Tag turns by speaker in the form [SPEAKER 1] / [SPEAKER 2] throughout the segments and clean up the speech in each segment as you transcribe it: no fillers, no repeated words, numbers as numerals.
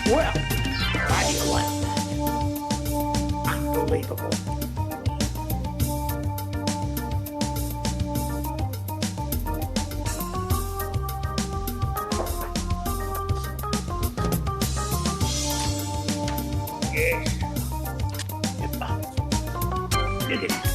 [SPEAKER 1] Well, why do you like that? Unbelievable. Yes. Look at that.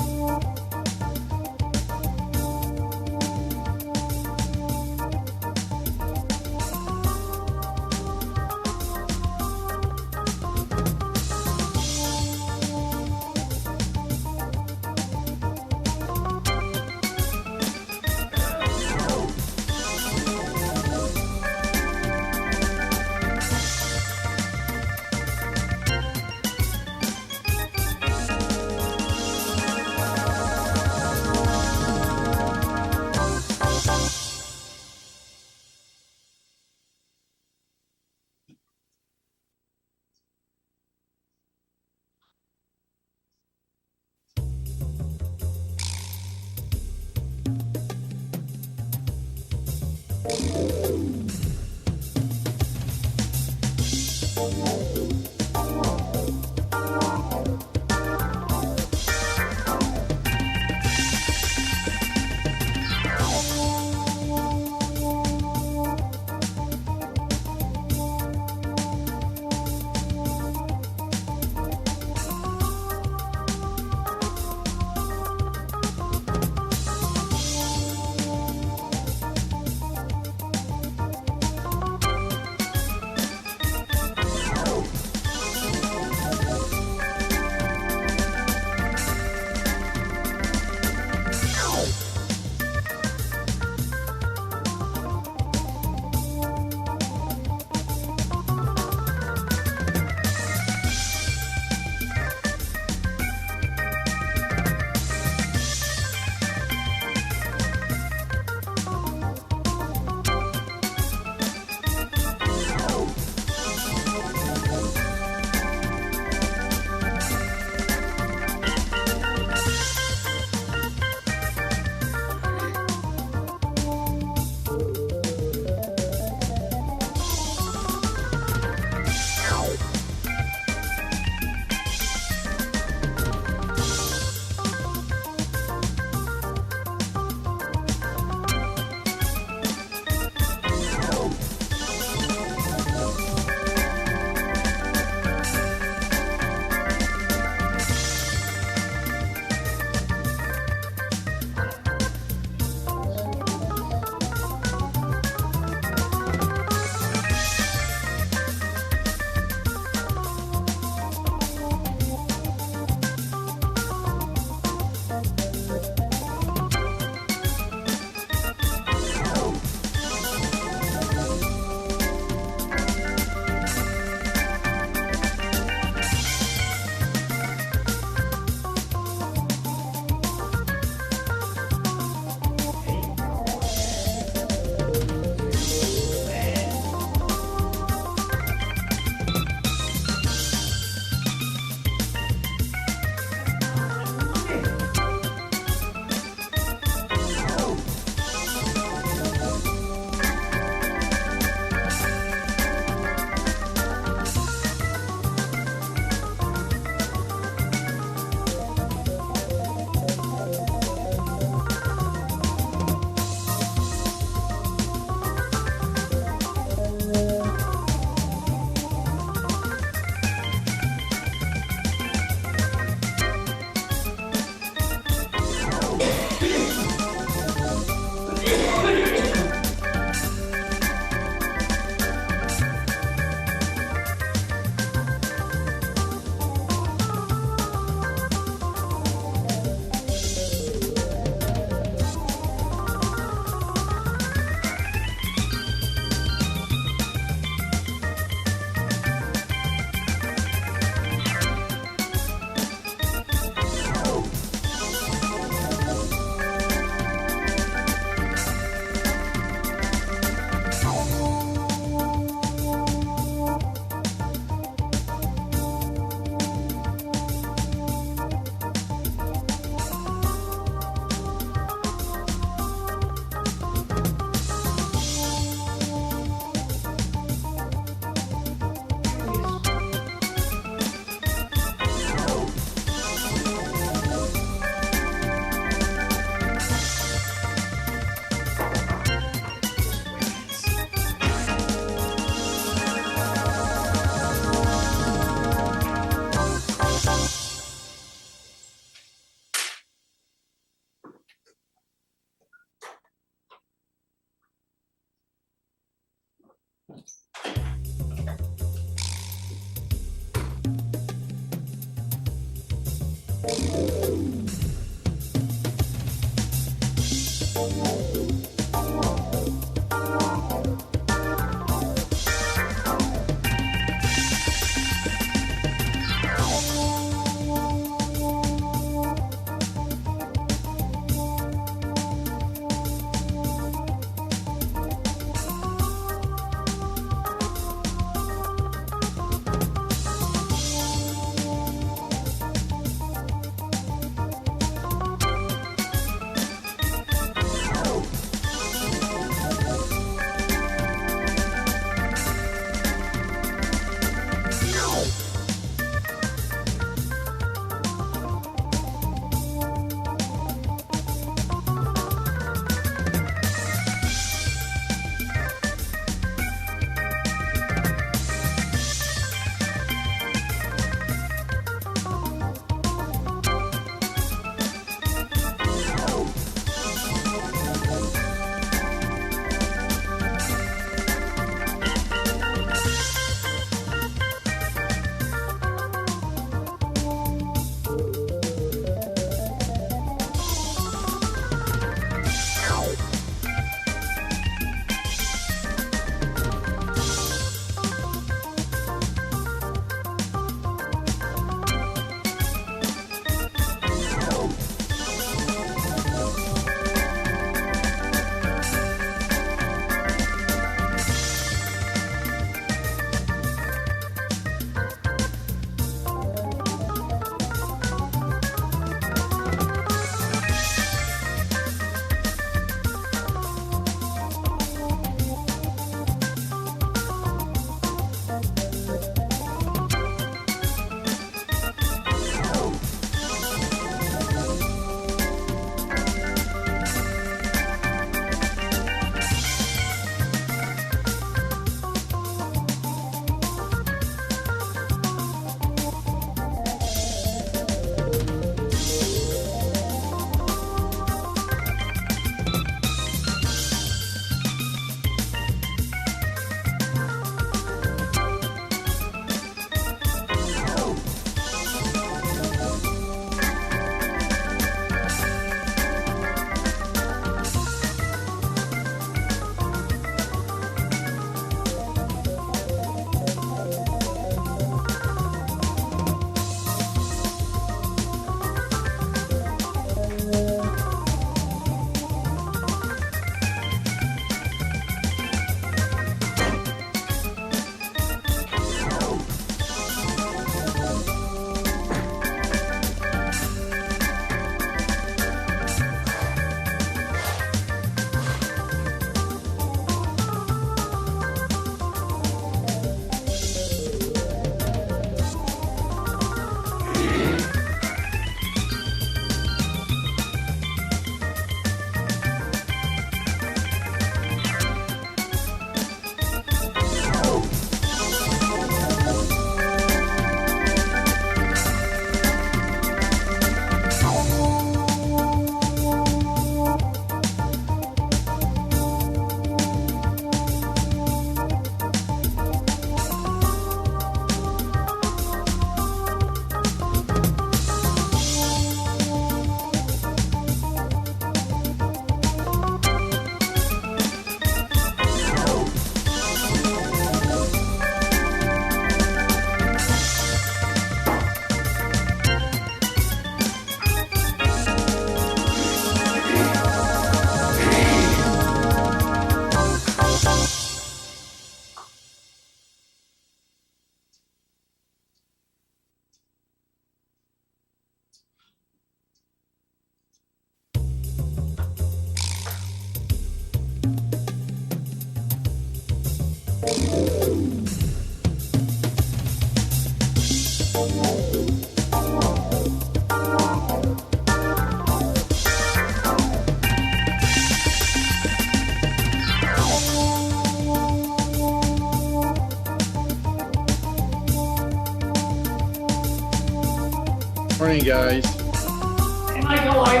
[SPEAKER 2] Morning, guys.
[SPEAKER 1] Hey, Mike, how are you?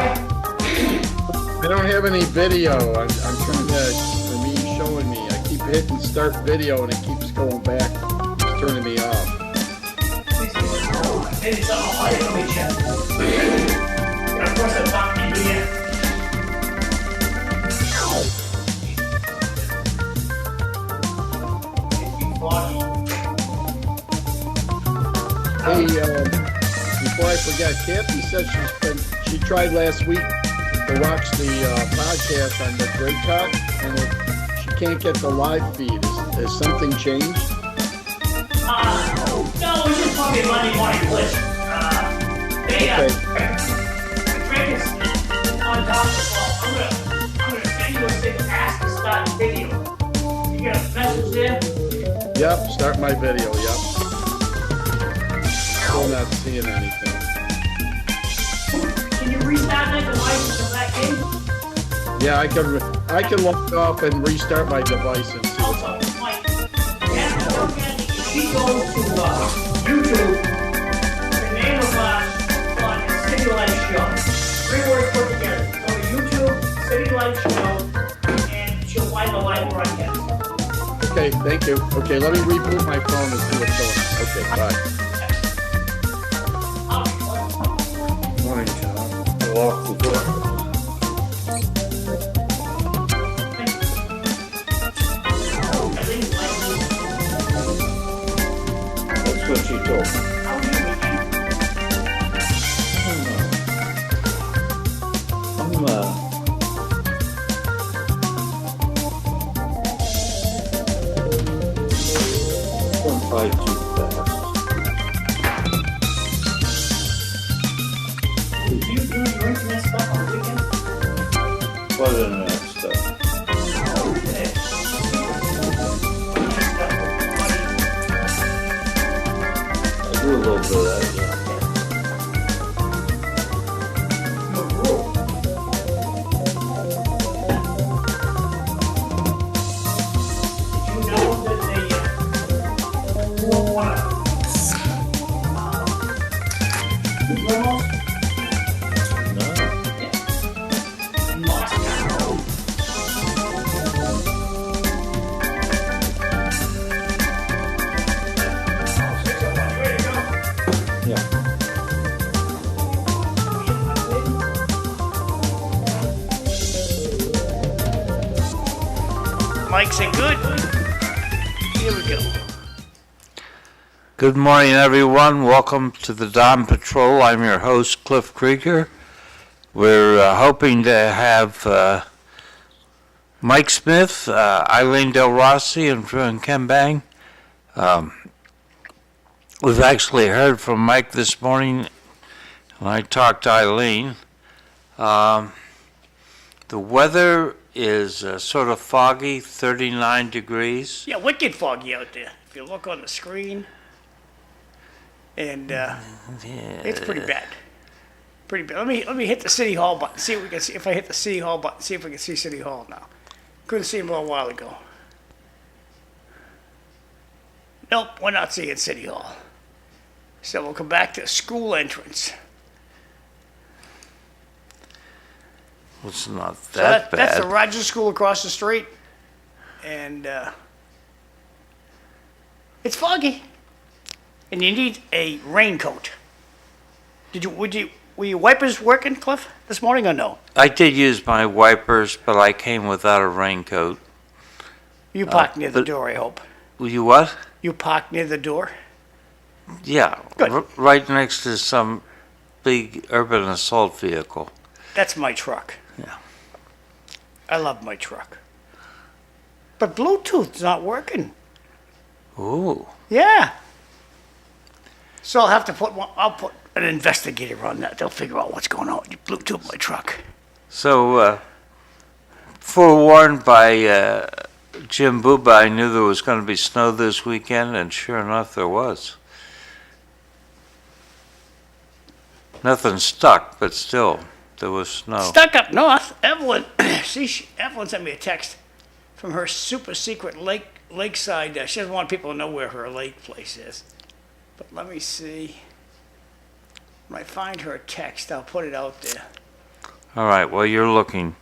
[SPEAKER 2] I don't have any video. I'm trying to, for me, showing me. I keep hitting start video and it keeps going back. It's turning me off.
[SPEAKER 1] Maybe something I'll let me check. Of course, I'm talking to you.
[SPEAKER 2] Hey, before I forget, Kathy said she tried last week to watch the podcast on the Great Cut, and she can't get the live feed. Has something changed?
[SPEAKER 1] No, it's just probably a Monday morning glitch. The trick is on top of the ball. I'm gonna send you a thing ask to start the video. You get a message there?
[SPEAKER 2] Yep, start my video, yep. Still not seeing anything.
[SPEAKER 1] Can you restart the device and come back in?
[SPEAKER 2] Yeah, I can log off and restart my device and see what's
[SPEAKER 1] Also, Mike, if she goes to YouTube, the name of on City Life Show. 3 words put together. Go to YouTube, City Life Show, and she'll find the live broadcast.
[SPEAKER 2] Okay, thank you. Okay, let me reboot my phone and see what's going on. Okay, bye. Morning, John. I locked the door. That's what she told me. Don't fight too fast.
[SPEAKER 1] Do you do your internet stuff on the weekend?
[SPEAKER 2] What internet stuff? I do a little bit of that, yeah.
[SPEAKER 1] Mike said good. Here we go.
[SPEAKER 3] Good morning, everyone. Welcome to the Dawn Patrol. I'm your host, Cliff Krieger. We're hoping to have Mike Smith, Eileen Delrossi, and Fru Nkimbeng. We've actually heard from Mike this morning, and I talked to Eileen. The weather is sort of foggy, 39 degrees.
[SPEAKER 1] Yeah, wicked foggy out there. If you look on the screen, and it's pretty bad. Pretty bad. Let me hit the City Hall button. See if we can see. If I hit the City Hall button, see if we can see City Hall now. Couldn't see him a little while ago. Nope, we're not seeing City Hall. So we'll come back to school entrance.
[SPEAKER 3] It's not
[SPEAKER 1] So
[SPEAKER 3] that bad.
[SPEAKER 1] that's the Rogers School across the street, and it's foggy, and you need a raincoat. Were your wipers working, Cliff, this morning or no?
[SPEAKER 3] I did use my wipers, but I came without a raincoat.
[SPEAKER 1] You parked near the
[SPEAKER 3] but-
[SPEAKER 1] door, I hope.
[SPEAKER 3] You what?
[SPEAKER 1] You parked near the door.
[SPEAKER 3] Yeah,
[SPEAKER 1] Good.
[SPEAKER 3] right next to some big urban assault vehicle.
[SPEAKER 1] That's my truck.
[SPEAKER 3] Yeah.
[SPEAKER 1] I love my truck. But Bluetooth's not working.
[SPEAKER 3] Ooh.
[SPEAKER 1] Yeah. So I'll put an investigator on that. They'll figure out what's going on with your Bluetooth in my truck.
[SPEAKER 3] So, forewarned by Jim Booba, I knew there was going to be snow this weekend, and sure enough, there was. Nothing stuck, but still, there was snow.
[SPEAKER 1] Stuck up north, Evelyn, Evelyn sent me a text from her super secret lakeside. She doesn't want people to know where her lake place is. But let me see. When I find her text, I'll put it out there.
[SPEAKER 3] All right, well, you're looking.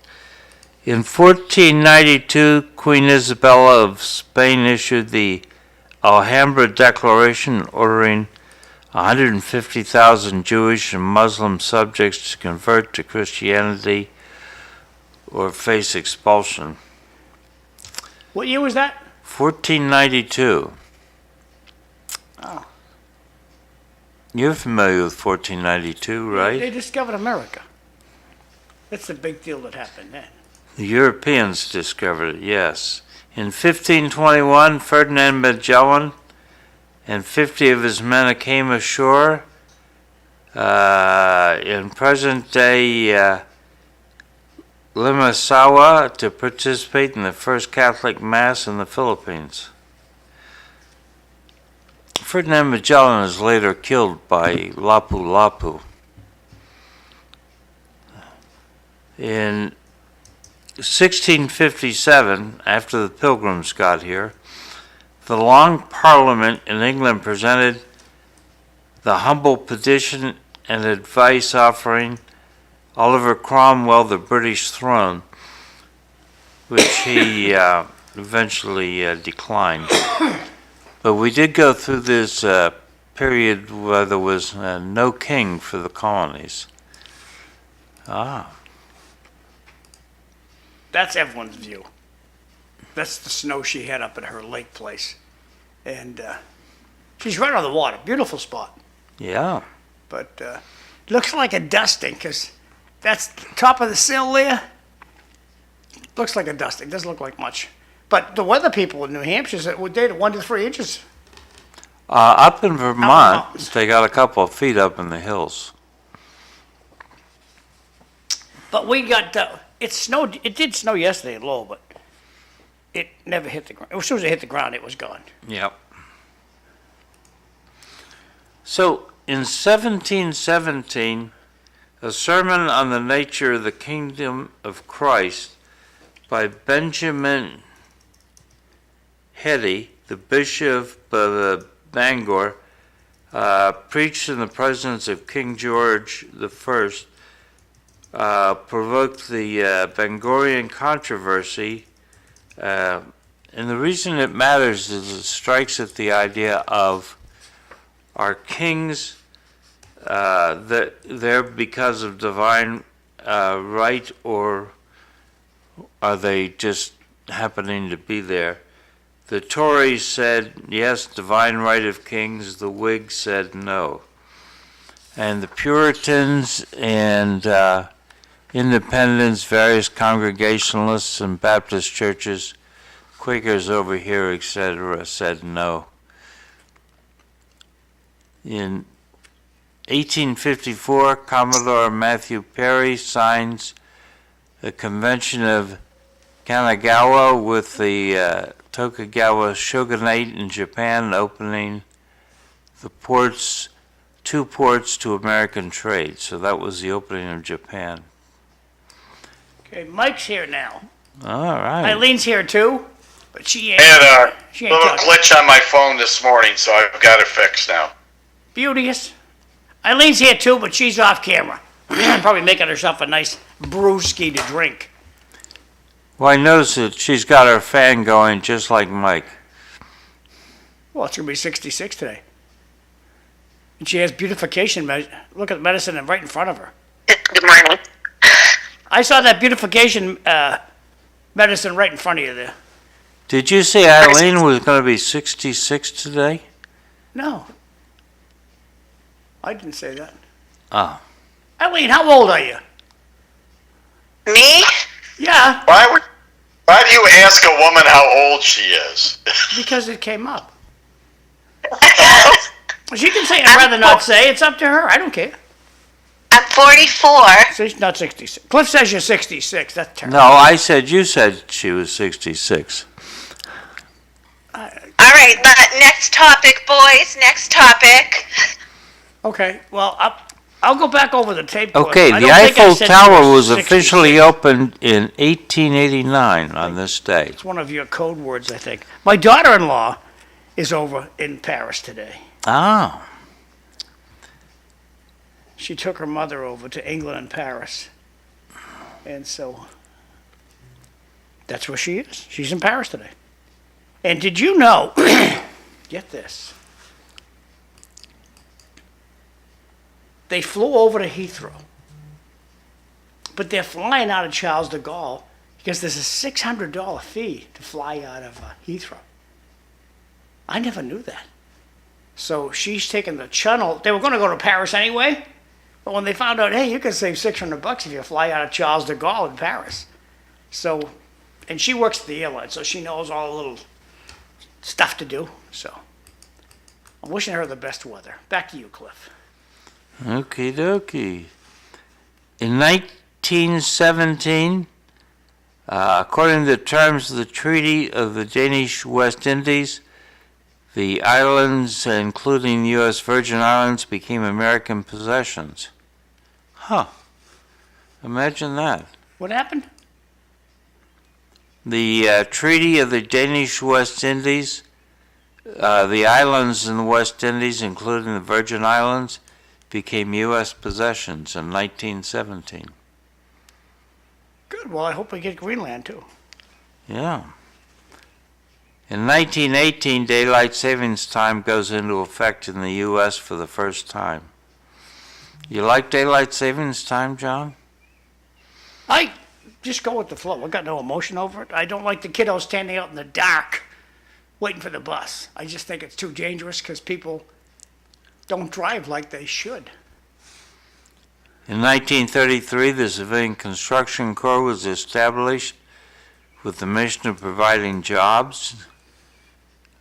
[SPEAKER 3] In 1492, Queen Isabella of Spain issued the Alhambra Declaration ordering 150,000 Jewish and Muslim subjects to convert to Christianity or face expulsion.
[SPEAKER 1] What year was that?
[SPEAKER 3] 1492.
[SPEAKER 1] Oh.
[SPEAKER 3] You're familiar with 1492, right?
[SPEAKER 1] They discovered America. That's the big deal that happened then.
[SPEAKER 3] The Europeans discovered it, yes. In 1521, Ferdinand Magellan and 50 of his men came ashore in present-day Limasawa to participate in the first Catholic Mass in the Philippines. Ferdinand Magellan is later killed by Lapu-Lapu. In 1657, after the Pilgrims got here, the Long Parliament in England presented the humble petition and advice offering Oliver Cromwell the British throne, which he eventually declined. But we did go through this period where there was no king for the colonies.
[SPEAKER 1] That's everyone's view. That's the snow she had up at her lake place. And she's right on the water. Beautiful spot.
[SPEAKER 3] Yeah.
[SPEAKER 1] But looks like a dusting because that's the top of the sill there. Looks like a dusting. Doesn't look like much. But the weather people in New Hampshire said we dated 1 to 3 inches.
[SPEAKER 3] Up in Vermont,
[SPEAKER 1] mountains.
[SPEAKER 3] they got a couple of feet up in the hills.
[SPEAKER 1] But we got, it snowed, it did snow yesterday in Lowell, but it never hit the ground. As soon as it hit the ground, it was gone.
[SPEAKER 3] Yep. So, in 1717, a sermon on the nature of the kingdom of Christ by Benjamin Heddy, the Bishop of Bangor, preached in the presence of King George I, provoked the Bangorian controversy. And the reason it matters is it strikes at the idea of, are kings there because of divine right, or are they just happening to be there? The Tories said, yes, divine right of kings. The Whigs said no. And the Puritans and Independents, various Congregationalists and Baptist churches, Quakers over here, etc., said no. In 1854, Commodore Matthew Perry signs the Convention of Kanagawa with the Tokugawa shogunate in Japan, opening the ports, 2 ports to American trade. So that was the opening of Japan.
[SPEAKER 1] Okay, Mike's here now.
[SPEAKER 3] All right.
[SPEAKER 1] Eileen's here too, but she ain't.
[SPEAKER 4] I had a
[SPEAKER 1] she ain't
[SPEAKER 4] little
[SPEAKER 1] talking.
[SPEAKER 4] glitch on my phone this morning, so I've got it fixed now.
[SPEAKER 1] Beauteous. Eileen's here too, but she's off camera. Probably making herself a nice brewski to drink.
[SPEAKER 3] Well, I noticed that she's got her fan going just like Mike.
[SPEAKER 1] Well, it's going to be 66 today. And she has beautification. Look at the medicine right in front of her.
[SPEAKER 5] Good morning.
[SPEAKER 1] I saw that beautification medicine right in front of you there.
[SPEAKER 3] Did you say Eileen was going to be 66 today?
[SPEAKER 1] No. I didn't say that.
[SPEAKER 3] Oh.
[SPEAKER 1] Eileen, how old are you?
[SPEAKER 5] Me?
[SPEAKER 1] Yeah,
[SPEAKER 4] Why do you ask a woman how old she is?
[SPEAKER 1] because it came up. She can say I'd rather not say. It's up to her. I don't care.
[SPEAKER 5] I'm 44.
[SPEAKER 1] She's not 66. Cliff says you're 66. That's terrible.
[SPEAKER 3] No, I said you said she was 66.
[SPEAKER 5] All right, next topic, boys. Next topic.
[SPEAKER 1] Okay, well, I'll go back over the tape.
[SPEAKER 3] Okay,
[SPEAKER 1] I
[SPEAKER 3] the
[SPEAKER 1] don't think I
[SPEAKER 3] Eiffel
[SPEAKER 1] said
[SPEAKER 3] Tower
[SPEAKER 1] you were
[SPEAKER 3] was
[SPEAKER 1] 66.
[SPEAKER 3] officially opened in 1889 on this day.
[SPEAKER 1] It's one of your code words, I think. My daughter-in-law is over in Paris today.
[SPEAKER 3] Oh.
[SPEAKER 1] she took her mother over to England and Paris. And so that's where she is. She's in Paris today. And did you know, get this, they flew over to Heathrow, but they're flying out of Charles de Gaulle because there's a $600 fee to fly out of Heathrow. I never knew that. So she's taking the Channel. They were going to go to Paris anyway, but when they found out, hey, you can save $600 if you fly out of Charles de Gaulle in Paris. So, and she works at the airline, so she knows all the little stuff to do. So I'm wishing her the best weather. Back to you, Cliff.
[SPEAKER 3] Okie dokie. In 1917, according to the terms of the Treaty of the Danish West Indies, the islands, including the U.S. Virgin Islands, became American possessions. Huh. Imagine that.
[SPEAKER 1] What happened?
[SPEAKER 3] The Treaty of the Danish West Indies, the islands in the West Indies, including the Virgin Islands, became U.S. possessions in 1917.
[SPEAKER 1] Good. Well, I hope we get Greenland, too.
[SPEAKER 3] Yeah. In 1918, daylight savings time goes into effect in the U.S. for the first time. You like daylight savings time, John?
[SPEAKER 1] I just go with the flow. I got no emotion over it. I don't like the kiddos standing out in the dark waiting for the bus. I just think it's too dangerous because people don't drive like they should.
[SPEAKER 3] In 1933, the Civilian Construction Corps was established with the mission of providing jobs.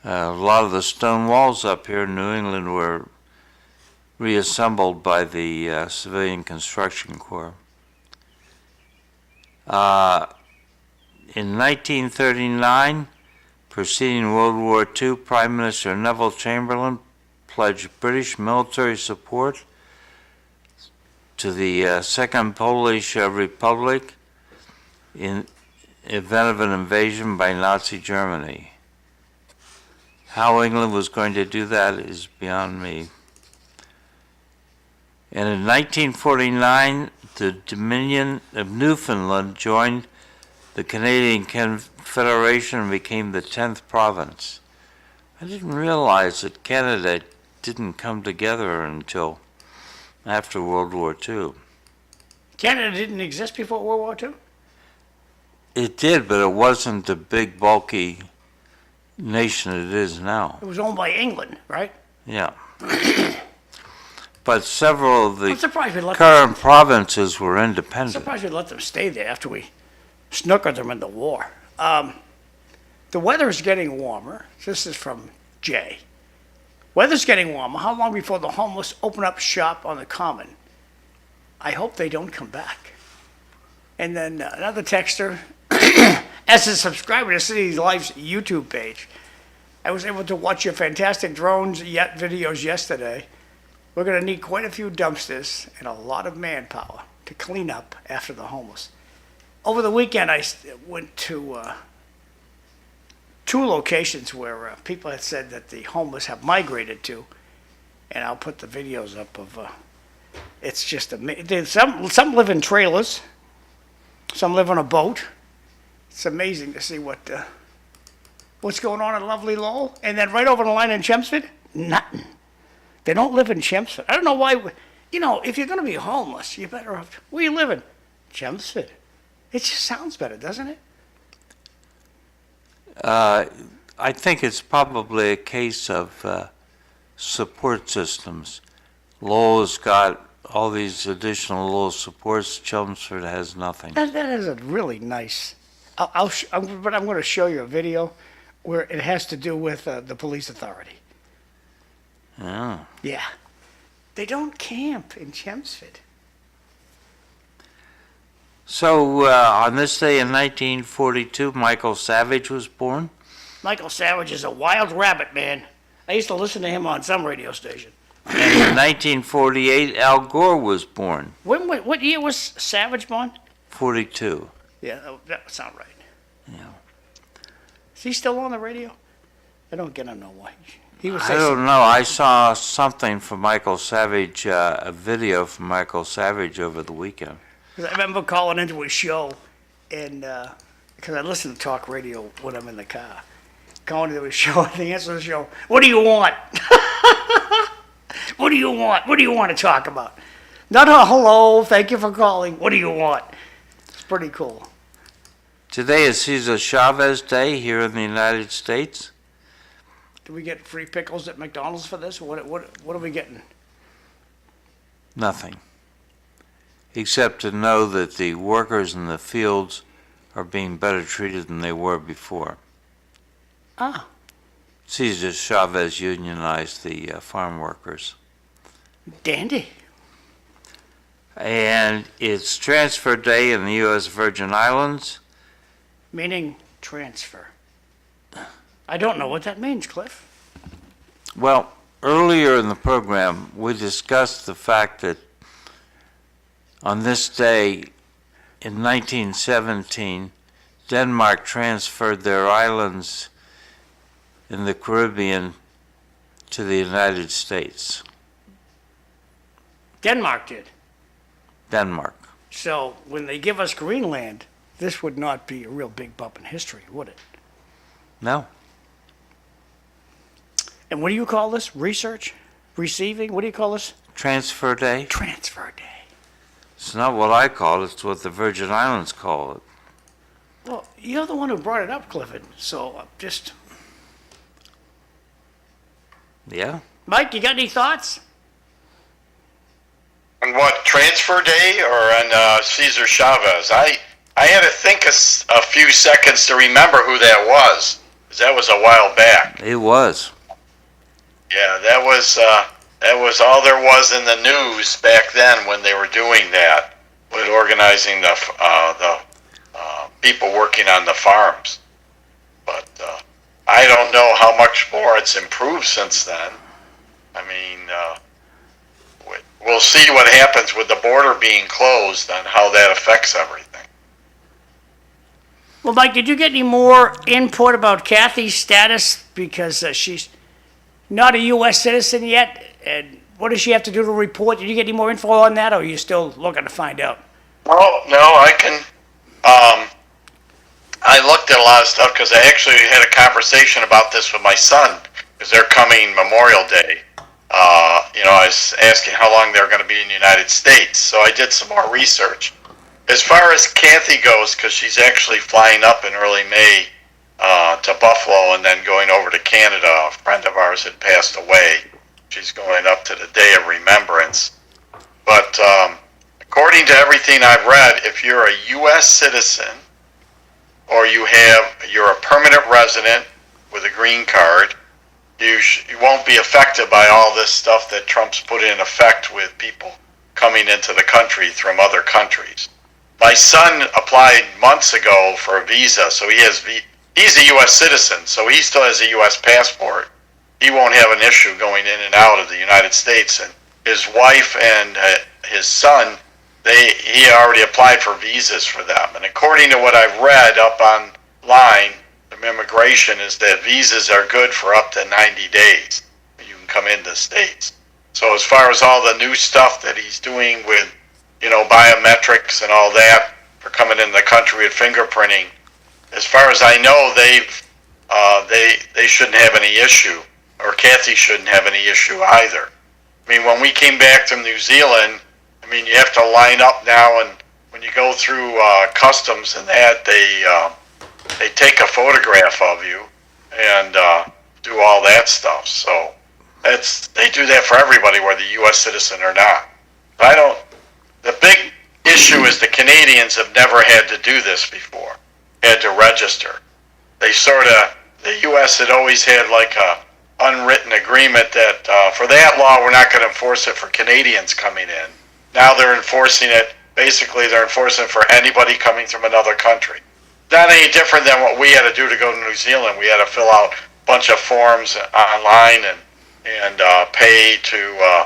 [SPEAKER 3] A lot of the stone walls up here in New England were reassembled by the Civilian Construction Corps. In 1939, preceding World War II, Prime Minister Neville Chamberlain pledged British military support to the Second Polish Republic in event of an invasion by Nazi Germany. How England was going to do that is beyond me. And in 1949, the Dominion of Newfoundland joined the Canadian Confederation and became the 10th province. I didn't realize that Canada didn't come together until after World War II.
[SPEAKER 1] Canada didn't exist before World War II?
[SPEAKER 3] It did, but it wasn't the big, bulky nation it is now.
[SPEAKER 1] It was owned by England, right?
[SPEAKER 3] Yeah. But several of
[SPEAKER 1] I'm
[SPEAKER 3] the
[SPEAKER 1] surprised we let
[SPEAKER 3] current provinces were
[SPEAKER 1] I'm
[SPEAKER 3] independent.
[SPEAKER 1] surprised we let them stay there after we snookered them in the war. The weather is getting warmer. This is from Jay. Weather's getting warmer. How long before the homeless open up shop on the common? I hope they don't come back. And then another texter, as a subscriber to City Life's YouTube page, I was able to watch your fantastic drones videos yesterday. We're going to need quite a few dumpsters and a lot of manpower to clean up after the homeless. Over the weekend, I went to two locations where people had said that the homeless have migrated to, and I'll put the videos up of. It's just amazing. Some live in trailers, some live on a boat. It's amazing to see what's going on in lovely Lowell, and then right over the line in Chelmsford, nothing. They don't live in Chelmsford. I don't know why. If you're going to be homeless, you better have. Where you living? Chelmsford. It just sounds better, doesn't it?
[SPEAKER 3] I think it's probably a case of support systems. Lowell has got all these additional little supports. Chelmsford has nothing.
[SPEAKER 1] That is a really nice. But I'm going to show you a video where it has to do with the police authority.
[SPEAKER 3] Yeah.
[SPEAKER 1] Yeah. They don't camp in Chelmsford.
[SPEAKER 3] So on this day in 1942, Michael Savage was born.
[SPEAKER 1] Michael Savage is a wild rabbit, man. I used to listen to him on some radio station.
[SPEAKER 3] And in 1948, Al Gore was born.
[SPEAKER 1] What year was Savage born?
[SPEAKER 3] 42.
[SPEAKER 1] Yeah, that would sound right.
[SPEAKER 3] Yeah.
[SPEAKER 1] Is he still on the radio? I don't get to know why. He was
[SPEAKER 3] I
[SPEAKER 1] saying.
[SPEAKER 3] don't know. I saw something from Michael Savage, a video from Michael Savage over the weekend.
[SPEAKER 1] I remember calling into his show, and because I listen to talk radio when I'm in the car, calling into his show, and the answer to the show, "What do you want? What do you want? What do you want to talk about?" Not a hello, thank you for calling. What do you want? It's pretty cool.
[SPEAKER 3] Today is Cesar Chavez Day here in the United States.
[SPEAKER 1] Do we get free pickles at McDonald's for this? What are we getting?
[SPEAKER 3] Nothing. Except to know that the workers in the fields are being better treated than they were before.
[SPEAKER 1] Ah,
[SPEAKER 3] Cesar Chavez unionized the farm workers.
[SPEAKER 1] dandy.
[SPEAKER 3] And it's transfer day in the U.S. Virgin Islands.
[SPEAKER 1] Meaning transfer. I don't know what that means, Cliff.
[SPEAKER 3] Well, earlier in the program, we discussed the fact that on this day in 1917, Denmark transferred their islands in the Caribbean to the United States.
[SPEAKER 1] Denmark did.
[SPEAKER 3] Denmark.
[SPEAKER 1] So when they give us Greenland, this would not be a real big bump in history, would it?
[SPEAKER 3] No.
[SPEAKER 1] And what do you call this? Research? Receiving? What do you call this?
[SPEAKER 3] Transfer day?
[SPEAKER 1] Transfer day.
[SPEAKER 3] It's not what I call it, it's what the Virgin Islands call it.
[SPEAKER 1] Well, you're the one who brought it up, Clifford. So just,
[SPEAKER 3] Yeah?
[SPEAKER 1] Mike, you got any thoughts?
[SPEAKER 4] On what, transfer day or on Cesar Chavez? I had to think a few seconds to remember who that was, 'cause that was a while back.
[SPEAKER 3] It was.
[SPEAKER 4] Yeah, that was all there was in the news back then when they were doing that, with organizing the people working on the farms. But I don't know how much more it's improved since then. I mean, we'll see what happens with the border being closed and how that affects everything.
[SPEAKER 1] Well, Mike, did you get any more input about Kathy's status? Because she's not a U.S. citizen yet. And what does she have to do to report? Did you get any more info on that, or are you still looking to find out?
[SPEAKER 4] Well, no, I can. I looked at a lot of stuff because I actually had a conversation about this with my son because they're coming Memorial Day. I was asking how long they're going to be in the United States, so I did some more research. As far as Kathy goes, because she's actually flying up in early May to Buffalo and then going over to Canada. A friend of ours had passed away. She's going up to the Day of Remembrance. But according to everything I've read, if you're a U.S. citizen or you're a permanent resident with a green card, you won't be affected by all this stuff that Trump's put in effect with people coming into the country from other countries. My son applied months ago for a visa, so he's a U.S. citizen, so he still has a U.S. passport. He won't have an issue going in and out of the United States. And his wife and his son, he already applied for visas for them. And according to what I've read up online, from immigration, is that visas are good for up to 90 days. You can come into the States. So as far as all the new stuff that he's doing with, biometrics and all that for coming into the country with fingerprinting, as far as I know, they shouldn't have any issue, or Kathy shouldn't have any issue either. I mean, when we came back from New Zealand, you have to line up now, and when you go through customs and that, they take a photograph of you and do all that stuff. So they do that for everybody, whether U.S. citizen or not. The big issue is the Canadians have never had to do this before, had to register. The U.S. had always had like a unwritten agreement that for that law, we're not going to enforce it for Canadians coming in. Now they're enforcing it for anybody coming from another country. Not any different than what we had to do to go to New Zealand. We had to fill out a bunch of forms online and pay to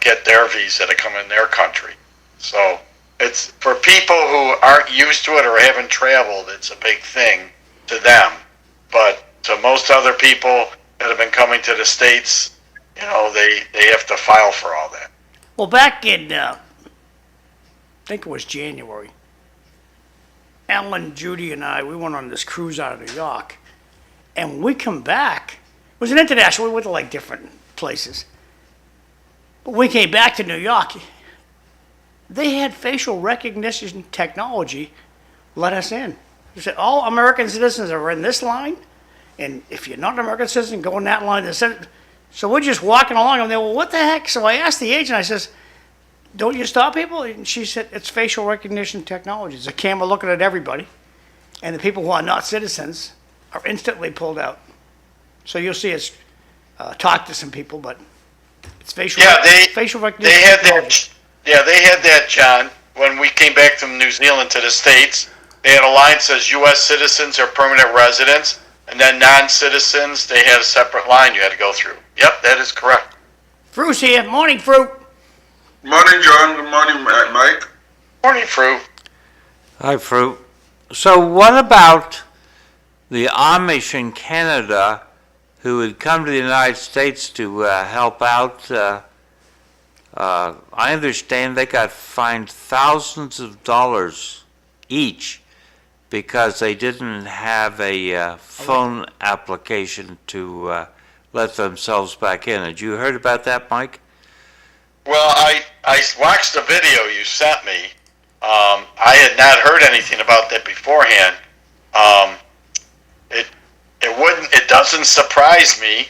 [SPEAKER 4] get their visa to come in their country. So it's for people who aren't used to it or haven't traveled, it's a big thing to them. But to most other people, that have been coming to the States, they have to file for all that.
[SPEAKER 1] Well, back in, I think it was January, Ellen, Judy, and I, we went on this cruise out of New York. And when we come back, it was an international, we went to like different places. But when we came back to New York, they had facial recognition technology let us in. They said, all American citizens are in this line, and if you're not an American citizen, go in that line. They said, so we're just walking along, and they, well, what the heck? So I asked the agent, I says, don't you stop people? And she said, it's facial recognition technology. It's a camera looking at everybody, and the people who are not citizens are instantly pulled out. So you'll see us talk to some people, but it's facial recognition
[SPEAKER 4] they had
[SPEAKER 1] technology.
[SPEAKER 4] they had that, John, when we came back from New Zealand to the States. They had a line that says U.S. citizens or permanent residents, and then non-citizens, they had a separate line you had to go through. Yep, that is correct.
[SPEAKER 1] Fru's here. Morning, Fru.
[SPEAKER 6] Morning, John. Good morning, Mike.
[SPEAKER 4] Morning, Fru.
[SPEAKER 3] Hi, Fru. So what about the Amish in Canada who had come to the United States to help out? I understand they got fined thousands of dollars each because they didn't have a phone application to let themselves back in. Had you heard about that, Mike?
[SPEAKER 4] Well, I watched the video you sent me. I had not heard anything about that beforehand. It doesn't surprise me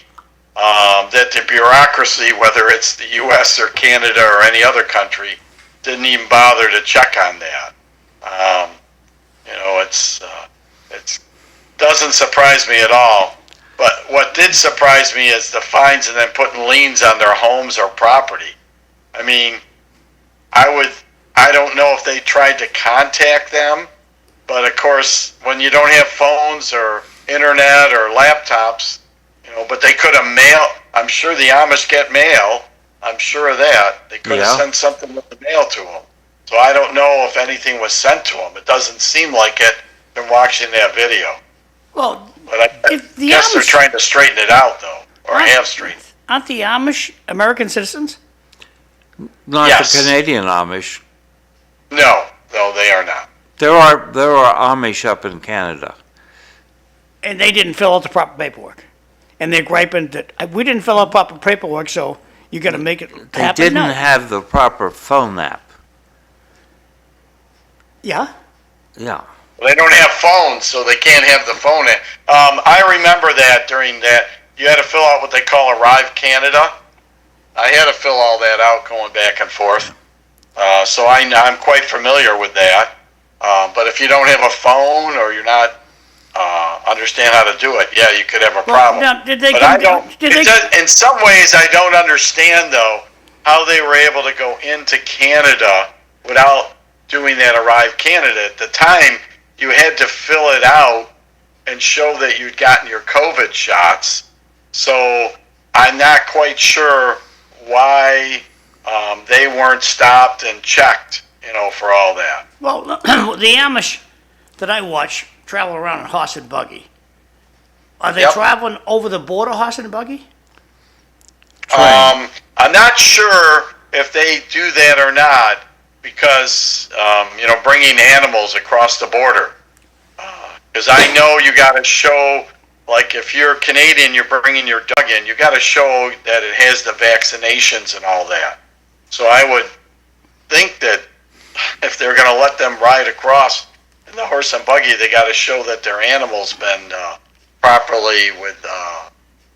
[SPEAKER 4] that the bureaucracy, whether it's the U.S. or Canada or any other country, didn't even bother to check on that. It doesn't surprise me at all. But what did surprise me is the fines and then putting liens on their homes or property. I mean, I don't know if they tried to contact them, but of course, when you don't have phones or internet or laptops, but they could have I'm sure the Amish get mail. I'm sure of that. They could have sent something with the mail to them. So I don't know if anything was sent to them. It doesn't seem like it from watching that video.
[SPEAKER 1] Well,
[SPEAKER 4] But I guess they're trying to straighten it out, though, or have straightened.
[SPEAKER 1] Aren't the Amish American citizens?
[SPEAKER 3] Not
[SPEAKER 4] Yes.
[SPEAKER 3] the Canadian Amish.
[SPEAKER 4] No, they are not.
[SPEAKER 3] There are Amish up in Canada.
[SPEAKER 1] And they didn't fill out the proper paperwork. And they're griping that we didn't fill out proper paperwork, so you got to make it
[SPEAKER 3] They
[SPEAKER 1] happen.
[SPEAKER 3] didn't
[SPEAKER 1] No.
[SPEAKER 3] have the proper phone app.
[SPEAKER 1] Yeah.
[SPEAKER 3] Yeah.
[SPEAKER 4] They don't have phones, so they can't have the phone. I remember that during that, you had to fill out what they call Arrive Canada. I had to fill all that out going back and forth. So I'm quite familiar with that. But if you don't have a phone or you're not understand how to do it, yeah, you could have a problem.
[SPEAKER 1] Now, did they
[SPEAKER 4] But
[SPEAKER 1] come
[SPEAKER 4] I don't.
[SPEAKER 1] did they,
[SPEAKER 4] In some ways, I don't understand though how they were able to go into Canada without doing that Arrive Canada. At the time, you had to fill it out and show that you'd gotten your COVID shots. So I'm not quite sure why they weren't stopped and checked, for all that.
[SPEAKER 1] well, the Amish that I watch travel around in horse and buggy. Are they
[SPEAKER 4] Yep.
[SPEAKER 1] traveling over the border horse and buggy?
[SPEAKER 4] I'm not sure if they do that or not because, bringing animals across the border. Because I know you got to show, like if you're Canadian, you're bringing your dog in, you got to show that it has the vaccinations and all that. So I would think that if they're going to let them ride across in the horse and buggy, they got to show that their animal's been properly with,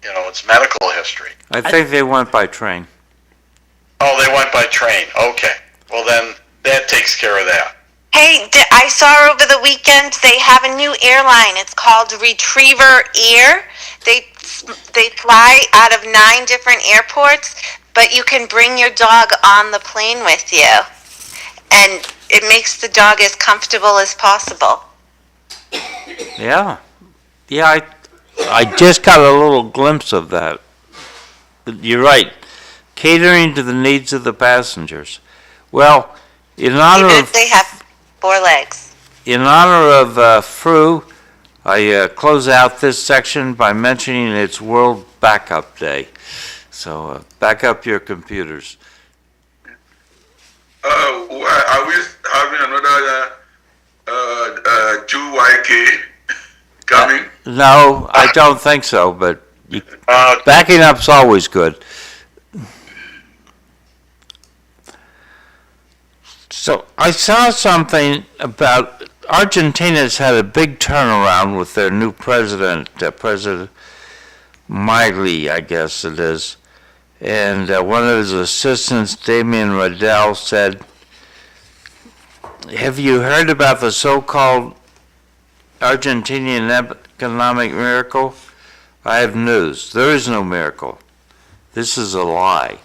[SPEAKER 4] its medical history.
[SPEAKER 3] I think they went by train.
[SPEAKER 4] Oh, they went by train. Okay. Well, then that takes care of that.
[SPEAKER 5] Hey, I saw over the weekend they have a new airline. It's called Retriever Air. They fly out of 9 different airports, but you can bring your dog on the plane with you. And it makes the dog as comfortable as possible.
[SPEAKER 3] Yeah. Yeah, I just got a little glimpse of that. But you're right. Catering to the needs of the passengers. Well, in honor
[SPEAKER 5] Even
[SPEAKER 3] of
[SPEAKER 5] if they have 4 legs.
[SPEAKER 3] In honor of Fru, I close out this section by mentioning it's World Backup Day. So back up your computers.
[SPEAKER 6] Are we having another 2YK coming?
[SPEAKER 3] No, I don't think so, but backing up's always good. So I saw something about Argentina's had a big turnaround with their new president, President Milei, I guess it is. And one of his assistants, Damian Radel, said, "Have you heard about the so-called Argentinian economic miracle? I have news. There is no miracle. This is a lie."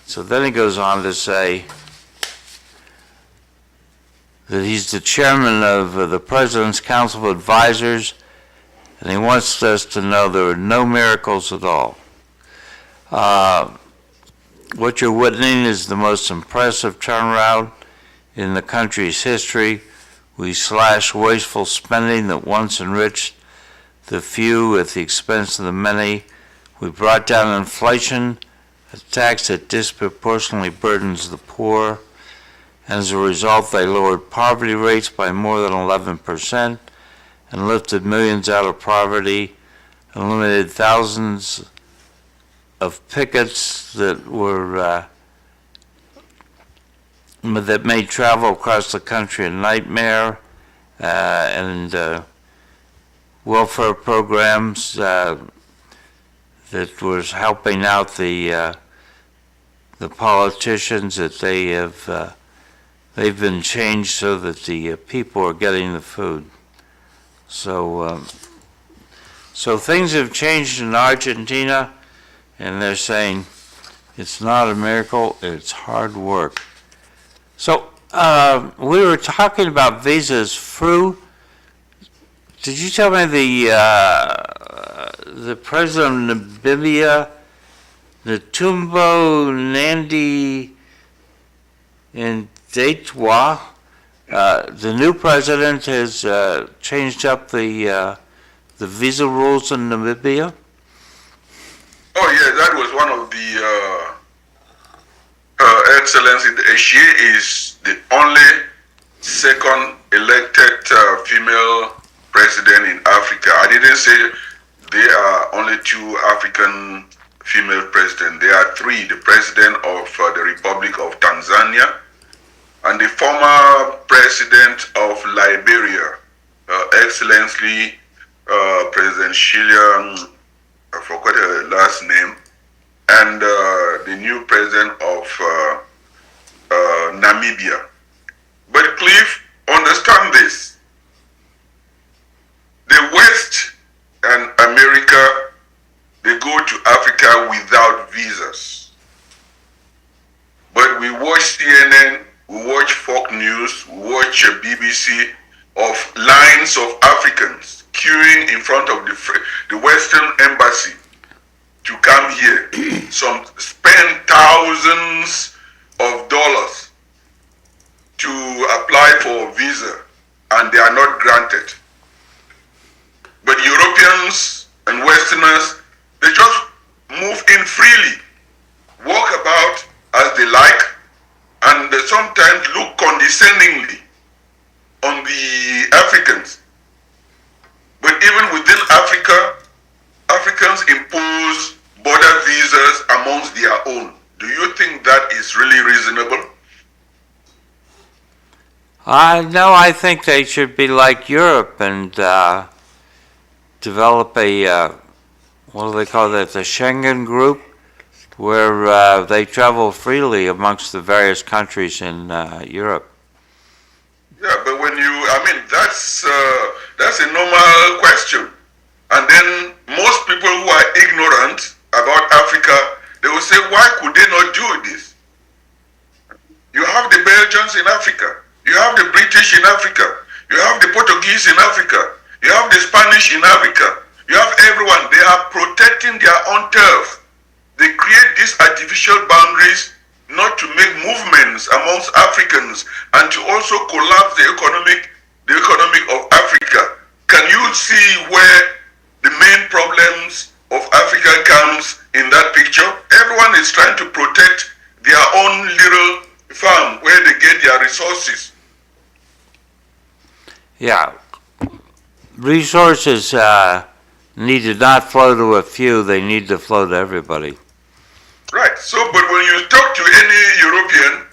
[SPEAKER 3] So then he goes on to say that he's the chairman of the President's Council of Advisors, and he wants us to know there are no miracles at all. What you're witnessing is the most impressive turnaround in the country's history. We slashed wasteful spending that once enriched the few at the expense of the many. We brought down inflation, a tax that disproportionately burdens the poor. As a result, they lowered poverty rates by more than 11% and lifted millions out of poverty, eliminated thousands of pickets that made travel across the country a nightmare, and welfare programs that was helping out the politicians, that they've been changed so that the people are getting the food. So things have changed in Argentina, and they're saying it's not a miracle, it's hard work. So we were talking about visas. Fru, did you tell me the president of Namibia, Netumbo Nandi Ndaitwah, the new president has changed up the visa rules in Namibia?
[SPEAKER 6] Oh, yeah, that was one of the excellency. She is the only second elected female president in Africa. I didn't say there are only two African female presidents. There are three: the president of the Republic of Tanzania and the former president of Liberia, Excellency President Sheila, I forgot her last name, and the new president of Namibia. But Cliff, understand this. The West and America, they go to Africa without visas. But we watch CNN, we watch Fox News, we watch BBC of lines of Africans queuing in front of the Western embassy to come here. Some spend thousands of dollars to apply for a visa, and they are not granted. But Europeans and Westerners, they just move in freely, walk about as they like, and sometimes look condescendingly on the Africans. But even within Africa, Africans impose border visas amongst their own. Do you think that is really reasonable?
[SPEAKER 3] No, I think they should be like Europe and develop a, what do they call that, the Schengen group, where they travel freely amongst the various countries in Europe.
[SPEAKER 6] Yeah, but when that's a normal question. And then most people who are ignorant about Africa, they will say, why could they not do this? You have the Belgians in Africa. You have the British in Africa. You have the Portuguese in Africa. You have the Spanish in Africa. You have everyone. They are protecting their own turf. They create these artificial boundaries not to make movements amongst Africans and to also collapse the economy of Africa. can you see where the main problems of Africa comes in that picture? Everyone is trying to protect their own little farm where they get their resources.
[SPEAKER 3] Yeah. Resources need to not flow to a few, they need to flow to everybody.
[SPEAKER 6] Right. So, but when you talk to any European,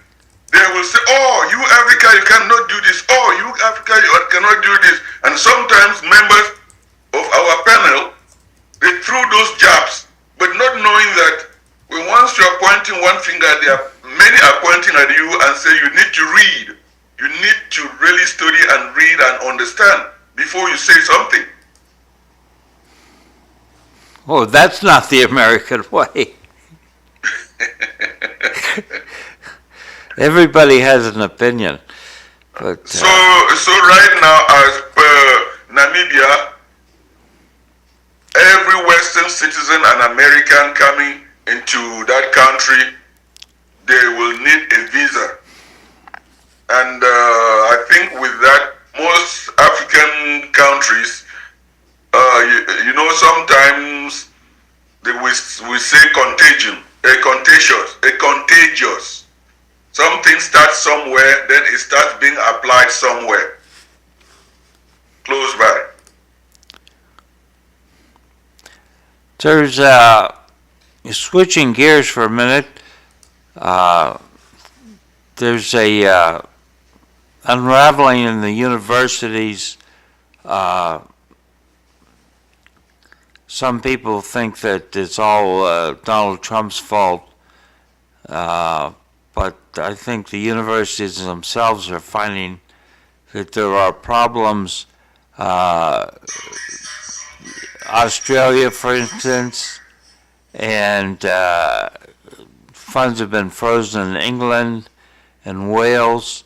[SPEAKER 6] they will say, oh, you Africa, you cannot do this. Oh, you Africa, you cannot do this. And sometimes members of our panel, they threw those jabs, but not knowing that once you are pointing one finger, there are many are pointing at you and say you need to read. You need to really study and read and understand before you say something.
[SPEAKER 3] Oh, that's not the American way. Everybody has an opinion. But,
[SPEAKER 6] so right now, as per Namibia, every Western citizen and American coming into that country, they will need a visa. And I think with that, most African countries, you know, sometimes we say contagion, contagious. Something starts somewhere, then it starts being applied somewhere close by.
[SPEAKER 3] There's switching gears for a minute. There's a unraveling in the universities. Some people think that it's all Donald Trump's fault, but I think the universities themselves are finding that there are problems. Australia, for instance, and funds have been frozen in England and Wales,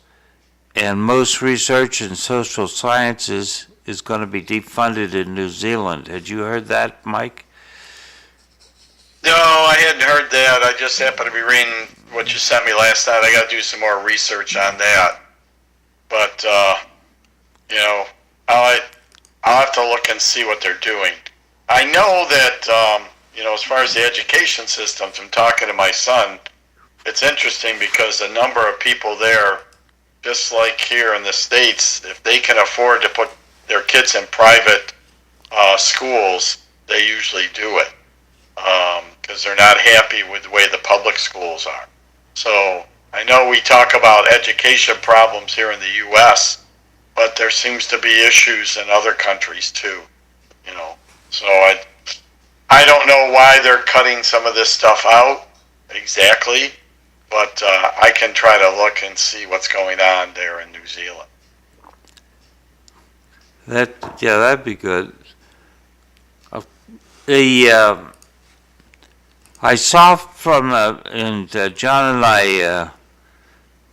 [SPEAKER 3] and most research in social sciences is going to be defunded in New Zealand. Had you heard that, Mike?
[SPEAKER 4] No, I hadn't heard that. I just happened to be reading what you sent me last night. I got to do some more research on that. But, you know, I'll have to look and see what they're doing. I know that, you know, as far as the education system, from talking to my son, it's interesting because a number of people there, just like here in the States, if they can afford to put their kids in private schools, they usually do it because they're not happy with the way the public schools are. So I know we talk about education problems here in the U.S., but there seems to be issues in other countries too, you know. So I don't know why they're cutting some of this stuff out exactly, but I can try to look and see what's going on there in New Zealand.
[SPEAKER 3] That'd be good. I saw from, and John and I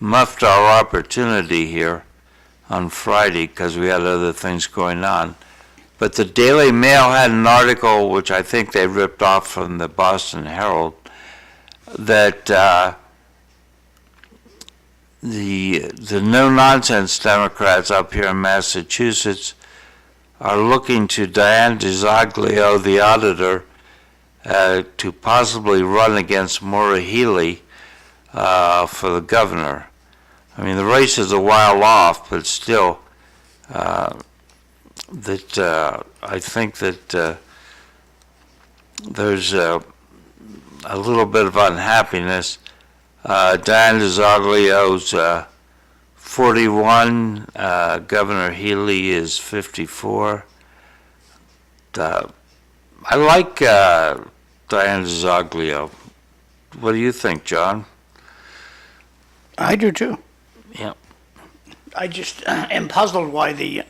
[SPEAKER 3] muffed our opportunity here on Friday because we had other things going on. But the Daily Mail had an article, which I think they ripped off from the Boston Herald, that the no-nonsense Democrats up here in Massachusetts are looking to Diane DiZoglio, the auditor, to possibly run against Maura Healey for the governor. I mean, the race is a while off, but still, I think that there's a little bit of unhappiness. Diane DiZoglio's 41, Governor Healey is 54. I like Diane DiZoglio. What do you think, John?
[SPEAKER 1] I do too.
[SPEAKER 3] Yeah.
[SPEAKER 1] I just am puzzled why the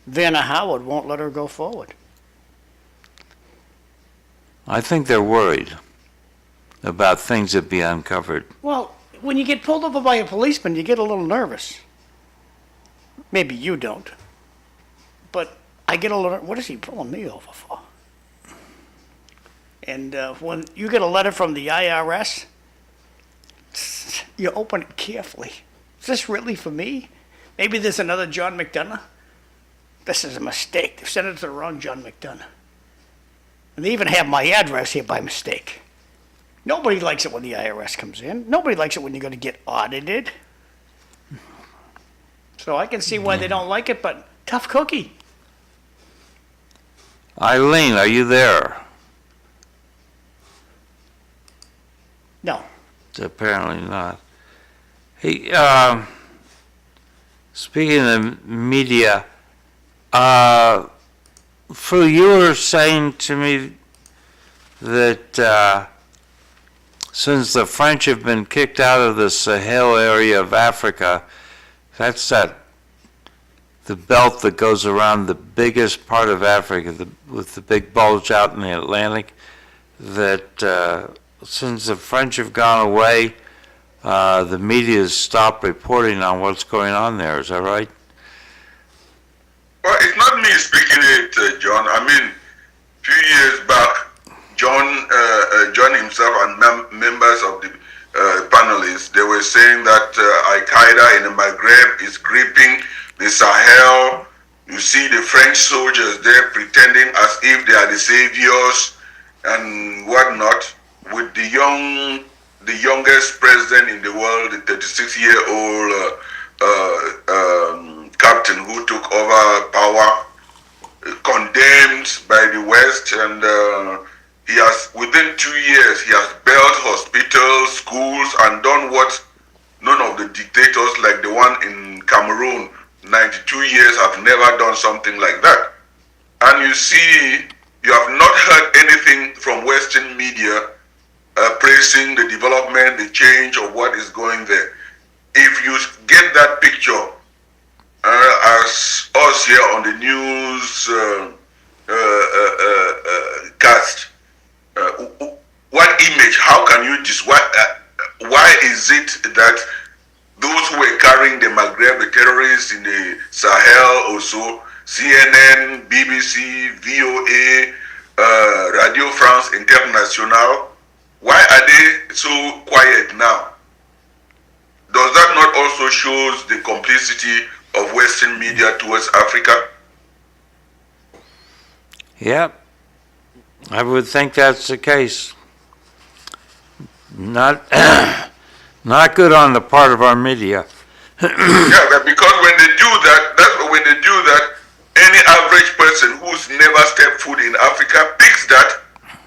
[SPEAKER 1] Vanna Howard won't let her go forward.
[SPEAKER 3] I think they're worried about things that be uncovered.
[SPEAKER 1] Well, when you get pulled over by a policeman, you get a little nervous. Maybe you don't. But I get a little, what is he pulling me over for? And when you get a letter from the IRS, you open it carefully. Is this really for me? Maybe there's another John McDonough This is a mistake. They sent it to the wrong John McDonough. And they even have my address here by mistake. Nobody likes it when the IRS comes in. Nobody likes it when you're going to get audited. So I can see why they don't like it, but tough cookie.
[SPEAKER 3] Eileen, are you there?
[SPEAKER 1] No.
[SPEAKER 3] Apparently not. Hey, speaking of media, Fru, you were saying to me that since the French have been kicked out of the Sahel area of Africa, that's the belt that goes around the biggest part of Africa, with the big bulge out in the Atlantic, that since the French have gone away, the media has stopped reporting on what's going on there. Is that right?
[SPEAKER 6] Well, it's not me speaking it, John. I mean, a few years back, John himself and members of the panelists, they were saying that Al-Qaeda in the Maghreb is gripping the Sahel. You see the French soldiers there pretending as if they are the saviors and whatnot, with the youngest president in the world, the 36-year-old captain who took over power, condemned by the West, and he has, within 2 years, he has built hospitals, schools, and done what none of the dictators like the one in Cameroon, 92 years, have never done something like that. And you see, you have not heard anything from Western media praising the development, the change of what is going there. If you get that picture, as us here on the news cast, what image, how can you why is it that those who were carrying the Maghreb, the terrorists in the Sahel also, CNN, BBC, VOA, Radio France International, why are they so quiet now? Does that not also shows the complicity of Western media towards Africa?
[SPEAKER 3] Yep. I would think that's the case. Not not good on the part of our media.
[SPEAKER 6] Yeah, because when they do that, when they do that, any average person who's never stepped foot in Africa picks that,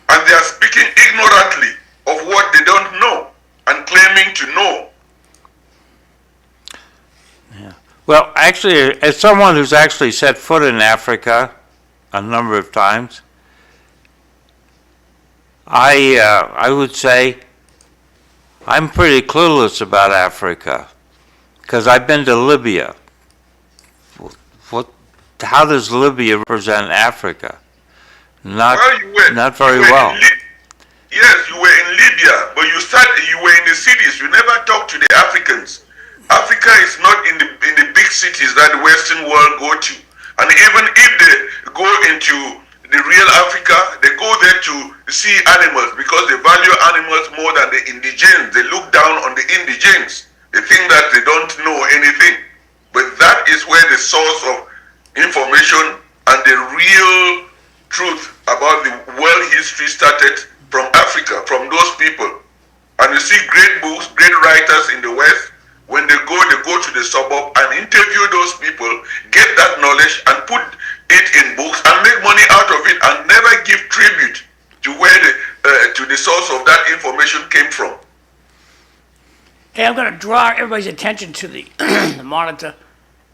[SPEAKER 6] and they are speaking ignorantly of what they don't know and claiming to know.
[SPEAKER 3] Yeah. Well, actually, as someone who's actually set foot in Africa a number of times, I would say I'm pretty clueless about Africa, because I've been to Libya. How does Libya represent Africa? Not very well.
[SPEAKER 6] Yes, you were in Libya, but you were in the cities. You never talked to the Africans. Africa is not in the big cities that the Western world go to. And even if they go into the real Africa, they go there to see animals because they value animals more than the indigenes. They look down on the indigenes. They think that they don't know anything. But that is where the source of information and the real truth about the world history started, from Africa, from those people. And you see great books, great writers in the West. When they go to the suburb and interview those people, get that knowledge and put it in books and make money out of it, and never give tribute to where to the source of that information came from.
[SPEAKER 1] Hey, I'm going to draw everybody's attention to the, the monitor.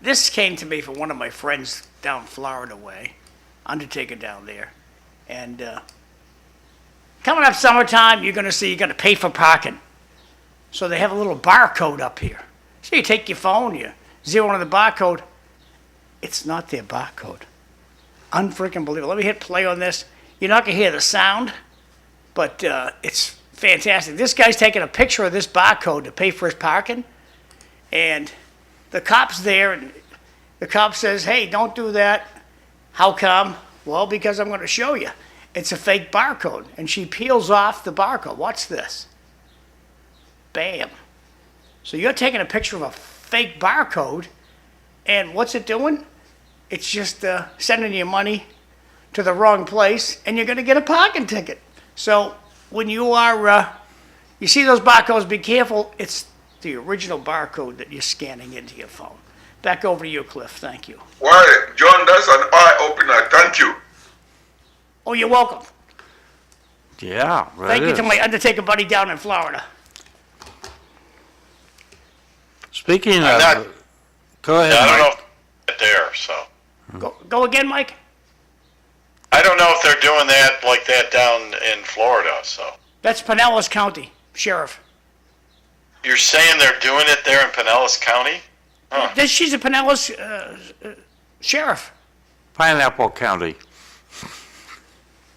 [SPEAKER 1] This came to me from one of my friends down Florida way, undertaker down there. And coming up summertime, you're going to see you got to pay for parking. So they have a little barcode up here. So you take your phone, you zero in the barcode. It's not their barcode. Unfreaking believable. Let me hit play on this. You're not going to hear the sound, but it's fantastic. This guy's taking a picture of this barcode to pay for his parking, and the cop's there, and the cop says, hey, don't do that. How come? Well, because I'm going to show you. It's a fake barcode. And she peels off the barcode. Watch this. Bam. So you're taking a picture of a fake barcode, and what's it doing? It's just sending you money to the wrong place, and you're going to get a parking ticket. So when you are, you see those barcodes, be careful. It's the original barcode that you're scanning into your phone. Back over to you, Cliff. Thank you.
[SPEAKER 6] Why, John, that's an eye-opener. Thank you.
[SPEAKER 1] Oh, you're welcome.
[SPEAKER 3] Yeah, right.
[SPEAKER 1] Thank you to my Undertaker buddy down in Florida.
[SPEAKER 3] Speaking
[SPEAKER 4] I'm
[SPEAKER 3] of,
[SPEAKER 4] not-
[SPEAKER 3] go ahead,
[SPEAKER 4] I don't know
[SPEAKER 3] Mike.
[SPEAKER 4] if they're there, so.
[SPEAKER 1] Go again, Mike?
[SPEAKER 4] I don't know if they're doing that like that down in Florida, so.
[SPEAKER 1] That's Pinellas County Sheriff.
[SPEAKER 4] You're saying they're doing it there in Pinellas County? Huh.
[SPEAKER 1] She's a Pinellas Sheriff.
[SPEAKER 3] Pineapple County.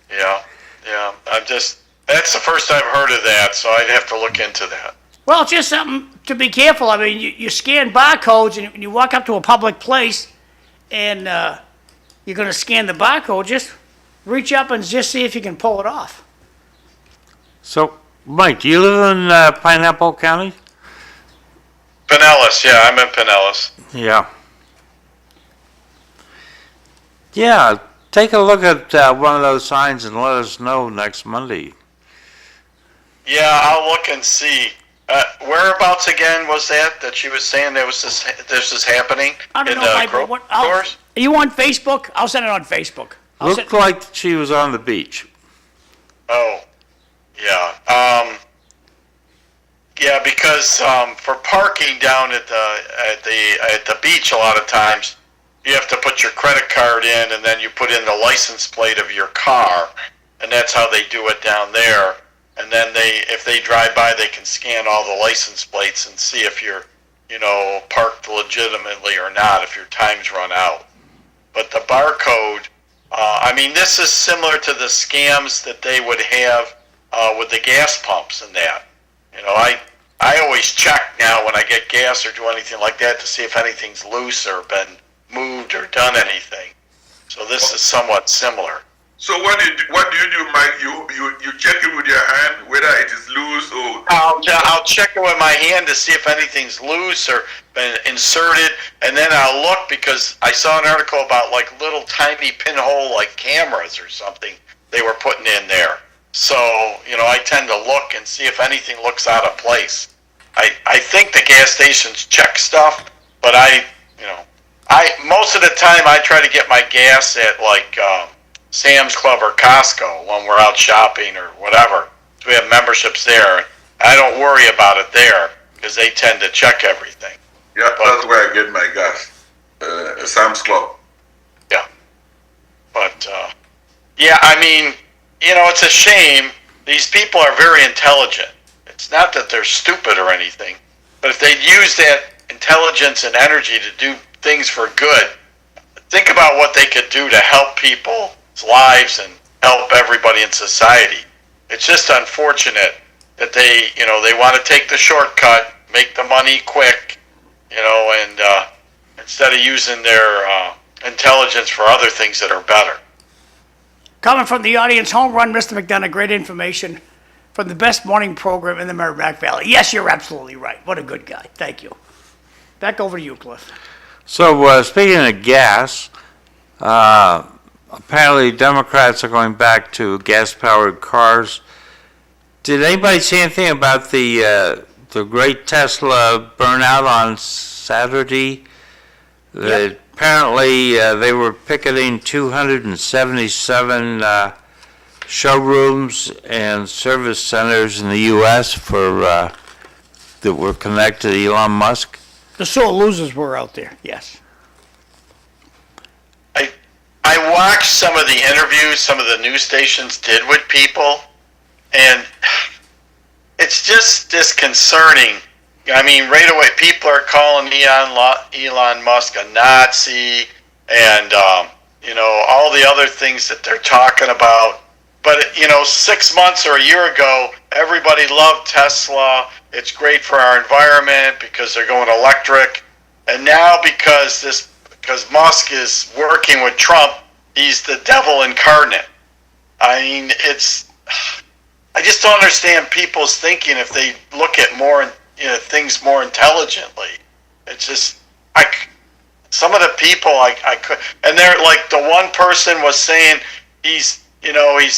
[SPEAKER 4] Yeah, that's the first I've heard of that, so I'd have to look into that.
[SPEAKER 1] Well, it's just something to be careful. I mean, you scan barcodes and you walk up to a public place and you're going to scan the barcode, just reach up and just see if you can pull it off.
[SPEAKER 3] So, Mike, do you live in Pineapple County?
[SPEAKER 4] Pinellas, yeah, I'm in Pinellas.
[SPEAKER 3] Yeah. Yeah, take a look at one of those signs and let us know next Monday.
[SPEAKER 4] Yeah, I'll look and see. Whereabouts again was that she was saying there was this is happening
[SPEAKER 1] I don't
[SPEAKER 4] in
[SPEAKER 1] know,
[SPEAKER 4] the
[SPEAKER 1] Mike, but
[SPEAKER 4] grocery
[SPEAKER 1] are
[SPEAKER 4] stores?
[SPEAKER 1] you on Facebook? I'll send it on Facebook.
[SPEAKER 3] Looked like she was on the beach.
[SPEAKER 4] Oh, yeah. Yeah, because for parking down at the beach, a lot of times you have to put your credit card in, and then you put in the license plate of your car, and that's how they do it down there. And then if they drive by, they can scan all the license plates and see if you're, parked legitimately or not, if your time's run out. But the barcode, this is similar to the scams that they would have with the gas pumps and that. I always check now when I get gas or do anything like that to see if anything's loose or been moved or done anything. So this is somewhat similar.
[SPEAKER 6] So what do you do, Mike? You check it with your hand whether it is loose or.
[SPEAKER 4] I'll check it with my hand to see if anything's loose or been inserted, and then I'll look because I saw an article about like little tiny pinhole like cameras or something they were putting in there. So I tend to look and see if anything looks out of place. I think the gas stations check stuff, but I most of the time I try to get my gas at like Sam's Club or Costco when we're out shopping or whatever. So we have memberships there. I don't worry about it there because they tend to check everything.
[SPEAKER 6] Yeah, that's where I get my gas. Sam's Club.
[SPEAKER 4] Yeah. But, it's a shame. These people are very intelligent. It's not that they're stupid or anything, but if they'd use that intelligence and energy to do things for good, think about what they could do to help people's lives and help everybody in society. It's just unfortunate that they want to take the shortcut, make the money quick, and instead of using their intelligence for other things that are better.
[SPEAKER 1] Coming from the audience, home run, Mr. McDonough, great information from the best morning program in the Merrimack Valley. Yes, you're absolutely right. What a good guy. Thank you. Back over to you, Cliff.
[SPEAKER 3] So, speaking of gas, apparently Democrats are going back to gas-powered cars. Did anybody see anything about the great Tesla burnout on Saturday?
[SPEAKER 1] Yep.
[SPEAKER 3] Apparently, they were picketing 277 showrooms and service centers in the U.S. that were connected to Elon Musk.
[SPEAKER 1] The sore losers were out there, yes.
[SPEAKER 4] I watched some of the interviews some of the news stations did with people, and it's just disconcerting. Right away, people are calling Elon Musk a Nazi and, all the other things that they're talking about. But, 6 months or a year ago, everybody loved Tesla. It's great for our environment because they're going electric. And now because Musk is working with Trump, he's the devil incarnate. I just don't understand people's thinking if they look at things more intelligently. It's just, some of the people I could, and they're like, the one person was saying he's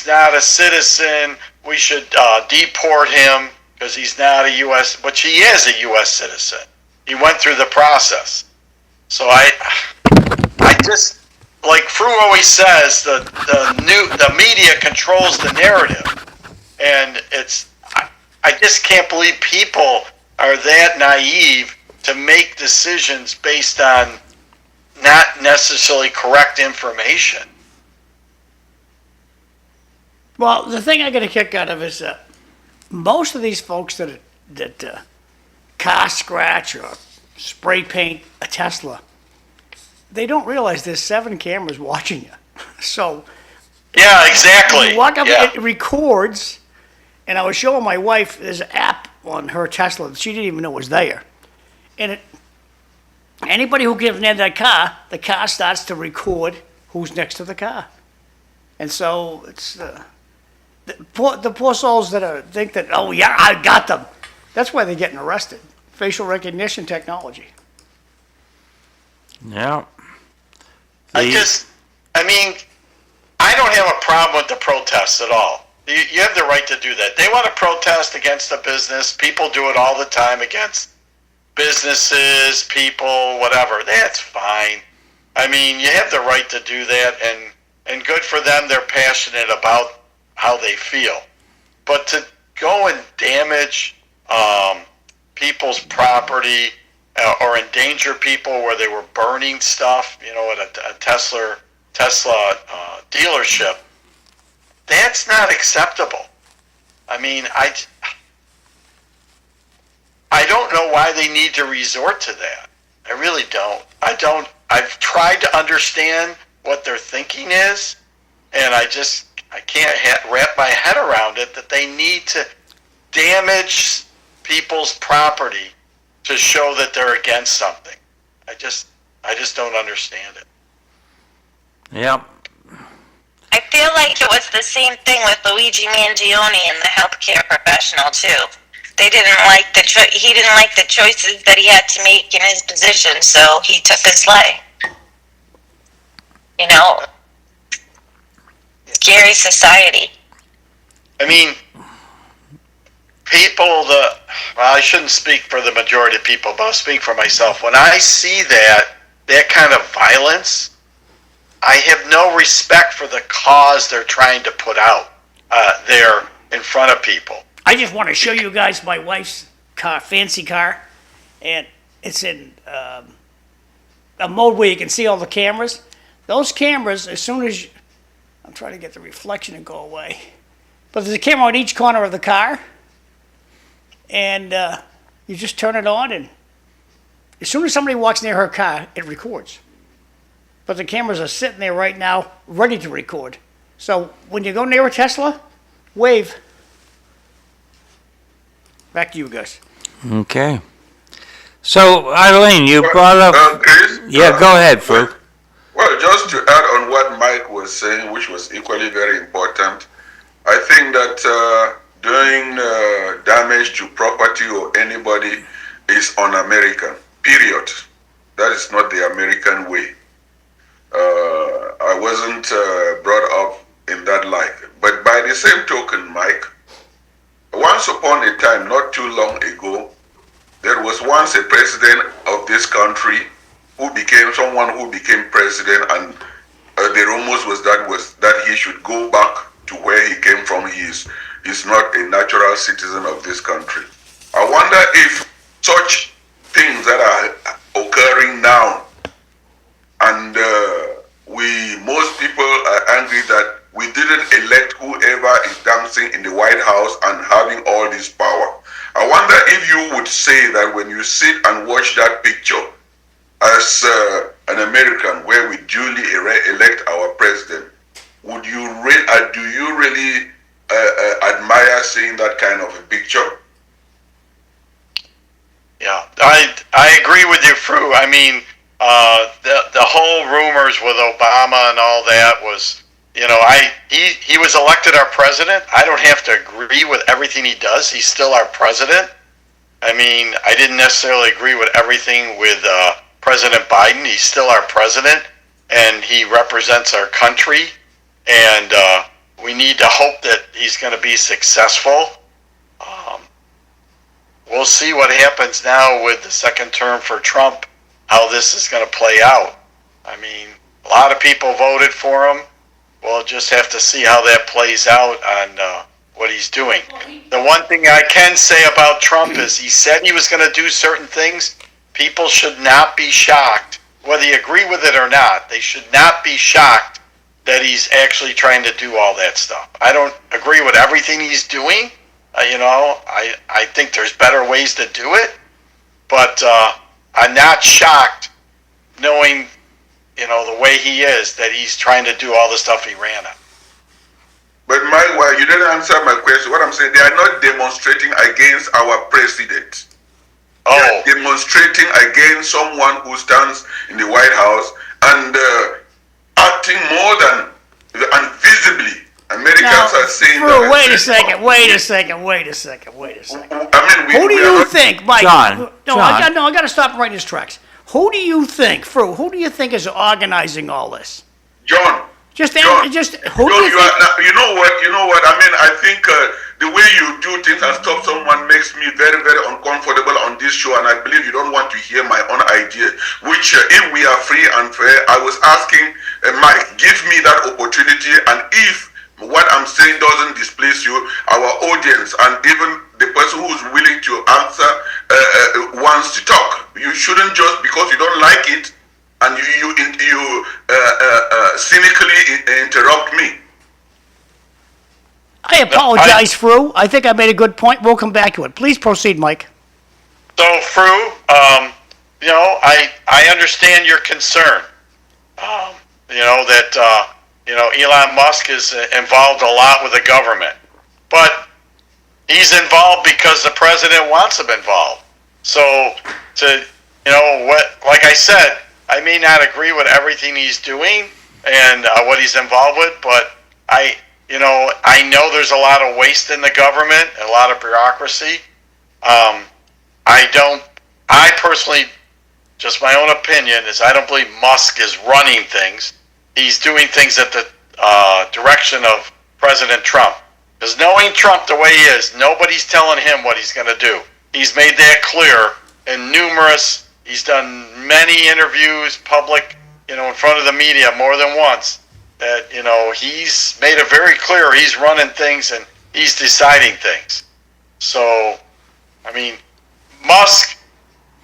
[SPEAKER 4] not a citizen. We should deport him because he's not a U.S., but he is a U.S. citizen. He went through the process. So I just, like Fru always says, the media controls the narrative, and I just can't believe people are that naive to make decisions based on not necessarily correct information.
[SPEAKER 1] Well, the thing I get a kick out of is that most of these folks that car scratch or spray paint a Tesla, they don't realize there's 7 cameras watching you. So
[SPEAKER 4] Yeah, exactly.
[SPEAKER 1] you walk up,
[SPEAKER 4] Yeah.
[SPEAKER 1] it records, and I was showing my wife, there's an app on her Tesla that she didn't even know was there. And anybody who gets near that car, the car starts to record who's next to the car. And so it's the poor souls that think that, oh yeah, I got them. That's why they're getting arrested. Facial recognition technology.
[SPEAKER 3] Yeah.
[SPEAKER 4] I don't have a problem with the protests at all. You have the right to do that. They want to protest against a business. People do it all the time against businesses, people, whatever. That's fine. I mean, you have the right to do that, and good for them. They're passionate about how they feel. But to go and damage people's property or endanger people where they were burning stuff, at a Tesla dealership, that's not acceptable. I mean, I don't know why they need to resort to that. I really don't. I've tried to understand what their thinking is, and I can't wrap my head around it that they need to damage people's property to show that they're against something. I just don't understand it.
[SPEAKER 3] Yep.
[SPEAKER 5] I feel like it was the same thing with Luigi Mangione and the healthcare professional too. They didn't like he didn't like the choices that he had to make in his position, so he took his life. Scary society.
[SPEAKER 4] I mean, I shouldn't speak for the majority of people, but I'll speak for myself. When I see that kind of violence, I have no respect for the cause they're trying to put out there in front of people.
[SPEAKER 1] I just want to show you guys my wife's car, fancy car, and it's in a mode where you can see all the cameras. Those cameras, as soon as I'm trying to get the reflection to go away, but there's a camera on each corner of the car, and you just turn it on, and as soon as somebody walks near her car, it records. But the cameras are sitting there right now, ready to record. So when you go near a Tesla, wave. Back to you guys.
[SPEAKER 3] Okay. So, Eileen, you brought up...
[SPEAKER 6] Chris,
[SPEAKER 3] Yeah, go ahead, Fru.
[SPEAKER 6] Well, just to add on what Mike was saying, which was equally very important, I think that doing damage to property or anybody is un-American, period. That is not the American way. I wasn't brought up in that light. But by the same token, Mike, once upon a time, not too long ago, there was once a president of this country who became president, and the rumors was that he should go back to where he came from. He's not a natural citizen of this country. I wonder if such things that are occurring now, and most people are angry that we didn't elect whoever is dancing in the White House and having all this power. I wonder if you would say that when you sit and watch that picture as an American, where we duly elect our president, do you really admire seeing that kind of a picture?
[SPEAKER 4] Yeah, I agree with you, Fru. I mean, the whole rumors with Obama and all that was, he was elected our president. I don't have to agree with everything he does. He's still our president. I mean, I didn't necessarily agree with everything with President Biden. He's still our president, and he represents our country. And we need to hope that he's going to be successful. We'll see what happens now with the second term for Trump, how this is going to play out. I mean, a lot of people voted for him. We'll just have to see how that plays out on what he's doing. The one thing I can say about Trump is he said he was going to do certain things. People should not be shocked, whether you agree with it or not. They should not be shocked that he's actually trying to do all that stuff. I don't agree with everything he's doing. I think there's better ways to do it. But I'm not shocked knowing, the way he is, that he's trying to do all the stuff he ran on.
[SPEAKER 6] But you didn't answer my question. What I'm saying, they are not demonstrating against our president.
[SPEAKER 4] Oh.
[SPEAKER 6] They are demonstrating against someone who stands in the White House and acting more than visibly. Americans are saying
[SPEAKER 1] Fru,
[SPEAKER 6] that.
[SPEAKER 1] wait a second.
[SPEAKER 6] I mean,
[SPEAKER 1] Who do you think, Mike?
[SPEAKER 3] John,
[SPEAKER 1] I got to stop right in his tracks. Who do you think, Fru? Who do you think is organizing all this?
[SPEAKER 6] John.
[SPEAKER 1] Who do you think?
[SPEAKER 6] You know what? I mean, I think the way you do things and stuff someone makes me very, very uncomfortable on this show, and I believe you don't want to hear my own idea, which if we are free and fair, I was asking Mike, give me that opportunity, and if what I'm saying doesn't displease you, our audience and even the person who's willing to answer wants to talk. You shouldn't just because you don't like it and you cynically interrupt me.
[SPEAKER 1] I apologize, Fru. I think I made a good point. We'll come back to it. Please proceed, Mike.
[SPEAKER 4] So, Fru, I understand your concern. Elon Musk is involved a lot with the government, but he's involved because the president wants him involved. So, like I said, I may not agree with everything he's doing and what he's involved with, but I know there's a lot of waste in the government, a lot of bureaucracy. I personally, just my own opinion, is I don't believe Musk is running things. He's doing things at the direction of President Trump. Because knowing Trump the way he is, nobody's telling him what he's going to do. He's made that clear he's done many interviews, public, in front of the media more than once, that, he's made it very clear he's running things and he's deciding things. So, I mean, Musk,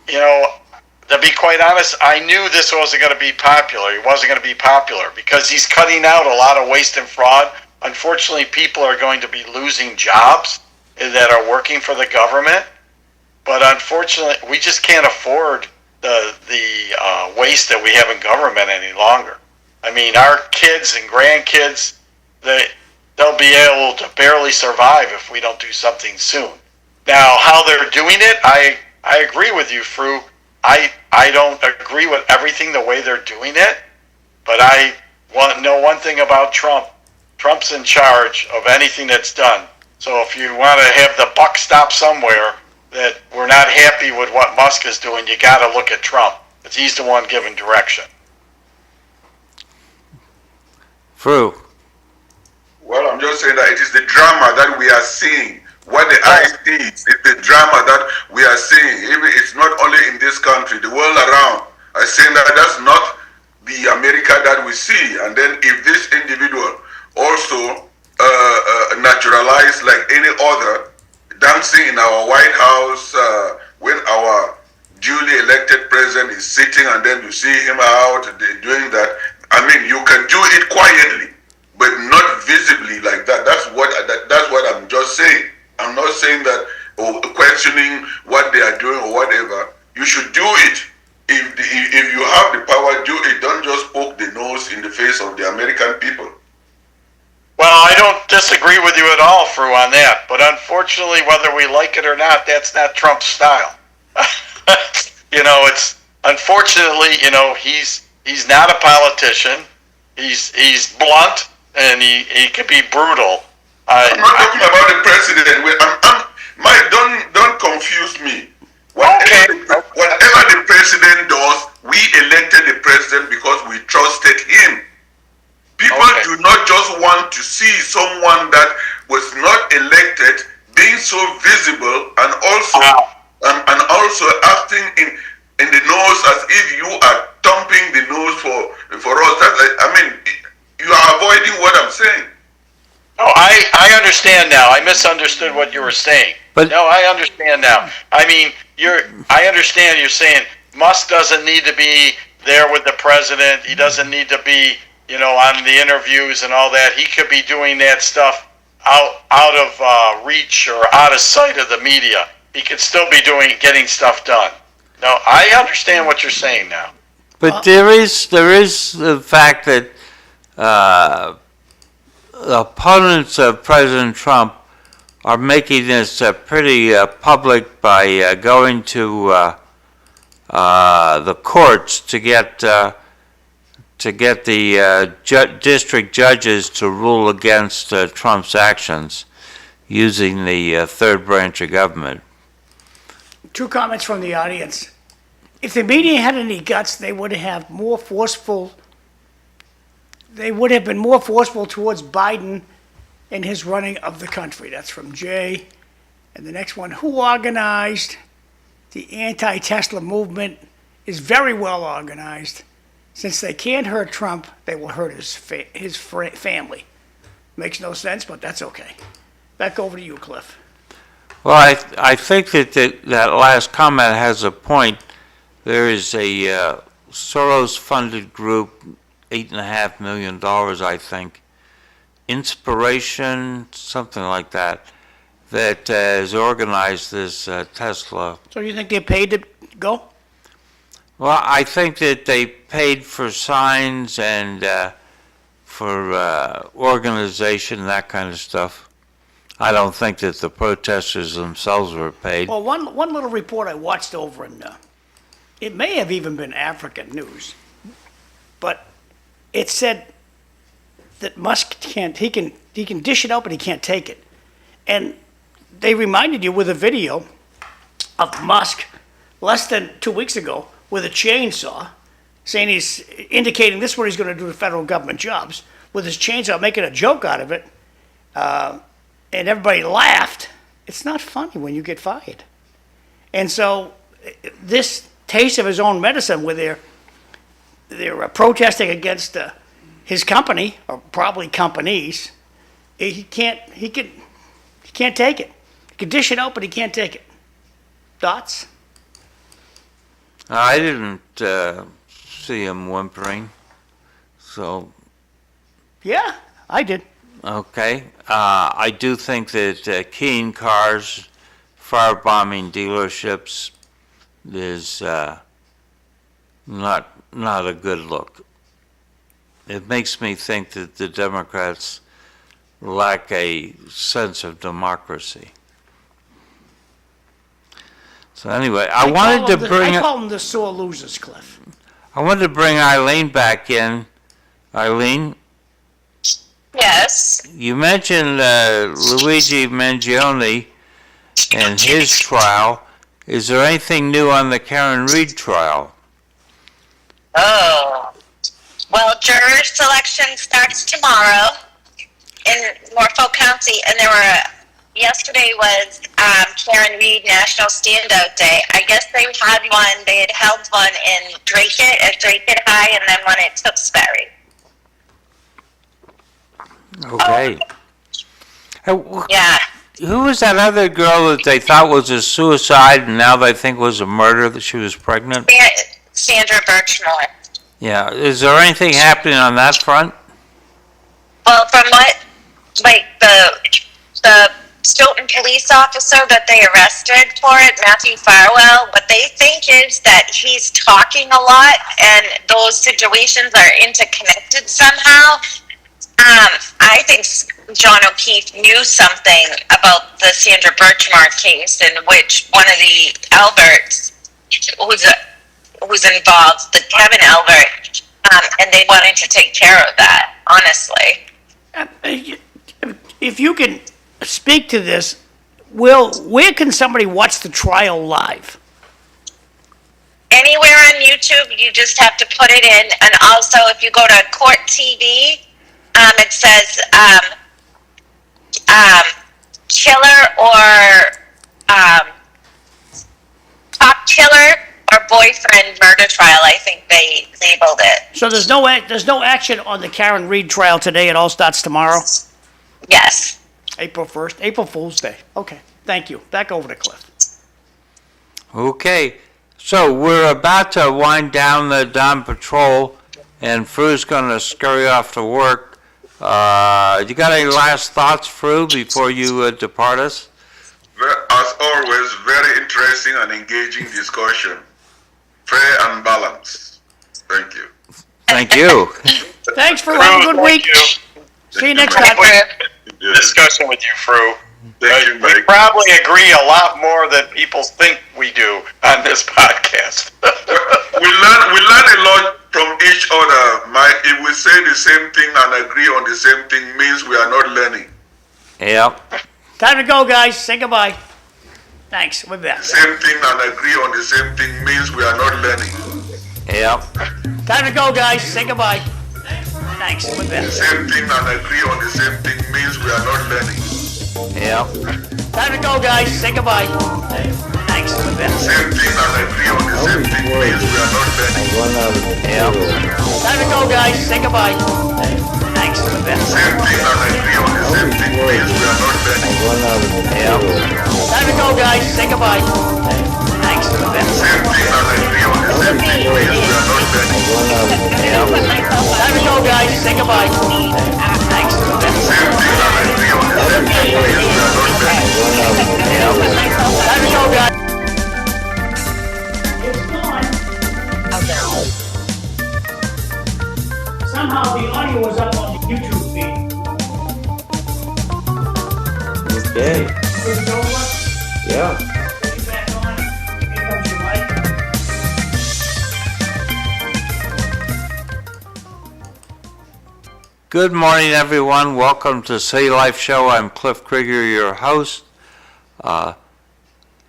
[SPEAKER 4] to be quite honest, I knew this wasn't going to be popular. He wasn't going to be popular because he's cutting out a lot of waste and fraud. Unfortunately, people are going to be losing jobs that are working for the government. But unfortunately, we just can't afford the waste that we have in government any longer. I mean, our kids and grandkids, they'll be able to barely survive if we don't do something soon. Now, how they're doing it, I agree with you, Fru. I don't agree with everything the way they're doing it, but I want to know one thing about Trump. Trump's in charge of anything that's done. So if you want to have the buck stop somewhere, that we're not happy with what Musk is doing, you got to look at Trump, because he's the one giving direction.
[SPEAKER 3] Fru.
[SPEAKER 6] Well, I'm just saying that it is the drama that we are seeing. What the eye sees is the drama that we are seeing. Even it's not only in this country, the world around. I saying that that's not the America that we see. And then if this individual also naturalized like any other, dancing in our White House when our duly elected president is sitting, and then you see him out doing that. I mean, you can do it quietly, but not visibly like that. That's what I'm just saying. I'm not saying that questioning what they are doing or whatever. You should do it. If you have the power, do it. Don't just poke the nose in the face of the American people.
[SPEAKER 4] Well, I don't disagree with you at all, Fru, on that. But unfortunately, whether we like it or not, that's not Trump's style. It's unfortunately, he's not a politician. He's blunt and he can be brutal.
[SPEAKER 6] I'm not talking about the president. Mike, don't confuse me. Whatever the president does, we
[SPEAKER 4] misunderstood what you were saying.
[SPEAKER 3] But-
[SPEAKER 4] No, I understand now. I mean, I understand you're saying Musk doesn't need to be there with the president. He doesn't need to be, on the interviews and all that. He could be doing that stuff out of reach or out of sight of the media. He could still be getting stuff done. No, I understand what you're saying now.
[SPEAKER 3] But there is the fact that opponents of President Trump are making this pretty public by going to the courts to get the district judges to rule against Trump's actions using the third branch of government.
[SPEAKER 7] Two comments from the audience. If the media had any guts, they would have been more forceful towards Biden in his running of the country. That's from Jay. And the next one, who organized the anti-Tesla movement is very well organized. Since they can't hurt Trump, they will hurt his family. Makes no sense, but that's okay. Back over to you, Cliff.
[SPEAKER 3] Well, I think that last comment has a point. There is a Soros-funded group, $8.5 million, I think, Inspiration, something like that, that has organized this Tesla.
[SPEAKER 7] So you think they're paid to go?
[SPEAKER 3] Well, I think that they paid for signs and for organization, that kind of stuff. I don't think that the protesters themselves were paid.
[SPEAKER 7] Well, one little report I watched over in, it may have even been African news, but it said that Musk he can dish it out, but he can't take it. And they reminded you with a video of Musk less than 2 weeks ago with a chainsaw, saying he's indicating this is what he's going to do to federal government jobs, with his chainsaw, making a joke out of it. And everybody laughed. It's not funny when you get fired. And so this taste of his own medicine, where they're protesting against his company, or probably companies, he can't take it. He can dish it out, but he can't take it. Thoughts?
[SPEAKER 3] I didn't see him whimpering, so.
[SPEAKER 7] Yeah, I did.
[SPEAKER 3] Okay. I do think that keying cars, firebombing dealerships is not a good look. It makes me think that the Democrats lack a sense of democracy. So anyway, I wanted to
[SPEAKER 7] call them the sore losers, Cliff.
[SPEAKER 3] I wanted to bring Eileen back in. Eileen?
[SPEAKER 5] Yes.
[SPEAKER 3] You mentioned Luigi Mangione and his trial. Is there anything new on the Karen Reed trial?
[SPEAKER 5] Oh. Well, juror selection starts tomorrow in Norfolk County, and yesterday was Karen Reed National Standout Day. I guess they had held one in Drake-It at Drake-It High, and then one at Tewksbury.
[SPEAKER 3] Okay.
[SPEAKER 5] Yeah.
[SPEAKER 3] Who was that other girl that they thought was a suicide and now they think was a murder, that she was pregnant?
[SPEAKER 5] Sandra Birchmore.
[SPEAKER 3] Yeah. Is there anything happening on that front?
[SPEAKER 5] Well, from the Stoughton police officer that they arrested for it, Matthew Farwell, what they think is that he's talking a lot and those situations are interconnected somehow. I think John O'Keefe knew something about the Sandra Birchmore case in which one of the Alberts who's involved, the Kevin Albert, and they wanted to take care of that, honestly.
[SPEAKER 7] If you can speak to this, where can somebody watch the trial live?
[SPEAKER 5] Anywhere on YouTube, you just have to put it in. And also, if you go to Court TV, it says killer or top killer or boyfriend murder trial, I think they labeled it.
[SPEAKER 7] So there's no action on the Karen Reed trial today. It all starts tomorrow?
[SPEAKER 5] Yes.
[SPEAKER 7] April 1st, April Fool's Day. Okay, thank you. Back over to Cliff.
[SPEAKER 3] Okay, so we're about to wind down the Dawn Patrol, and Fru's going to scurry off to work. You got any last thoughts, Fru, before you depart us?
[SPEAKER 6] As always, very interesting and engaging discussion. Fair and balanced. Thank you.
[SPEAKER 3] Thank you.
[SPEAKER 7] Thanks for having a good week. See you next time.
[SPEAKER 4] Discussion with you, Fru.
[SPEAKER 6] Thank you,
[SPEAKER 4] We
[SPEAKER 6] Mike.
[SPEAKER 4] probably agree a lot more than people think we do on this podcast.
[SPEAKER 6] We learn a lot from each other, Mike. If we say the same thing and agree on the same thing, means we are not learning.
[SPEAKER 3] Yep.
[SPEAKER 7] Time to go, guys. Say goodbye. Thanks. We're back.
[SPEAKER 6] Same thing and agree on the same thing means we are not learning.
[SPEAKER 3] Yep.
[SPEAKER 7] Time to go, guys. Say goodbye. Thanks. We're back.
[SPEAKER 6] Same thing and agree on the same thing means we are not learning.
[SPEAKER 3] Yep.
[SPEAKER 7] Time to go, guys. Say goodbye. Thanks. We're back.
[SPEAKER 6] Same thing and agree on the same thing means we are not learning.
[SPEAKER 3] Yep.
[SPEAKER 7] Time to go, guys. Say goodbye. Thanks. We're back.
[SPEAKER 6] Same thing and agree on the same thing means we are not learning.
[SPEAKER 3] Yep.
[SPEAKER 7] Time to go, guys. Say goodbye. Thanks. We're back.
[SPEAKER 6] Same thing and agree on the same thing means we are not learning.
[SPEAKER 3] Yep.
[SPEAKER 7] Time to go, guys. Say goodbye. Thanks. We're back.
[SPEAKER 6] Same thing and agree on the same thing means we are not learning.
[SPEAKER 3] Yep.
[SPEAKER 7] Time to go, guys.
[SPEAKER 1] It's gone. Somehow the audio was up on the YouTube feed.
[SPEAKER 8] Okay,
[SPEAKER 1] Is it over?
[SPEAKER 8] yeah.
[SPEAKER 1] Put you back on. Here comes your mic.
[SPEAKER 3] Good morning, everyone. Welcome to City Life Show. I'm Cliff Krieger, your host.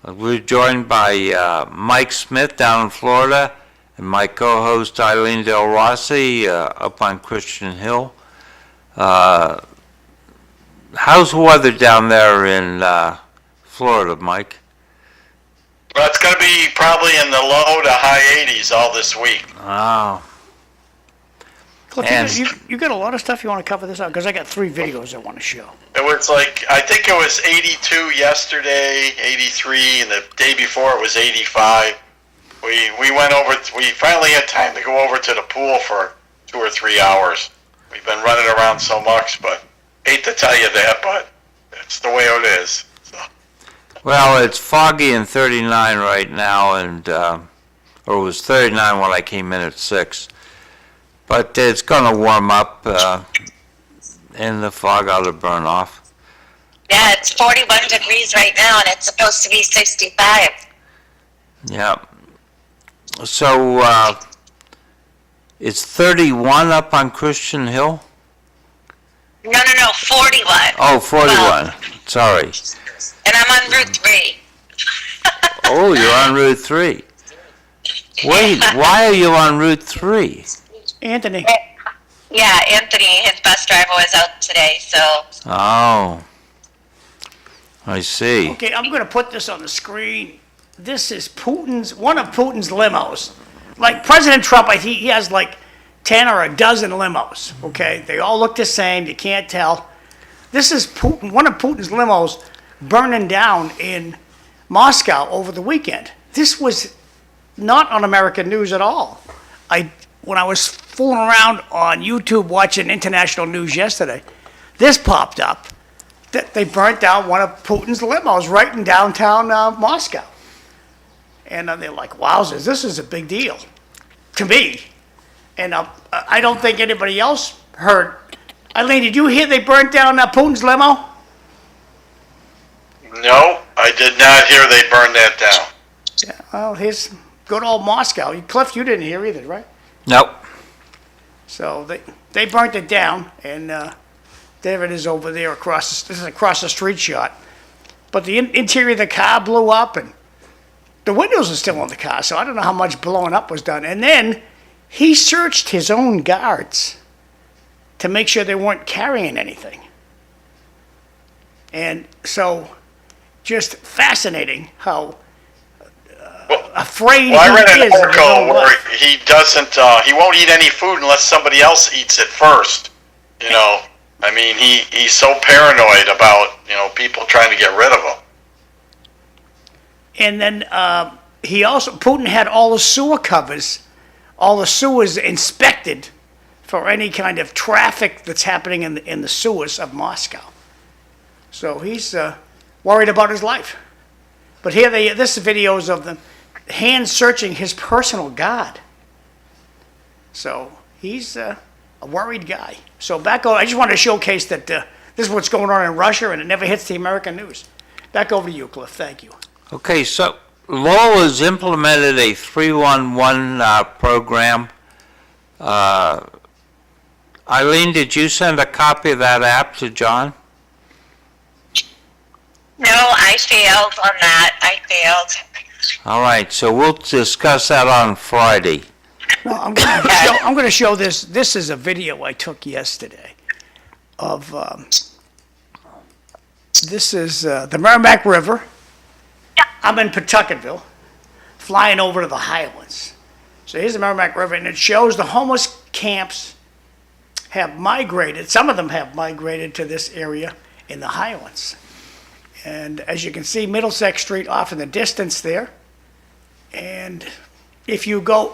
[SPEAKER 3] We're joined by Mike Smith down in Florida and my co-host Eileen Delrossi up on Christian Hill. How's the weather down there in Florida, Mike?
[SPEAKER 4] Well, it's going to be probably in the low to high 80s all this week.
[SPEAKER 3] Oh,
[SPEAKER 7] Cliff,
[SPEAKER 3] And-
[SPEAKER 7] you got a lot of stuff you want to cover this out? Because I got 3 videos I want to show.
[SPEAKER 4] It was like, I think it was 82 yesterday, 83, and the day before it was 85. We went over, we finally had time to go over to the pool for 2 or 3 hours. We've been running around so much, but hate to tell you that, but it's the way it is. So,
[SPEAKER 3] well, it's foggy and 39 right now, and or it was 39 when I came in at 6. But it's going to warm up, and the fog ought to burn off.
[SPEAKER 5] Yeah, it's 41 degrees right now, and it's supposed to be 65.
[SPEAKER 3] Yeah. So it's 31 up on Christian Hill?
[SPEAKER 5] No, 41.
[SPEAKER 3] Oh, 41. Sorry.
[SPEAKER 5] And I'm on Route 3.
[SPEAKER 3] Oh, you're on Route 3. Wait, why are you on Route 3?
[SPEAKER 7] Anthony.
[SPEAKER 5] Yeah, Anthony, his bus driver was out today, so.
[SPEAKER 3] Oh, I see.
[SPEAKER 7] Okay, I'm going to put this on the screen. This is one of Putin's limos. Like President Trump, I think he has like 10 or a dozen limos, okay? They all look the same, you can't tell. This is one of Putin's limos burning down in Moscow over the weekend. This was not on American news at all. When I was fooling around on YouTube watching international news yesterday, this popped up that they burnt down one of Putin's limos right in downtown Moscow. And they're like, wowzers, this is a big deal to me. And I don't think anybody else heard. Eileen, did you hear they burnt down Putin's limo?
[SPEAKER 4] no, I did not hear they burned that down.
[SPEAKER 7] Yeah, well, here's good old Moscow. Cliff, you didn't hear either, right?
[SPEAKER 3] Nope.
[SPEAKER 7] So they burnt it down, and there it is over there across. This is across the street shot. But the interior of the car blew up, and the windows are still on the car, so I don't know how much blowing up was done. And then he searched his own guards to make sure they weren't carrying anything. And so, just fascinating how afraid
[SPEAKER 4] Well, I read
[SPEAKER 7] he
[SPEAKER 4] an
[SPEAKER 7] is of his
[SPEAKER 4] article
[SPEAKER 7] own
[SPEAKER 4] where
[SPEAKER 7] life.
[SPEAKER 4] he doesn't, he won't eat any food unless somebody else eats it first. You know, I mean, he's so paranoid about, people trying to get rid of him.
[SPEAKER 7] And then Putin had all the sewer covers, all the sewers inspected for any kind of traffic that's happening in the sewers of Moscow. So he's worried about his life. But here this is videos of them hand searching his personal guard. So he's a worried guy. So I just wanted to showcase that this is what's going on in Russia, and it never hits the American news. Back over to you, Cliff. Thank you.
[SPEAKER 3] Okay, so Lowell has implemented a 311 program. Eileen, did you send a copy of that app to John?
[SPEAKER 5] No, I failed on that. I failed.
[SPEAKER 3] All right, so we'll discuss that on Friday.
[SPEAKER 7] Well, I'm going to show this. This is a video I took yesterday of, this is the Merrimack River. I'm in Pawtucketville, flying over to the Highlands. So here's the Merrimack River, and it shows the homeless camps have migrated. Some of them have migrated to this area in the Highlands. And as you can see, Middlesex Street off in the distance there. And if you go,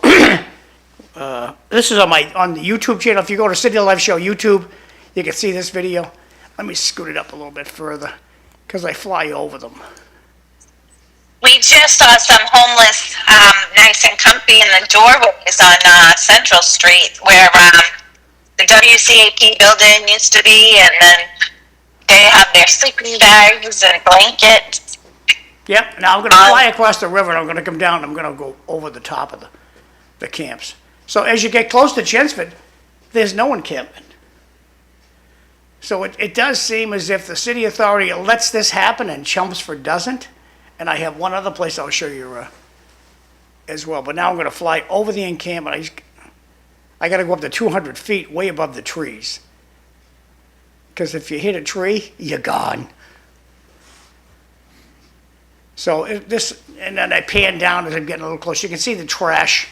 [SPEAKER 7] this is on the YouTube channel. If you go to City Life Show YouTube, you can see this video. Let me scoot it up a little bit further because I fly over them.
[SPEAKER 5] We just saw some homeless, nice and comfy in the doorways on Central Street where the WCAP building used to be, and then they have their sleeping bags and blankets.
[SPEAKER 7] Yep, now I'm going to fly across the river, and I'm going to come down, and I'm going to go over the top of the camps. So as you get close to Chelmsford, there's no encampment. So it does seem as if the city authority lets this happen and Chelmsford doesn't. And I have one other place I'll show you as well. But now I'm going to fly over the encampment. I got to go up to 200 feet, way above the trees. Because if you hit a tree, you're gone. So and then I pan down as I'm getting a little closer. You can see the trash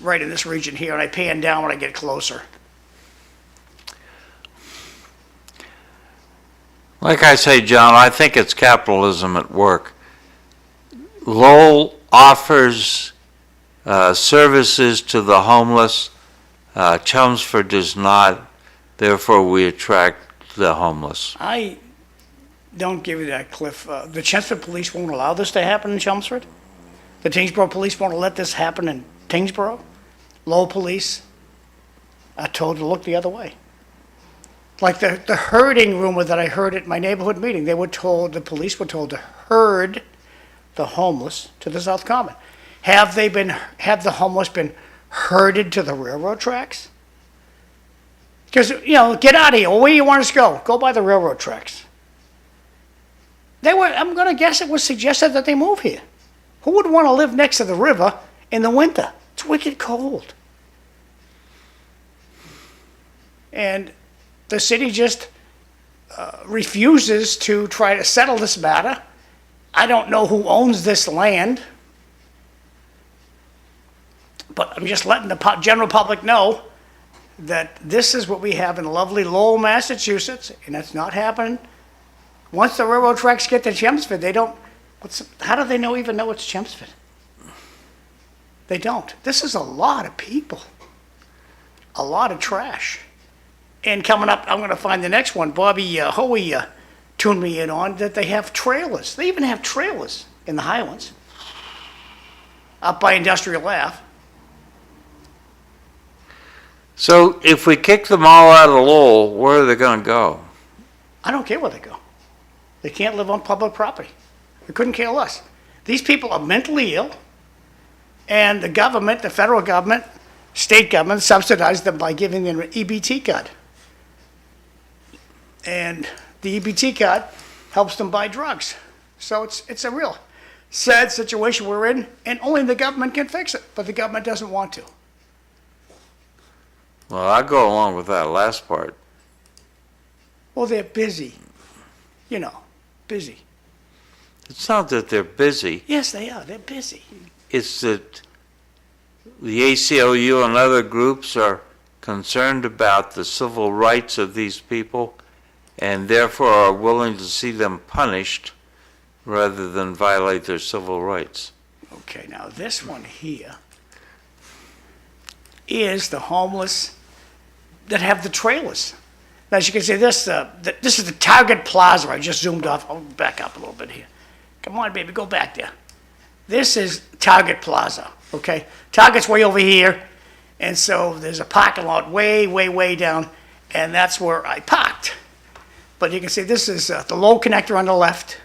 [SPEAKER 7] right in this region here, and I pan down when I get closer.
[SPEAKER 3] Like I say, John, I think it's capitalism at work. Lowell offers services to the homeless. Chelmsford does not. Therefore, we attract the homeless.
[SPEAKER 7] I don't give you that, Cliff. The Chelmsford police won't allow this to happen in Chelmsford. The Tyngsboro police won't let this happen in Tyngsboro. Lowell police are told to look the other way. Like the herding rumor that I heard at my neighborhood meeting, the police were told to herd the homeless to the South Common. Have the homeless been herded to the railroad tracks? Because, get out of here. Well, where do you want us to go? Go by the railroad tracks. I'm going to guess it was suggested that they move here. Who would want to live next to the river in the winter? It's wicked cold. And the city just refuses to try to settle this matter. I don't know who owns this land, but I'm just letting the general public know that this is what we have in lovely Lowell, Massachusetts, and it's not happening. Once the railroad tracks get to Chelmsford, they don't. How do they even know it's Chelmsford? They don't. This is a lot of people, a lot of trash. And coming up, I'm going to find the next one. Bobby Hoey tuned me in on that they have trailers. They even have trailers in the Highlands, up by Industrial Ave.
[SPEAKER 3] So if we kick them all out of Lowell, where are they going to go?
[SPEAKER 7] I don't care where they go. They can't live on public property. They couldn't care less. These people are mentally ill, and the government, the federal government, state government, subsidized them by giving them an EBT card. And the EBT card helps them buy drugs. So it's a real sad situation we're in, and only the government can fix it, but the government doesn't want to.
[SPEAKER 3] Well, I go along with that last part.
[SPEAKER 7] Well, they're busy. Busy.
[SPEAKER 3] It's not that they're busy.
[SPEAKER 7] Yes, they are. They're busy.
[SPEAKER 3] It's that the ACLU and other groups are concerned about the civil rights of these people and therefore are willing to see them punished rather than violate their civil rights.
[SPEAKER 7] Okay, now this one here is the homeless that have the trailers. Now, as you can see, this is the Target Plaza. I just zoomed off. I'll back up a little bit here. Come on, baby, go back there. This is Target Plaza, okay? Target's way over here, and so there's a parking lot way, way, way down, and that's where I parked. But you can see this is the Lowell connector on the left.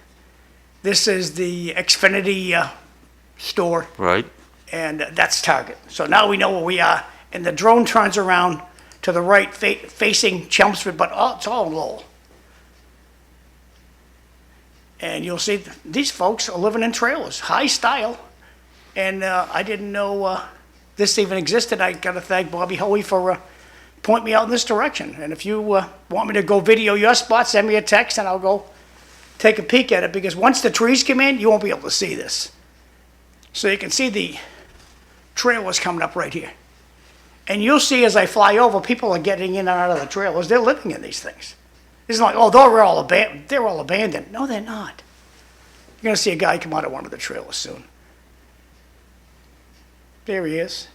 [SPEAKER 7] This is the Xfinity store,
[SPEAKER 3] Right?
[SPEAKER 7] and that's Target. So now we know where we are, and the drone turns around to the right, facing Chelmsford, but it's all in Lowell. And you'll see these folks are living in trailers, high style. And I didn't know this even existed. I got to thank Bobby Hoey for pointing me out in this direction. And if you want me to go video your spot, send me a text and I'll go take a peek at it, because once the trees come in, you won't be able to see this. So you can see the trailers coming up right here. And you'll see as I fly over, people are getting in and out of the trailers. They're living in these things. It's not like, oh, they're all abandoned. No, they're not. You're going to see a guy come out of one of the trailers soon. There he is,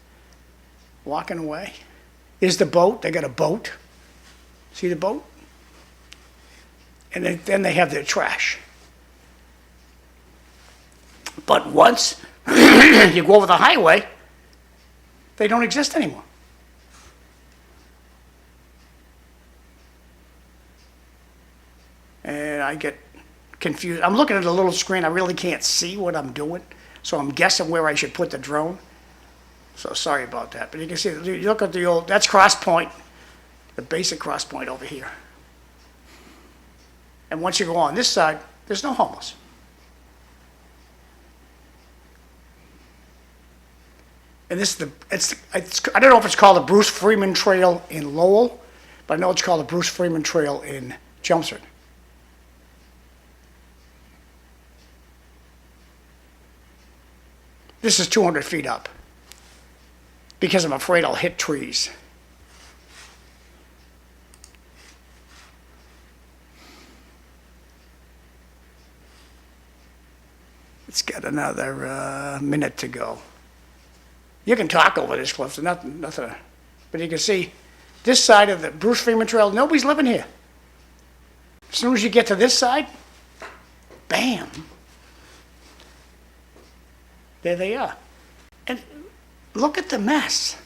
[SPEAKER 7] walking away. Here's the boat. They got a boat. See the boat? And then they have their trash. But once you go over the highway, they don't exist anymore. And I get confused. I'm looking at a little screen. I really can't see what I'm doing, so I'm guessing where I should put the drone. So sorry about that. But you can see, you look at the old, that's Cross Point, the basic Cross Point over here. And once you go on this side, there's no homeless. And this is I don't know if it's called the Bruce Freeman Trail in Lowell, but I know it's called the Bruce Freeman Trail in Chelmsford. This is 200 feet up because I'm afraid I'll hit trees. It's got another minute to go. You can talk over this, Cliff. Nothing. But you can see this side of the Bruce Freeman Trail, nobody's living here. As soon as you get to this side, bam. There they are. And look at the mess.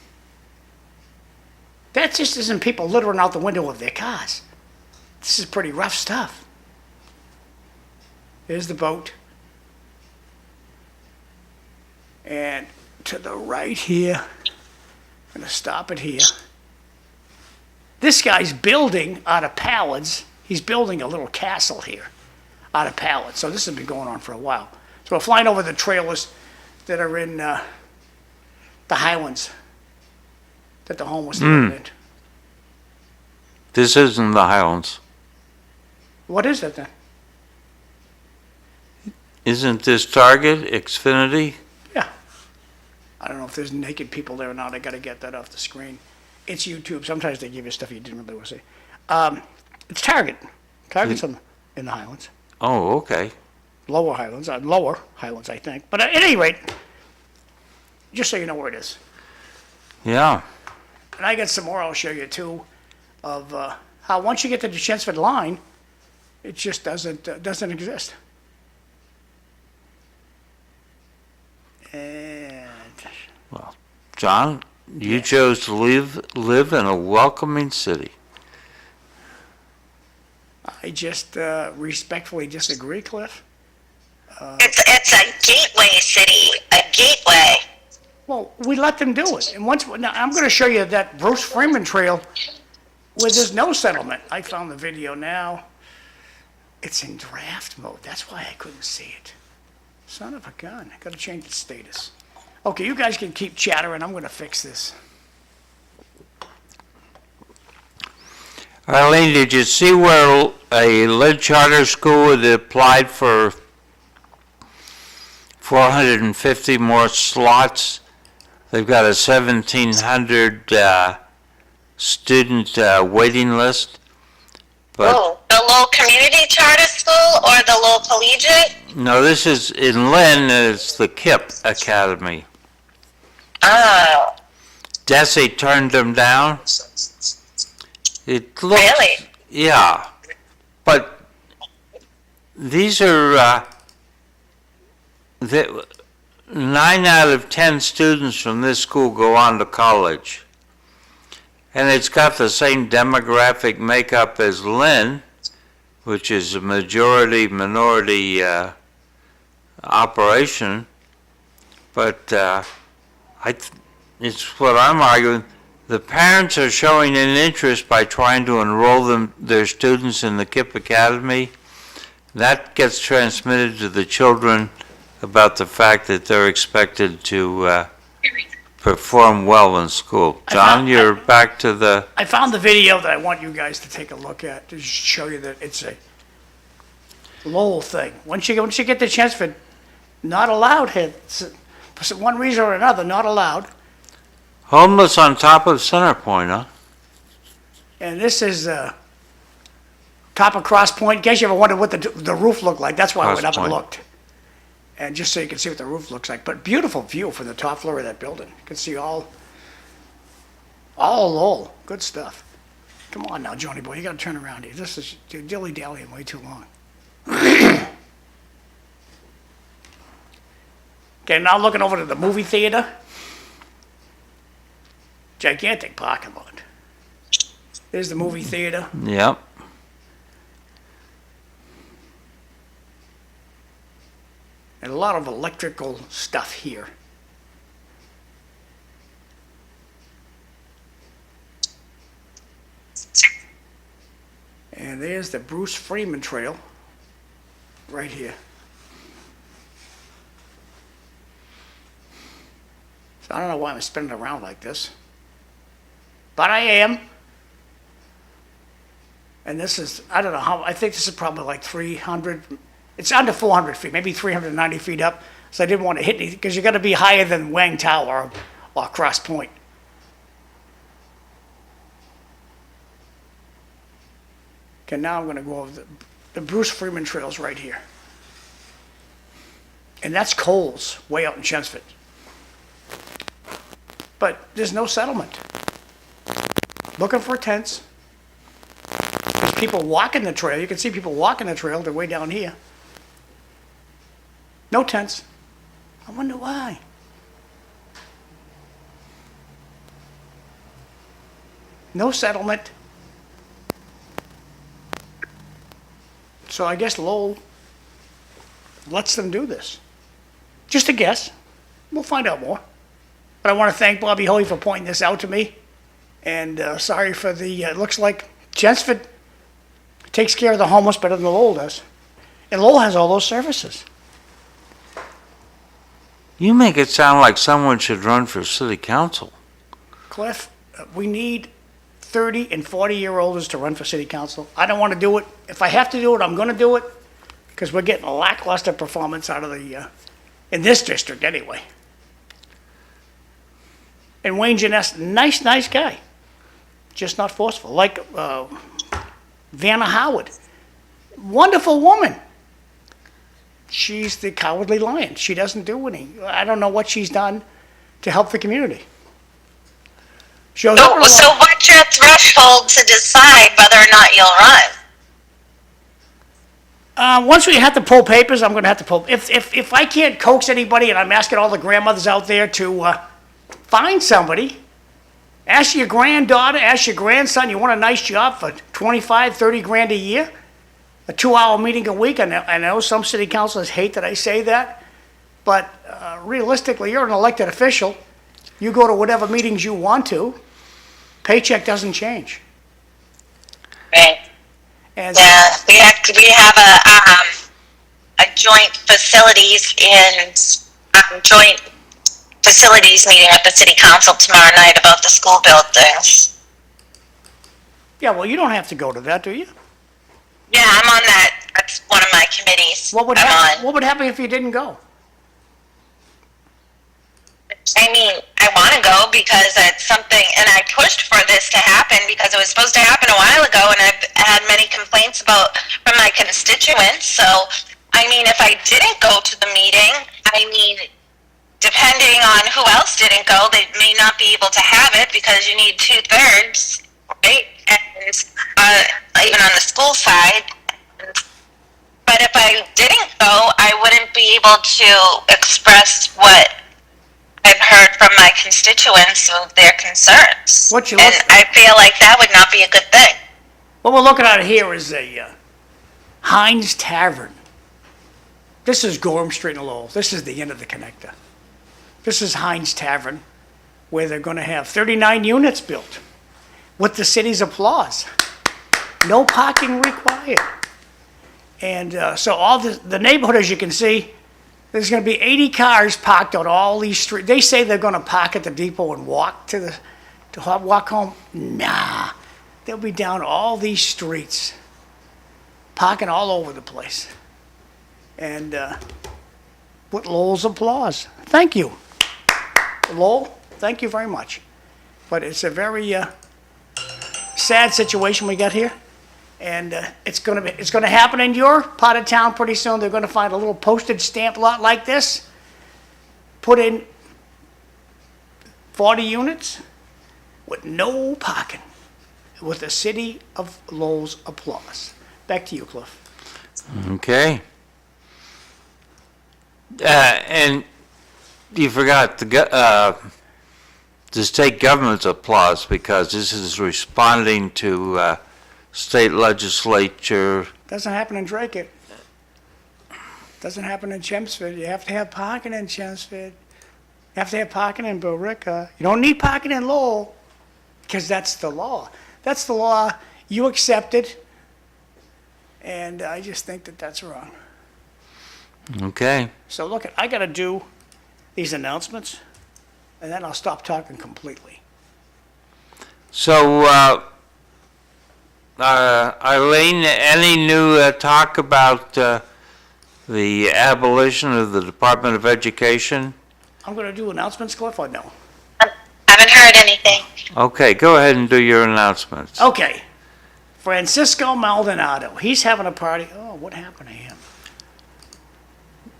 [SPEAKER 7] That just isn't people littering out the window of their cars. This is pretty rough stuff. There's the boat. And to the right here, I'm going to stop it here. This guy's building out of pallets. He's building a little castle here out of pallets. So this has been going on for a while. So we're flying over the trailers that are in the Highlands that the homeless live in.
[SPEAKER 3] This isn't the Highlands.
[SPEAKER 7] What is it then?
[SPEAKER 3] Isn't this Target, Xfinity?
[SPEAKER 7] Yeah. I don't know if there's naked people there or not. I got to get that off the screen. It's YouTube. Sometimes they give you stuff you didn't really want to see. It's Target. Target's in the Highlands.
[SPEAKER 3] Oh, okay.
[SPEAKER 7] Lower Highlands, I think. But at any rate, just so you know where it is.
[SPEAKER 3] Yeah.
[SPEAKER 7] And I got some more I'll show you too, of how once you get to the Chelmsford line, it just doesn't exist. And
[SPEAKER 3] Well, John, you chose to live in a welcoming city.
[SPEAKER 7] I just respectfully disagree, Cliff.
[SPEAKER 5] It's a gateway city, a gateway.
[SPEAKER 7] Well, we let them do it. And now I'm going to show you that Bruce Freeman Trail where there's no settlement. I found the video now. It's in draft mode. That's why I couldn't see it. Son of a gun. I got to change the status. Okay, you guys can keep chattering. I'm going to fix this.
[SPEAKER 3] Eileen, did you see where a lead charter school had applied for 450 more slots? They've got a 1,700 student waiting list. But
[SPEAKER 5] Oh, the Lowell Community Charter School or the Lowell Collegiate?
[SPEAKER 3] no, this is in Lynn, and it's the KIP Academy.
[SPEAKER 5] Oh,
[SPEAKER 3] Desi turned them down. It looks,
[SPEAKER 5] really?
[SPEAKER 3] yeah, but these are 9 out of 10 students from this school go on to college. And it's got the same demographic makeup as Lynn, which is a majority-minority operation. But it's what I'm arguing. The parents are showing an interest by trying to enroll their students in the KIP Academy. That gets transmitted to the children about the fact that they're expected to perform well in school. John, you're back to the...
[SPEAKER 7] I found the video that I want you guys to take a look at to show you that it's a Lowell thing. Once you get the chance for not allowed here, for one reason or another, not allowed.
[SPEAKER 3] Homeless on top of Center Point, huh?
[SPEAKER 7] And this is top of Cross Point. In case you ever wondered what the roof looked like, that's why I went
[SPEAKER 3] Cross
[SPEAKER 7] up and
[SPEAKER 3] Point.
[SPEAKER 7] looked. And just so you can see what the roof looks like. But beautiful view from the top floor of that building. You can see all Lowell. Good stuff. Come on now, Johnny boy, you gotta turn around here. This is dilly-dallying way too long. Okay, now looking over to the movie theater. Gigantic parking lot. There's the movie theater.
[SPEAKER 3] Yep.
[SPEAKER 7] And a lot of electrical stuff here. And there's the Bruce Freeman Trail, right here. So I don't know why I'm spinning around like this, but I am. And this is, I don't know how, I think this is probably like 300, it's under 400 feet, maybe 390 feet up. So I didn't want to hit anything, because you got to be higher than Wang Tower or Cross Point. Okay, now I'm going to go over the Bruce Freeman Trail's right here. And that's Coles, way out in Chelmsford. But there's no settlement. Looking for tents. There's people walking the trail. You can see people walking the trail. They're way down here. No tents. I wonder why. No settlement. So I guess Lowell lets them do this. Just a guess. We'll find out more. But I want to thank Bobby Hoey for pointing this out to me. And sorry for the, it looks like Chelmsford takes care of the homeless better than Lowell does. And Lowell has all those services.
[SPEAKER 3] You make it sound like someone should run for city council.
[SPEAKER 7] Cliff, we need 30 and 40-year-olds to run for city council. I don't want to do it. If I have to do it, I'm going to do it, because we're getting a lackluster performance out of the, in this district anyway. And Wayne Janess, nice guy, just not forceful. Like Vanna Howard, wonderful woman. She's the cowardly lion. She doesn't do any. I don't know what she's done to help the community. Shows up
[SPEAKER 5] So what's your threshold to decide whether or not you'll run?
[SPEAKER 7] Once we have to pull papers, I'm going to have to pull. If I can't coax anybody, and I'm asking all the grandmothers out there to find somebody, ask your granddaughter, ask your grandson, you want a nice job for 25, 30 grand a year, a 2-hour meeting a week. I know some city councilors hate that I say that, but realistically, you're an elected official. You go to whatever meetings you want to. Paycheck doesn't change.
[SPEAKER 5] Right.
[SPEAKER 7] And
[SPEAKER 5] Yeah, we have a joint facilities joint facilities meeting at the city council tomorrow night about the school buildings.
[SPEAKER 7] yeah, well, you don't have to go to that, do you?
[SPEAKER 5] Yeah, I'm on that. That's one of my committees.
[SPEAKER 7] What would
[SPEAKER 5] I'm
[SPEAKER 7] happen?
[SPEAKER 5] on.
[SPEAKER 7] What would happen if you didn't go?
[SPEAKER 5] I mean, I I want to go because it's something, and I pushed for this to happen because it was supposed to happen a while ago, and I've had many complaints from my constituents. So, I mean, if I didn't go to the meeting, I mean, depending on who else didn't go, they may not be able to have it because you need 2/3, right? And even on the school side. But if I didn't go, I wouldn't be able to express what I've heard from my constituents of their concerns. And I feel like that would not be a good thing.
[SPEAKER 7] What we're looking at here is a Heinz Tavern. This is Gorham Street in Lowell. This is the end of the connector. This is Heinz Tavern, where they're going to have 39 units built with the city's applause. No parking required. And so all the neighborhood, as you can see, there's going to be 80 cars parked on all these streets. They say they're going to park at the depot and walk to walk home. Nah, they'll be down all these streets, parking all over the place. And with Lowell's applause. Thank you. Lowell, thank you very much. But it's a very sad situation we got here. And it's going to happen in your part of town pretty soon. They're going to find a little postage stamp lot like this, put in 40 units with no parking, with the city of Lowell's applause. Back to you, Cliff.
[SPEAKER 3] Okay. And you forgot the state government's applause, because this is responding to state legislature.
[SPEAKER 7] Doesn't happen in Drake. Doesn't happen in Chelmsford. You have to have parking in Chelmsford. You have to have parking in Billerica. You don't need parking in Lowell, because that's the law. That's the law. You accept it. And I just think that that's wrong.
[SPEAKER 3] Okay.
[SPEAKER 7] So look, I got to do these announcements, and then I'll stop talking completely.
[SPEAKER 3] So, Eileen, any new talk about the abolition of the Department of Education?
[SPEAKER 7] I'm going to do announcements, Cliff, or no?
[SPEAKER 5] Haven't heard anything.
[SPEAKER 3] Okay, go ahead and do your announcements.
[SPEAKER 7] Okay. Francisco Maldonado, he's having a party. Oh, what happened to him?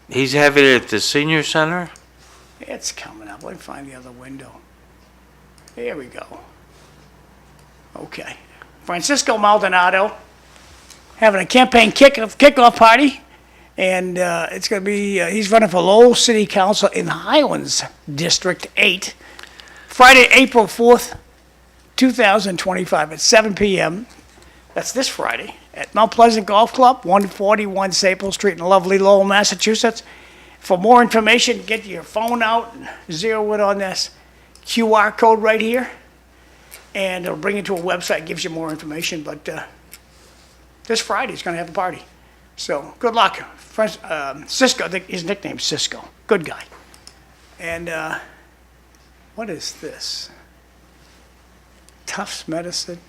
[SPEAKER 3] He's having it at the senior center?
[SPEAKER 7] It's coming up. Let me find the other window. Here we go. Okay. Francisco Maldonado having a campaign kickoff party, and it's going to be, he's running for Lowell City Council in Highlands District 8, Friday, April 4th, 2025 at 7 p.m. That's this Friday at Mount Pleasant Golf Club, 141 Staple Street in lovely Lowell, Massachusetts. For more information, get your phone out and zero in on this QR code right here, and it'll bring you to a website, gives you more information. But this Friday, he's going to have a party. So good luck. Cisco, I think his nickname's Cisco. Good guy. And what is this? Tufts Medicine.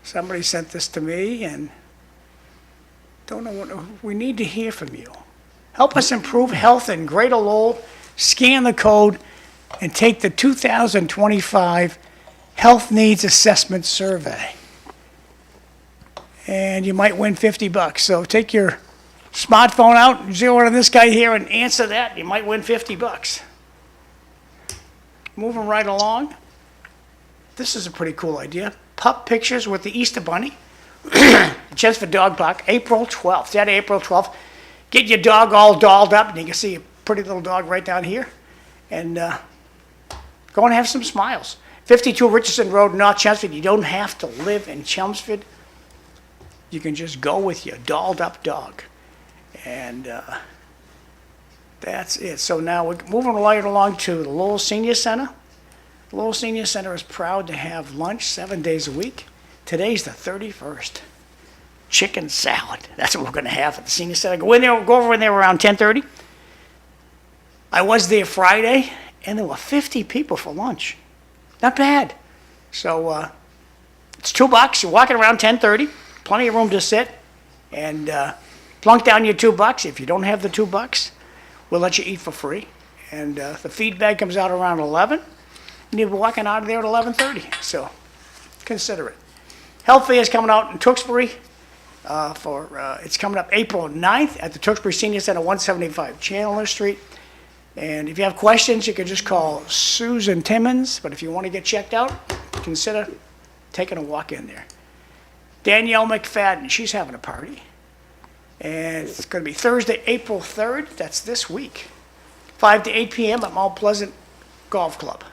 [SPEAKER 7] Somebody sent this to me, and don't know what, we need to hear from you. Help us improve health in Greater Lowell. Scan the code and take the 2025 Health Needs Assessment Survey. And you might win $50. So take your smartphone out, zero in on this guy here, and answer that. You might win $50. Moving right along. This is a pretty cool idea. Pup pictures with the Easter Bunny. Chelmsford Dog Park, April 12th. Saturday, April 12th. Get your dog all dolled up, and you can see a pretty little dog right down here. And go and have some smiles. 52 Richardson Road, North Chelmsford. You don't have to live in Chelmsford. You can just go with your dolled up dog. And that's it. So now we're moving right along to the Lowell Senior Center. The Lowell Senior Center is proud to have lunch 7 days a week. Today's the 31st. Chicken salad. That's what we're going to have at the Senior Center. Go over in there around 10:30. I was there Friday, and there were 50 people for lunch. Not bad. So it's $2. You're walking around 10:30. Plenty of room to sit. And plunk down your $2. If you don't have the $2, we'll let you eat for free. And the feedback comes out around 11, and you'll be walking out of there at 11:30. So consider it. Health Fair is coming out in Tewksbury. It's coming up April 9th at the Tewksbury Senior Center, 175 Chandler Street. And if you have questions, you can just call Susan Timmons. But if you want to get checked out, consider taking a walk in there. Danielle McFadden, she's having a party. And it's going to be Thursday, April 3rd. That's this week. 5 to 8 p.m. at Mount Pleasant Golf Club.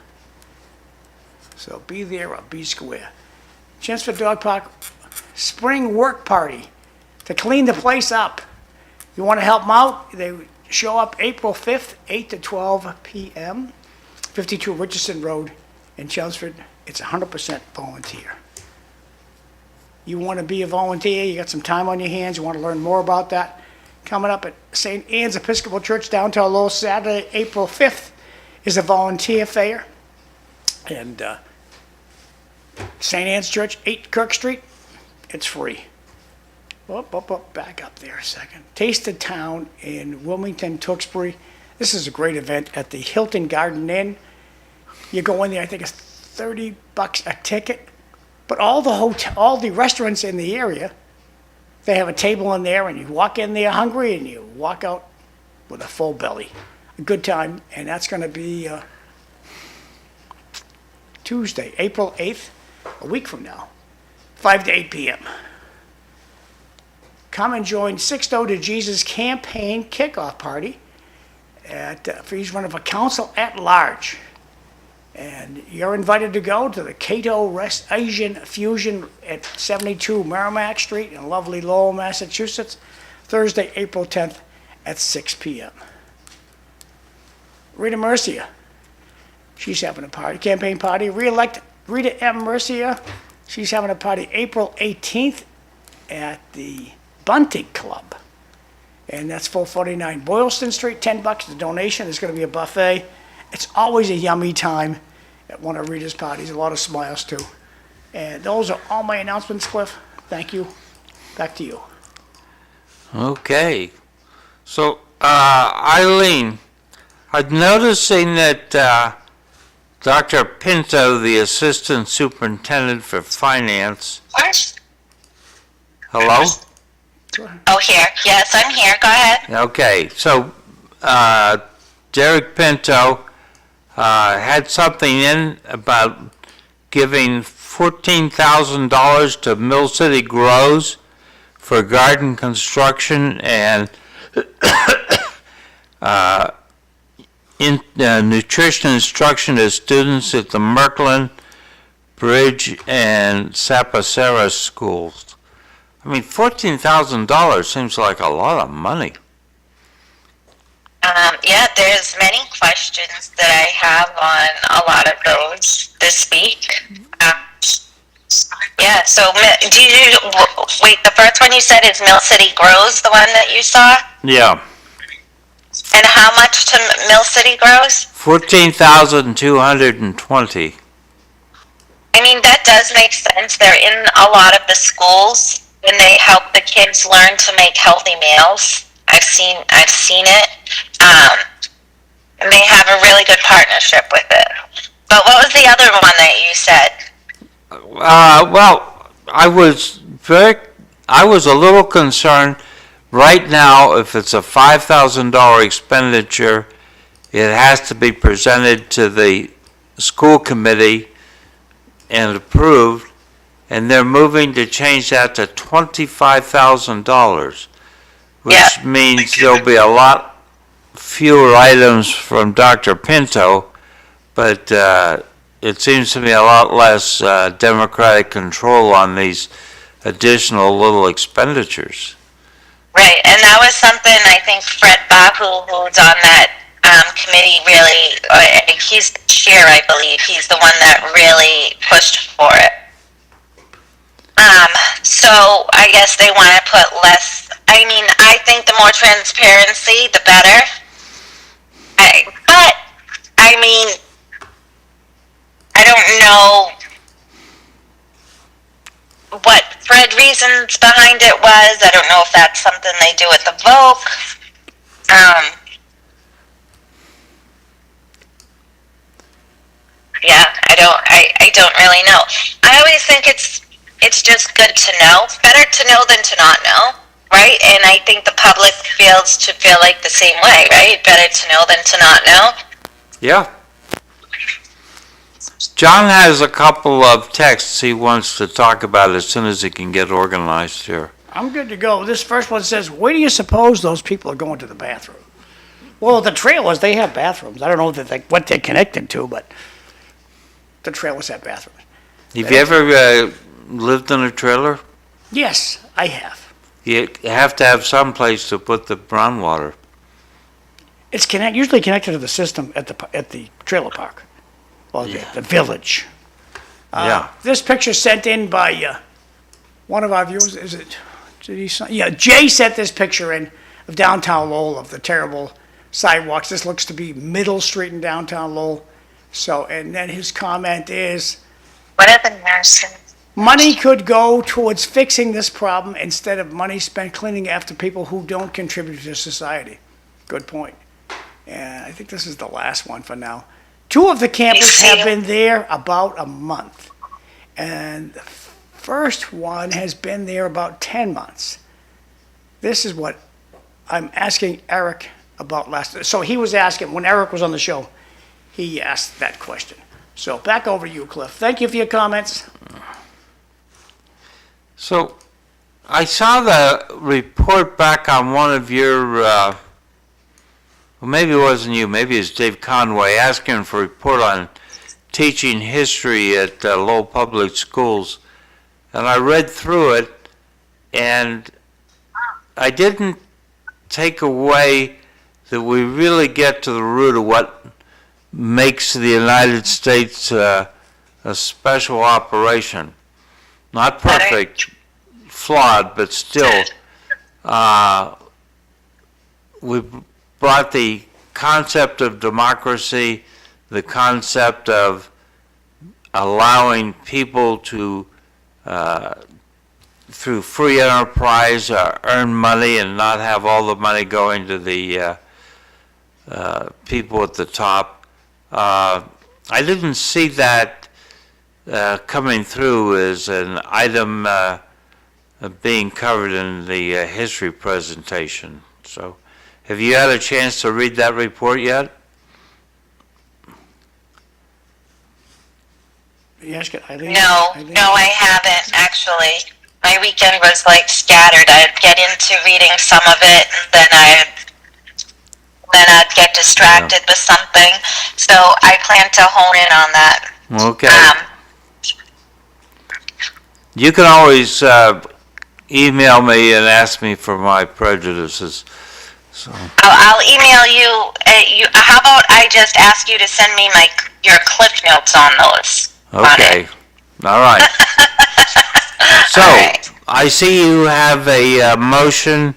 [SPEAKER 7] So be there or be square. Chelmsford Dog Park Spring Work Party to clean the place up. You want to help them out? They show up April 5th, 8 to 12 p.m., 52 Richardson Road in Chelmsford. It's 100% volunteer. You want to be a volunteer, you got some time on your hands, you want to learn more about that, coming up at St. Anne's Episcopal Church downtown Lowell, Saturday, April 5th, is a volunteer fair. And St. Anne's Church, 8 Kirk Street, it's free. Back up there a second. Taste of Town in Wilmington, Tewksbury. This is a great event at the Hilton Garden Inn. You go in there, I think it's $30 a ticket. But all the restaurants in the area, they have a table in there, and you walk in there hungry, and you walk out with a full belly. A good time, and that's going to be Tuesday, April 8th, a week from now, 5 to 8 p.m. Come and join Sixto to Jesus campaign kickoff party for each one of a council at large. And you're invited to go to the Cato West Asian Fusion at 72 Merrimack Street in lovely Lowell, Massachusetts, Thursday, April 10th at 6 p.m. Rita Mercia, she's having a party, campaign party. Re-elect Rita M. Mercia, she's having a party April 18th at the Bunting Club. And that's 449 Boylston Street, $10 the donation. There's going to be a buffet. It's always a yummy time at one of Rita's parties, a lot of smiles too. And those are all my announcements, Cliff. Thank you. Back to you.
[SPEAKER 3] Okay. So, Eileen, I'm noticing that Dr. Pinto, the Assistant Superintendent for Finance. Hello?
[SPEAKER 5] Oh, here. Yes, I'm here. Go ahead.
[SPEAKER 3] Okay. So, Derek Pinto had something in about giving $14,000 to Mill City Grows for garden construction and nutrition instruction to students at the Merkland, Bridge, and Sapacera schools. I mean, $14,000 seems like a lot of money.
[SPEAKER 5] Yeah, there's many questions that I have on a lot of those this week. Yeah, so wait, the first one you said is Mill City Grows, the one that you saw?
[SPEAKER 3] Yeah.
[SPEAKER 5] And how much to Mill City Grows?
[SPEAKER 3] $14,220.
[SPEAKER 5] I mean, that does make sense. They're in a lot of the schools, and they help the kids learn to make healthy meals. I've seen it. And they have a really good partnership with it. But what was the other one that you said?
[SPEAKER 3] Well, I was a little concerned. Right now, if it's a $5,000 expenditure, it has to be presented to the school committee and approved, and they're moving to change that to $25,000, which means there'll be a lot fewer items from Dr. Pinto, but it seems to be a lot less democratic control on these additional little expenditures.
[SPEAKER 5] Right, and that was something I think Fred Bahu, who's on that committee, really, he's the chair, I believe. He's the one that really pushed for it. So I guess they want to put less. I mean, I think the more transparency, the better. But I mean, I don't know what Fred reasons behind it was. I don't know if that's something they do at the vote. I don't really know. I always think it's just good to know. Better to know than to not know, right? And I think the public feels to feel like the same way, right? Better to know than to not know.
[SPEAKER 3] Yeah. John has a couple of texts he wants to talk about as soon as he can get organized here.
[SPEAKER 7] I'm good to go. This first one says, where do you suppose those people are going to the bathroom? Well, the trailers, they have bathrooms. I don't know what they're connected to, but the trailers have bathrooms.
[SPEAKER 3] Have you ever lived in a trailer?
[SPEAKER 7] Yes, I have.
[SPEAKER 3] You have to have some place to put the groundwater.
[SPEAKER 7] It's usually connected to the system at the trailer park, or the village.
[SPEAKER 3] Yeah.
[SPEAKER 7] This picture sent in by one of our viewers. Is it? Yeah, Jay sent this picture in of downtown Lowell, of the terrible sidewalks. This looks to be Middle Street in downtown Lowell. So, and then his comment is,
[SPEAKER 5] What are the nurses?
[SPEAKER 7] money could go towards fixing this problem instead of money spent cleaning after people who don't contribute to society. Good point. And I think this is the last one for now. 2 of the campers have been there about a month. And the first one has been there about 10 months. This is what I'm asking Eric about so he was asking, when Eric was on the show, he asked that question. So back over to you, Cliff. Thank you for your comments.
[SPEAKER 3] So, I saw the report back on one of your, well, maybe it wasn't you, maybe it's Dave Conway, asking for a report on teaching history at Lowell Public Schools. And I read through it, and I didn't take away that we really get to the root of what makes the United States a special operation. Not perfect, flawed, but still, we brought the concept of democracy, the concept of allowing people to, through free enterprise, earn money and not have all the money going to the people at the top. I didn't see that coming through as an item being covered in the history presentation. So, have you had a chance to read that report yet?
[SPEAKER 7] Yes, Eileen?
[SPEAKER 5] No, I haven't actually. My weekend was like scattered. I'd get into reading some of it, and then I'd get distracted with something. So I plan to hone in on that.
[SPEAKER 3] Okay. You can always email me and ask me for my prejudices. So.
[SPEAKER 5] I'll email you. How about I just ask you to send me your cliff notes on those?
[SPEAKER 3] Okay. All right. So, I see you have a motion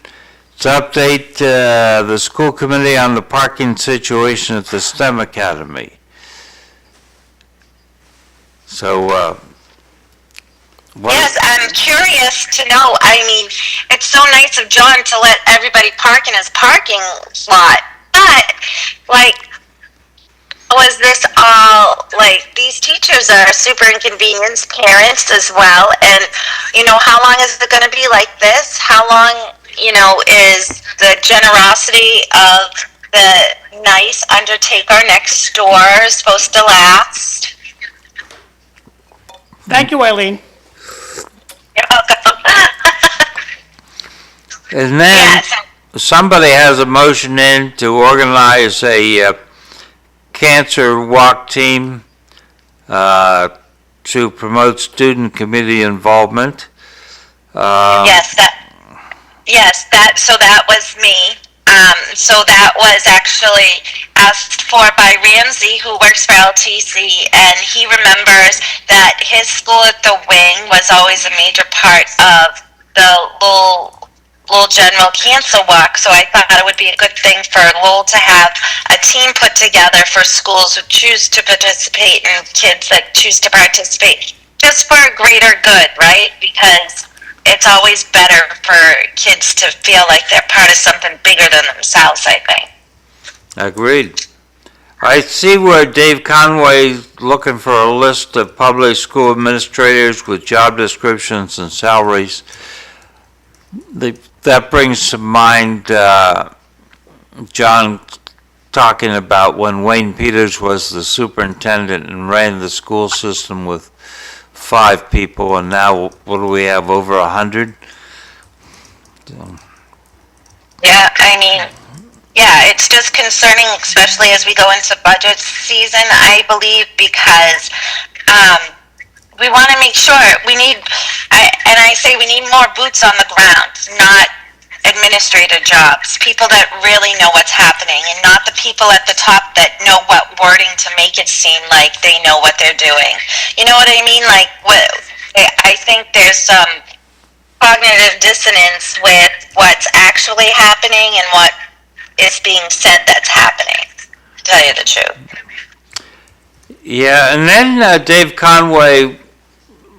[SPEAKER 3] to update the school committee on the parking situation at the STEM Academy. So,
[SPEAKER 5] yes, I'm curious to know. I mean, it's so nice of John to let everybody park in his parking lot, but, was this all, these teachers are super inconvenienced, parents as well, and, how long is it going to be like this? How long, is the generosity of the nice undertaker next door supposed to last?
[SPEAKER 7] Thank you, Eileen.
[SPEAKER 5] You're welcome.
[SPEAKER 3] and then somebody has a motion in to organize a cancer walk team to promote student committee involvement.
[SPEAKER 5] So that was me. So that was actually asked for by Ramsey, who works for LTC, and he remembers that his school at the wing was always a major part of the Lowell General Cancer Walk, so I thought it would be a good thing for Lowell to have a team put together for schools who choose to participate and kids that choose to participate, just for a greater good, right? Because it's always better for kids to feel like they're part of something bigger than themselves, I think.
[SPEAKER 3] Agreed. I see where Dave Conway's looking for a list of public school administrators with job descriptions and salaries. That brings to mind John talking about when Wayne Peters was the superintendent and ran the school system with 5 people, and now what do we have, over 100?
[SPEAKER 5] Yeah, I mean, yeah, it's just concerning, especially as we go into budget season, I believe, because we want to make sure we need, I say we need more boots on the ground, not administrator jobs, people that really know what's happening, and not the people at the top that know what wording to make it seem like they know what they're doing. You know what I mean? Like, I think there's some cognitive dissonance with what's actually happening and what is being said that's happening, to tell you the truth.
[SPEAKER 3] Yeah, and then Dave Conway,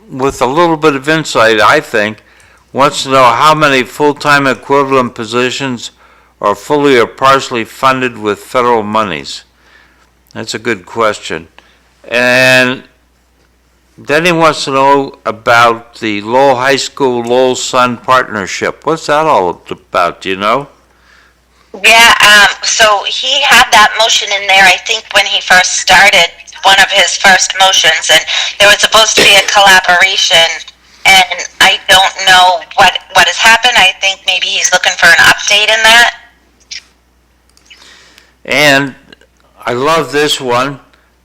[SPEAKER 3] with a little bit of insight, I think, wants to know how many full-time equivalent positions are fully or partially funded with federal monies. That's a good question. And then he wants to know about the Lowell High School Lowell Sun partnership. What's that all about, do you know?
[SPEAKER 5] Yeah, so he had that motion in there, I think, when he first started, one of his first motions, and there was supposed to be a collaboration, and I don't know what has happened. I think maybe he's looking for an update in that.
[SPEAKER 3] And I love this one.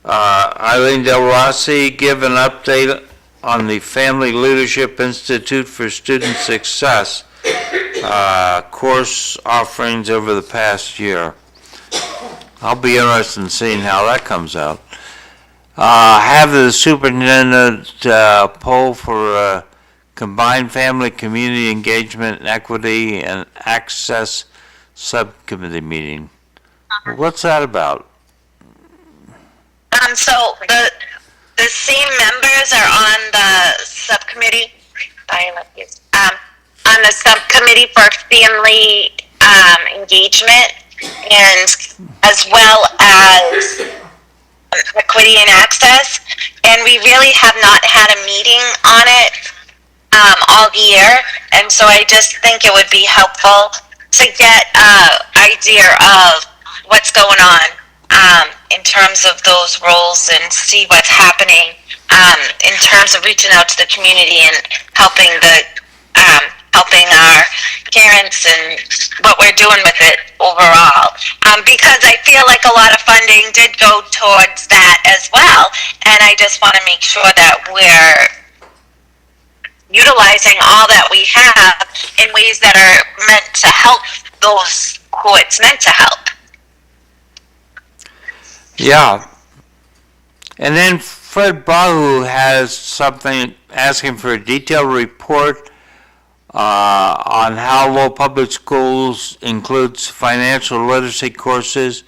[SPEAKER 3] Eileen Delrossi give an update on the Family Leadership Institute for Student Success course offerings over the past year. I'll be interested in seeing how that comes out. Have the superintendent poll for combined family, community engagement, equity, and access subcommittee meeting. What's that about?
[SPEAKER 5] So the same members are on the subcommittee. On the subcommittee for family engagement, and as well as equity and access. And we really have not had a meeting on it all year, and so I just think it would be helpful to get an idea of what's going on in terms of those roles, and see what's happening in terms of reaching out to the community and helping our parents and what we're doing with it overall. Because I feel like a lot of funding did go towards that as well, and I just want to make sure that we're utilizing all that we have in ways that are meant to help those who it's meant to help.
[SPEAKER 3] Yeah. And then Fred Bahu has something asking for a detailed report on how Lowell Public Schools includes financial literacy courses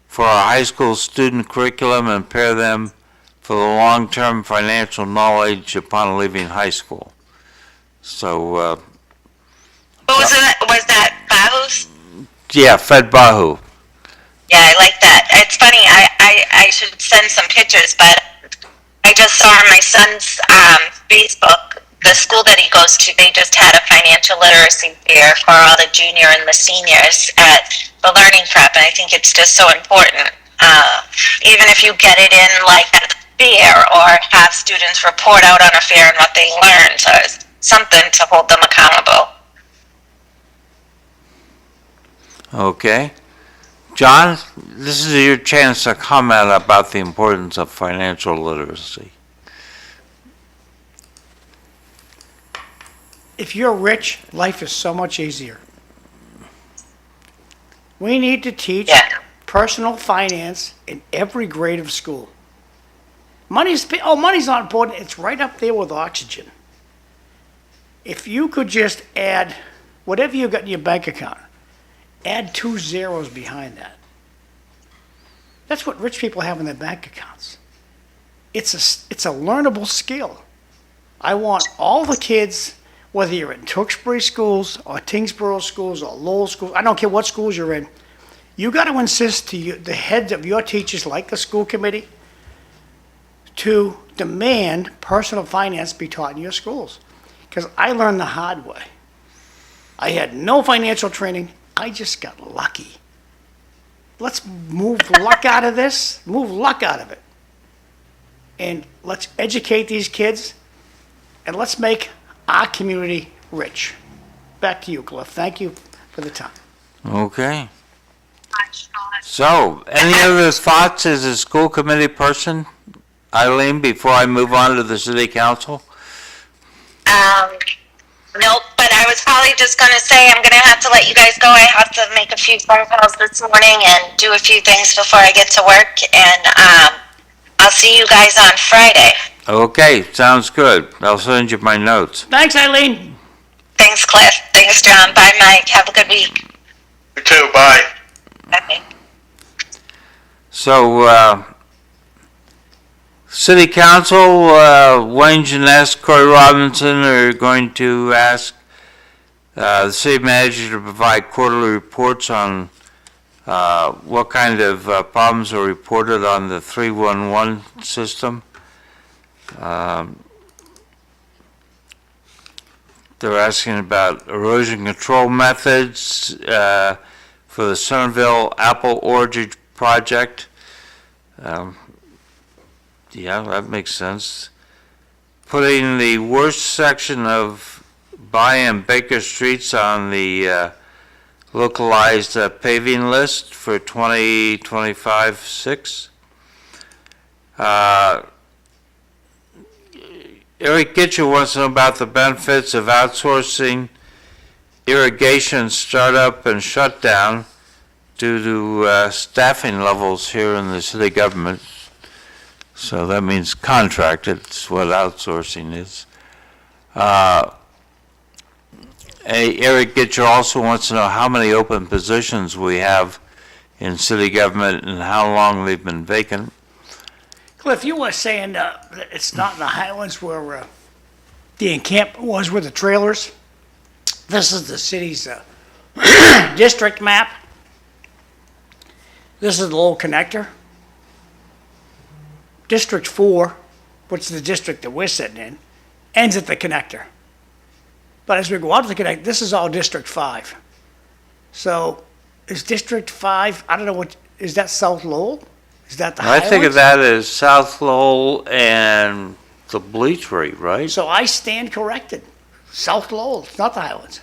[SPEAKER 3] for our high school student curriculum and prepare them for the long-term financial knowledge upon leaving high school. So,
[SPEAKER 5] Was that Bahu's?
[SPEAKER 3] yeah, Fred Bahu.
[SPEAKER 5] Yeah, I like that. It's funny, I should send some pictures, but I just saw on my son's Facebook, the school that he goes to, they just had a financial literacy fair for all the junior and the seniors at the Learning Prep, and I think it's just so important. Even if you get it in like at the fair, or have students report out on a fair and what they learned, so it's something to hold them accountable.
[SPEAKER 3] Okay. John, this is your chance to comment about the importance of financial literacy.
[SPEAKER 7] If you're rich, life is so much easier. We need to teach personal finance in every grade of school. Money's not important. It's right up there with oxygen. If you could just add whatever you got in your bank account, add 2 zeros behind that. That's what rich people have in their bank accounts. It's a learnable skill. I want all the kids, whether you're in Tewksbury schools or Tingsboro schools or Lowell schools, I don't care what schools you're in, You got to insist to the heads of your teachers, like the school committee, to demand personal finance be taught in your schools. Because I learned the hard way. I had no financial training. I just got lucky. Let's move luck out of this, move luck out of it. And let's educate these kids, and let's make our community rich. Back to you, Cliff. Thank you for the time.
[SPEAKER 3] Okay. So, any other thoughts as a school committee person, Eileen, before I move on to the city council?
[SPEAKER 5] Nope, but I was probably just going to say I'm going to have to let you guys go. I have to make a few phone calls this morning and do a few things before I get to work, and I'll see you guys on Friday.
[SPEAKER 3] Okay, sounds good. I'll send you my notes.
[SPEAKER 7] Thanks, Eileen.
[SPEAKER 5] Thanks, Cliff. Thanks, John. Bye, Mike. Have a good week.
[SPEAKER 4] You too, bye.
[SPEAKER 5] Bye.
[SPEAKER 3] So, City Council, Wayne Jeunesse, Corey Robinson are going to ask the city manager to provide quarterly reports on what kind of problems are reported on the 311 system. They're asking about erosion control methods for the Centerville Apple Orchard project. Yeah, that makes sense. Putting the worst section of By and Baker Streets on the localized paving list for 2025-6. Eric Gitcher wants to know about the benefits of outsourcing irrigation startup and shutdown due to staffing levels here in the city government. So that means contracted, it's what outsourcing is. Eric Gitcher also wants to know how many open positions we have in city government and how long they've been vacant.
[SPEAKER 7] Cliff, you were saying that it's not in the Highlands where the encampment was with the trailers. This is the city's district map. This is the Lowell connector. District 4, which is the district that we're sitting in, ends at the connector. But as we go out to the connector, this is all District 5. So is District 5, I don't know what, is that South Lowell? Is that the
[SPEAKER 3] I
[SPEAKER 7] Highlands?
[SPEAKER 3] think of that as South Lowell and the Bleachery, right?
[SPEAKER 7] So I stand corrected. South Lowell, it's not the Highlands.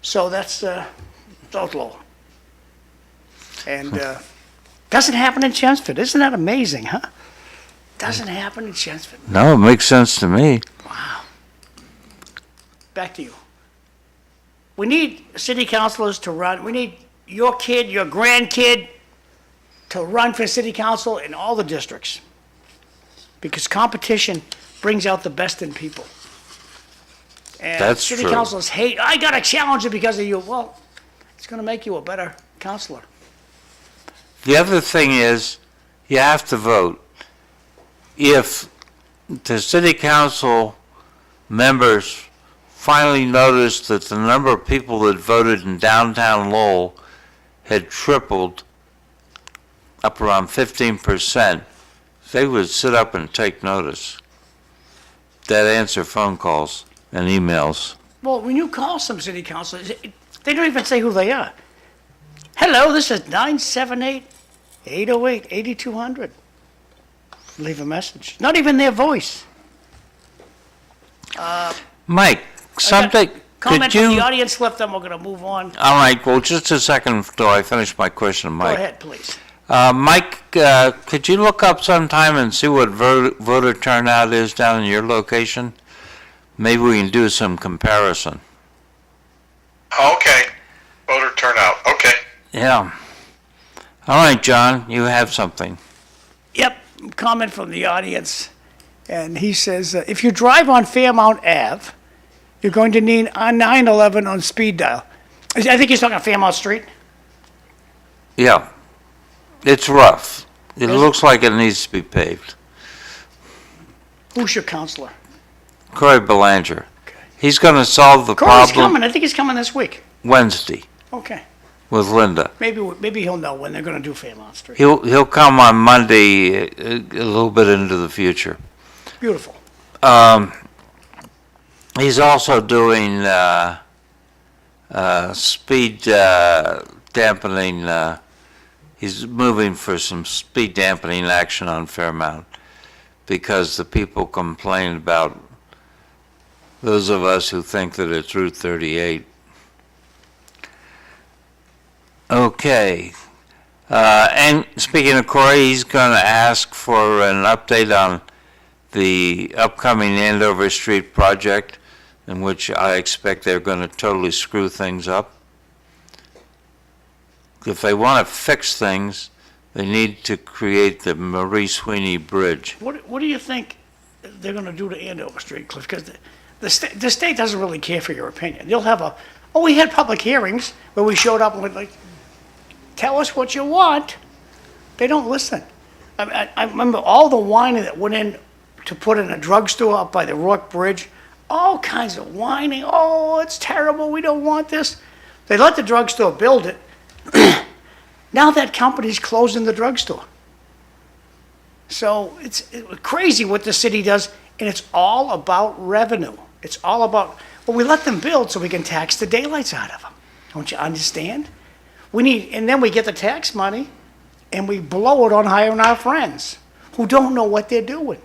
[SPEAKER 7] So that's South Lowell. And doesn't happen in Chelmsford. Isn't that amazing, huh? Doesn't happen in Chelmsford.
[SPEAKER 3] No, it makes sense to me.
[SPEAKER 7] Wow. Back to you. We need city councilors to run. We need your kid, your grandkid to run for city council in all the districts. Because competition brings out the best in people. And
[SPEAKER 3] That's
[SPEAKER 7] city
[SPEAKER 3] true.
[SPEAKER 7] councilors hate, I got to challenge it because of you. Well, it's going to make you a better councilor.
[SPEAKER 3] The other thing is, you have to vote. If the city council members finally noticed that the number of people that voted in downtown Lowell had tripled up around 15%, they would sit up and take notice. They'd answer phone calls and emails.
[SPEAKER 7] Well, when you call some city councilors, they don't even say who they are. Hello, this is 978-808-8200. Leave a message. Not even their voice.
[SPEAKER 3] Mike, something,
[SPEAKER 7] Comment
[SPEAKER 3] could
[SPEAKER 7] from the
[SPEAKER 3] you,
[SPEAKER 7] audience left, then we're going to move on.
[SPEAKER 3] all right, well, just a second until I finish my question,
[SPEAKER 7] Go
[SPEAKER 3] Mike.
[SPEAKER 7] ahead, please.
[SPEAKER 3] Mike, could you look up sometime and see what voter turnout is down in your location? Maybe we can do some comparison.
[SPEAKER 4] Okay. Voter turnout. Okay.
[SPEAKER 3] Yeah. All right, John, you have something.
[SPEAKER 7] Yep, comment from the audience. And he says, if you drive on Fairmount Ave, you're going to need a 911 on speed dial. I think he's talking Fairmount Street.
[SPEAKER 3] Yeah. It's rough. It
[SPEAKER 7] Is it?
[SPEAKER 3] looks like it needs to be paved.
[SPEAKER 7] Who's your counselor?
[SPEAKER 3] Corey Belanger. He's going to solve the
[SPEAKER 7] Corey's
[SPEAKER 3] problem
[SPEAKER 7] coming. I think he's coming this week.
[SPEAKER 3] Wednesday.
[SPEAKER 7] Okay.
[SPEAKER 3] with Linda.
[SPEAKER 7] Maybe he'll know when they're going to do Fairmount Street.
[SPEAKER 3] He'll come on Monday, a little bit into the future.
[SPEAKER 7] Beautiful.
[SPEAKER 3] He's also doing speed dampening. He's moving for some speed dampening action on Fairmount because the people complain about those of us who think that it's Route 38. Okay. And speaking of Corey, he's going to ask for an update on the upcoming Andover Street project, in which I expect they're going to totally screw things up. If they want to fix things, they need to create the Marie Sweeney Bridge.
[SPEAKER 7] What do you think they're going to do to Andover Street, Cliff? Because the state doesn't really care for your opinion. They'll have we had public hearings where we showed up and we're like, tell us what you want. They don't listen. I remember all the whining that went in to put in a drugstore up by the Rourke Bridge. All kinds of whining. Oh, it's terrible. We don't want this. They let the drugstore build it. Now that company's closing the drugstore. So it's crazy what the city does, and it's all about revenue. It's all about, well, we let them build so we can tax the daylights out of them. Don't you understand? And then we get the tax money, and we blow it on hiring our friends who don't know what they're doing.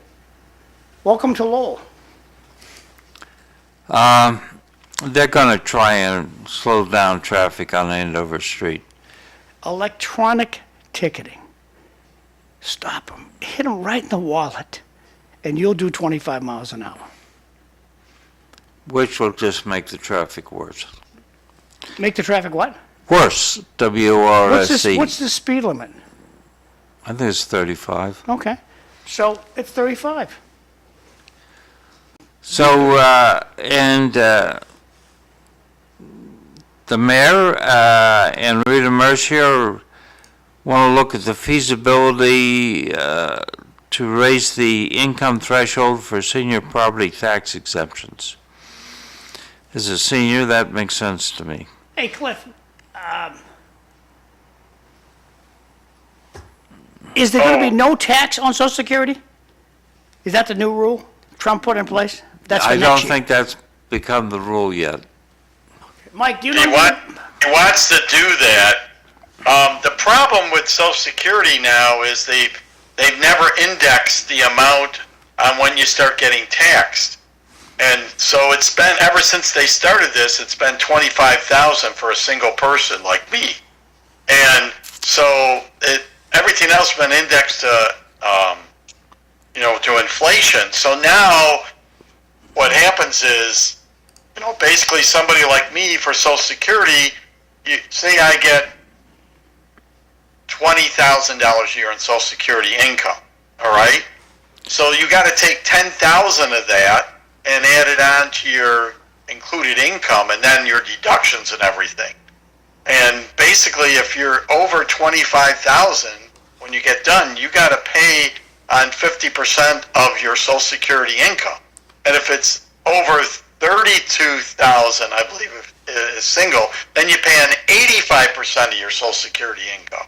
[SPEAKER 7] Welcome to Lowell.
[SPEAKER 3] They're going to try and slow down traffic on Andover Street.
[SPEAKER 7] Electronic ticketing. Stop them. Hit them right in the wallet, and you'll do 25 miles an hour.
[SPEAKER 3] Which will just make the traffic worse.
[SPEAKER 7] Make the traffic what?
[SPEAKER 3] Worse, W-O-R-S-E.
[SPEAKER 7] What's the speed limit?
[SPEAKER 3] I think it's 35.
[SPEAKER 7] Okay. So it's 35.
[SPEAKER 3] So, the mayor and Rita Mercier want to look at the feasibility to raise the income threshold for senior property tax exemptions. As a senior, that makes sense to me.
[SPEAKER 7] Hey, Cliff, is there going to be no tax on Social Security? Is that the new rule Trump put in place? That's
[SPEAKER 3] I don't think that's become the rule yet.
[SPEAKER 7] Mike, do you know?
[SPEAKER 4] He wants to do that. The problem with Social Security now is they've never indexed the amount on when you start getting taxed. And so it's been, ever since they started this, it's been $25,000 for a single person like me. And so everything else has been indexed to, to inflation. So now what happens is, basically somebody like me for Social Security, say I get $20,000 a year in Social Security income, all right? So you got to take $10,000 of that and add it on to your included income and then your deductions and everything. And basically, if you're over $25,000, when you get done, you got to pay on 50% of your Social Security income. And if it's over $32,000, I believe, is single, then you pay on 85% of your Social Security income.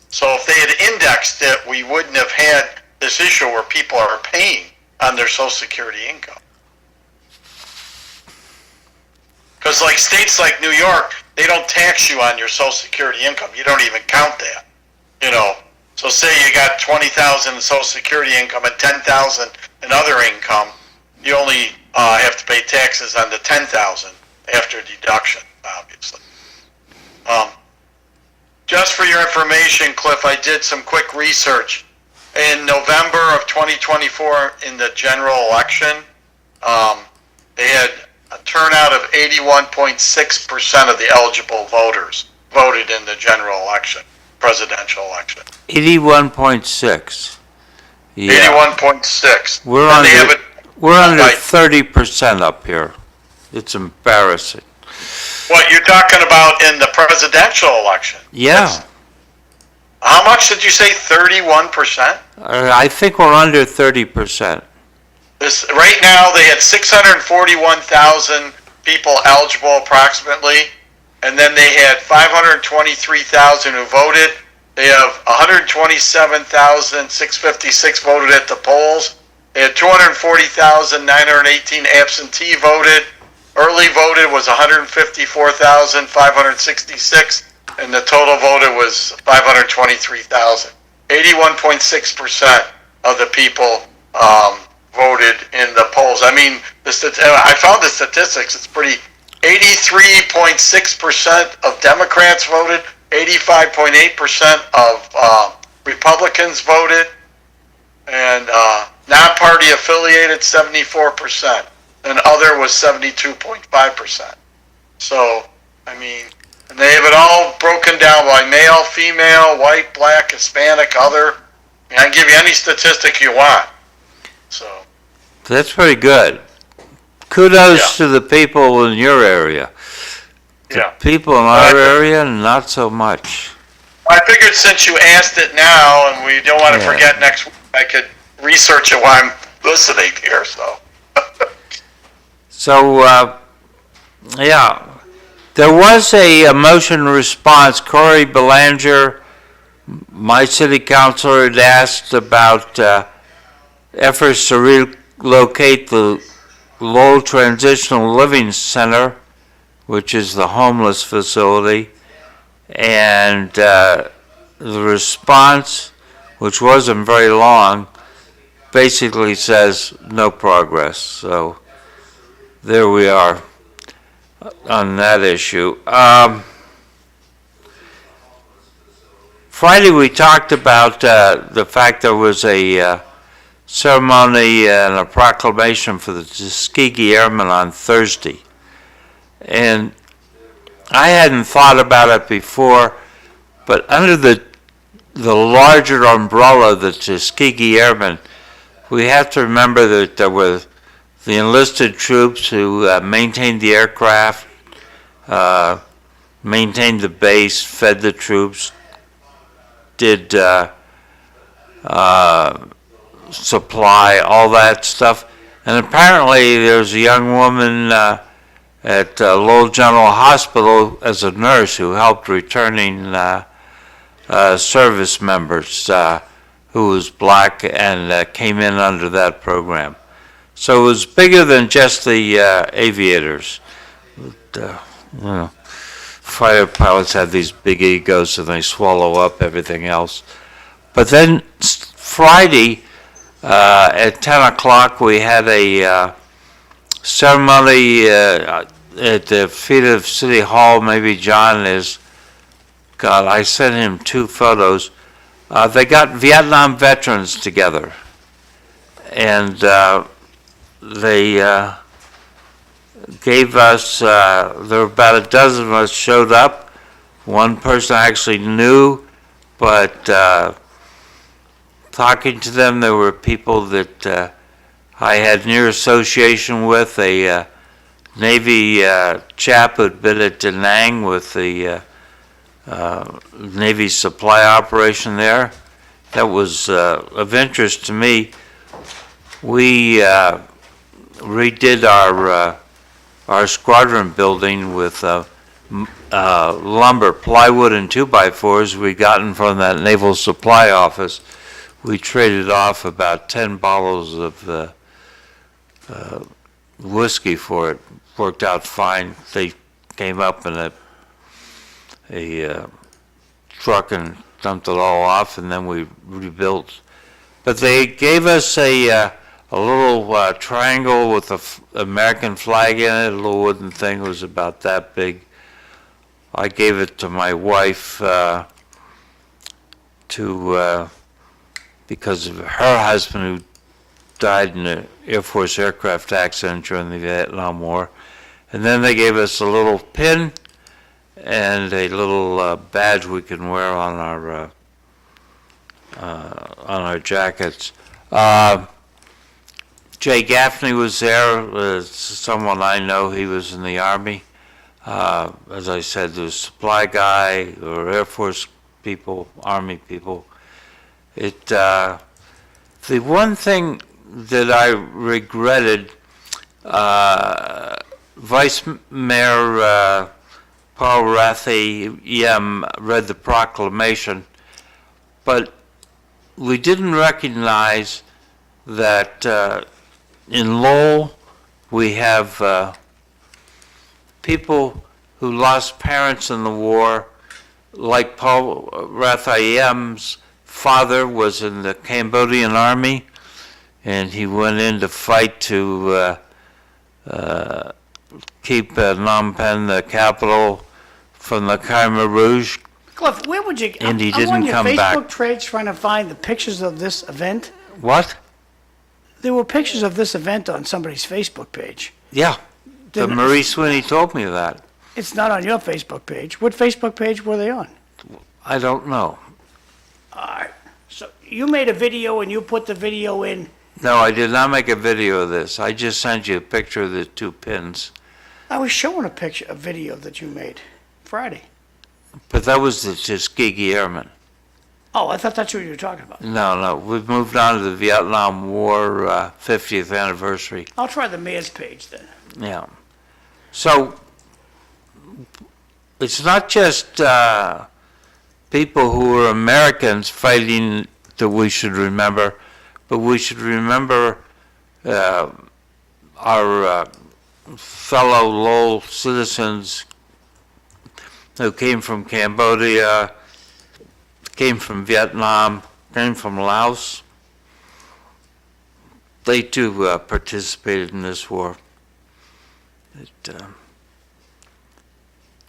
[SPEAKER 4] So if they had indexed it, we wouldn't have had this issue where people are paying on their Social Security income. Because like states like New York, they don't tax you on your Social Security income. You don't even count that. So say you got $20,000 in Social Security income and $10,000 in other income, you only have to pay taxes on the $10,000 after deduction, obviously. Just for your information, Cliff, I did some quick research. In November of 2024, in the general election, they had a turnout of 81.6% of the eligible voters voted in the general election, presidential election.
[SPEAKER 3] 81.6. Yeah.
[SPEAKER 4] 81.6.
[SPEAKER 3] We're under 30% up here. It's embarrassing.
[SPEAKER 4] What you're talking about in the presidential election?
[SPEAKER 3] Yeah.
[SPEAKER 4] How much did you say? 31%?
[SPEAKER 3] I think we're under 30%.
[SPEAKER 4] Right now, they had 641,000 people eligible approximately, and then they had 523,000 who voted. They have 127,656 voted at the polls. They had 240,918 absentee voted. Early voted was 154,566, and the total voted was 523,000. 81.6% of the people voted in the polls. I mean, I found the statistics. It's pretty. 83.6% of Democrats voted. 85.8% of Republicans voted, and non-party affiliated 74%, and other was 72.5%. So, I mean, and they have it all broken down by male, female, white, black, Hispanic, other. I can give you any statistic you want. So
[SPEAKER 3] That's pretty good. Kudos to the people in your area. The people in our area, not so much.
[SPEAKER 4] I figured since you asked it now, and we don't want to forget next week, I could research it while I'm listening here.
[SPEAKER 3] So, there was a motion response. Corey Belanger, my city councilor, had asked about efforts to relocate the Lowell Transitional Living Center, which is the homeless facility, and the response, which wasn't very long, basically says no progress. So there we are on that issue. Friday we talked about the fact there was a ceremony and a proclamation for the Tuskegee Airmen on Thursday. And I hadn't thought about it before, but under the larger umbrella of the Tuskegee Airmen, we have to remember that there were the enlisted troops who maintained the aircraft, maintained the base, fed the troops, did supply, all that stuff. And apparently there's a young woman at Lowell General Hospital as a nurse who helped returning service members who was black and came in under that program. So it was bigger than just the aviators. Fighter pilots have these big egos and they swallow up everything else. But then Friday at 10 o'clock we had a ceremony at the feet of City Hall. Maybe John is, God, I sent him 2 photos. They got Vietnam veterans together, and they gave us, there were about a dozen of us showed up. One person I actually knew, but talking to them, there were people that I had near association with, a Navy chap who'd been at Da Nang with the Navy supply operation there. That was of interest to me. We redid our squadron building with lumber, plywood, and 2x4s we gotten from that Naval Supply Office. We traded off about 10 bottles of whiskey for it. Worked out fine. They came up in a truck and dumped it all off, and then we rebuilt. But they gave us a little triangle with the American flag in it, a little wooden thing. It was about that big. I gave it to my wife because of her husband who died in an Air Force aircraft accident during the Vietnam War. And then they gave us a little pin and a little badge we can wear on our jackets. Jay Gaffney was there, someone I know. He was in the Army. As I said, there was supply guy, there were Air Force people, Army people. The one thing that I regretted, Vice Mayor Paul Rathayem read the proclamation, but we didn't recognize that in Lowell we have people who lost parents in the war, like Paul Rathayem's father was in the Cambodian army, and he went in to fight to keep Phnom Penh, the capital, from the Khmer Rouge.
[SPEAKER 7] Cliff, where would you?
[SPEAKER 3] And he
[SPEAKER 7] I'm
[SPEAKER 3] didn't
[SPEAKER 7] on your
[SPEAKER 3] come
[SPEAKER 7] Facebook
[SPEAKER 3] back.
[SPEAKER 7] page trying to find the pictures of this event.
[SPEAKER 3] What?
[SPEAKER 7] There were pictures of this event on somebody's Facebook page.
[SPEAKER 3] Yeah, the
[SPEAKER 7] Didn't-
[SPEAKER 3] Marie Sweeney told me that.
[SPEAKER 7] It's not on your Facebook page. What Facebook page were they on?
[SPEAKER 3] I don't know.
[SPEAKER 7] All right. So you made a video and you put the video in.
[SPEAKER 3] No, I did not make a video of this. I just sent you a picture of the two pins.
[SPEAKER 7] I was showing a video that you made Friday.
[SPEAKER 3] But that was the Tuskegee Airmen.
[SPEAKER 7] Oh, I thought that's what you were talking about.
[SPEAKER 3] No, we've moved on to the Vietnam War 50th anniversary.
[SPEAKER 7] I'll try the mayor's page then.
[SPEAKER 3] Yeah. So it's not just people who are Americans fighting that we should remember, but we should remember our fellow Lowell citizens who came from Cambodia, came from Vietnam, came from Laos. They too participated in this war.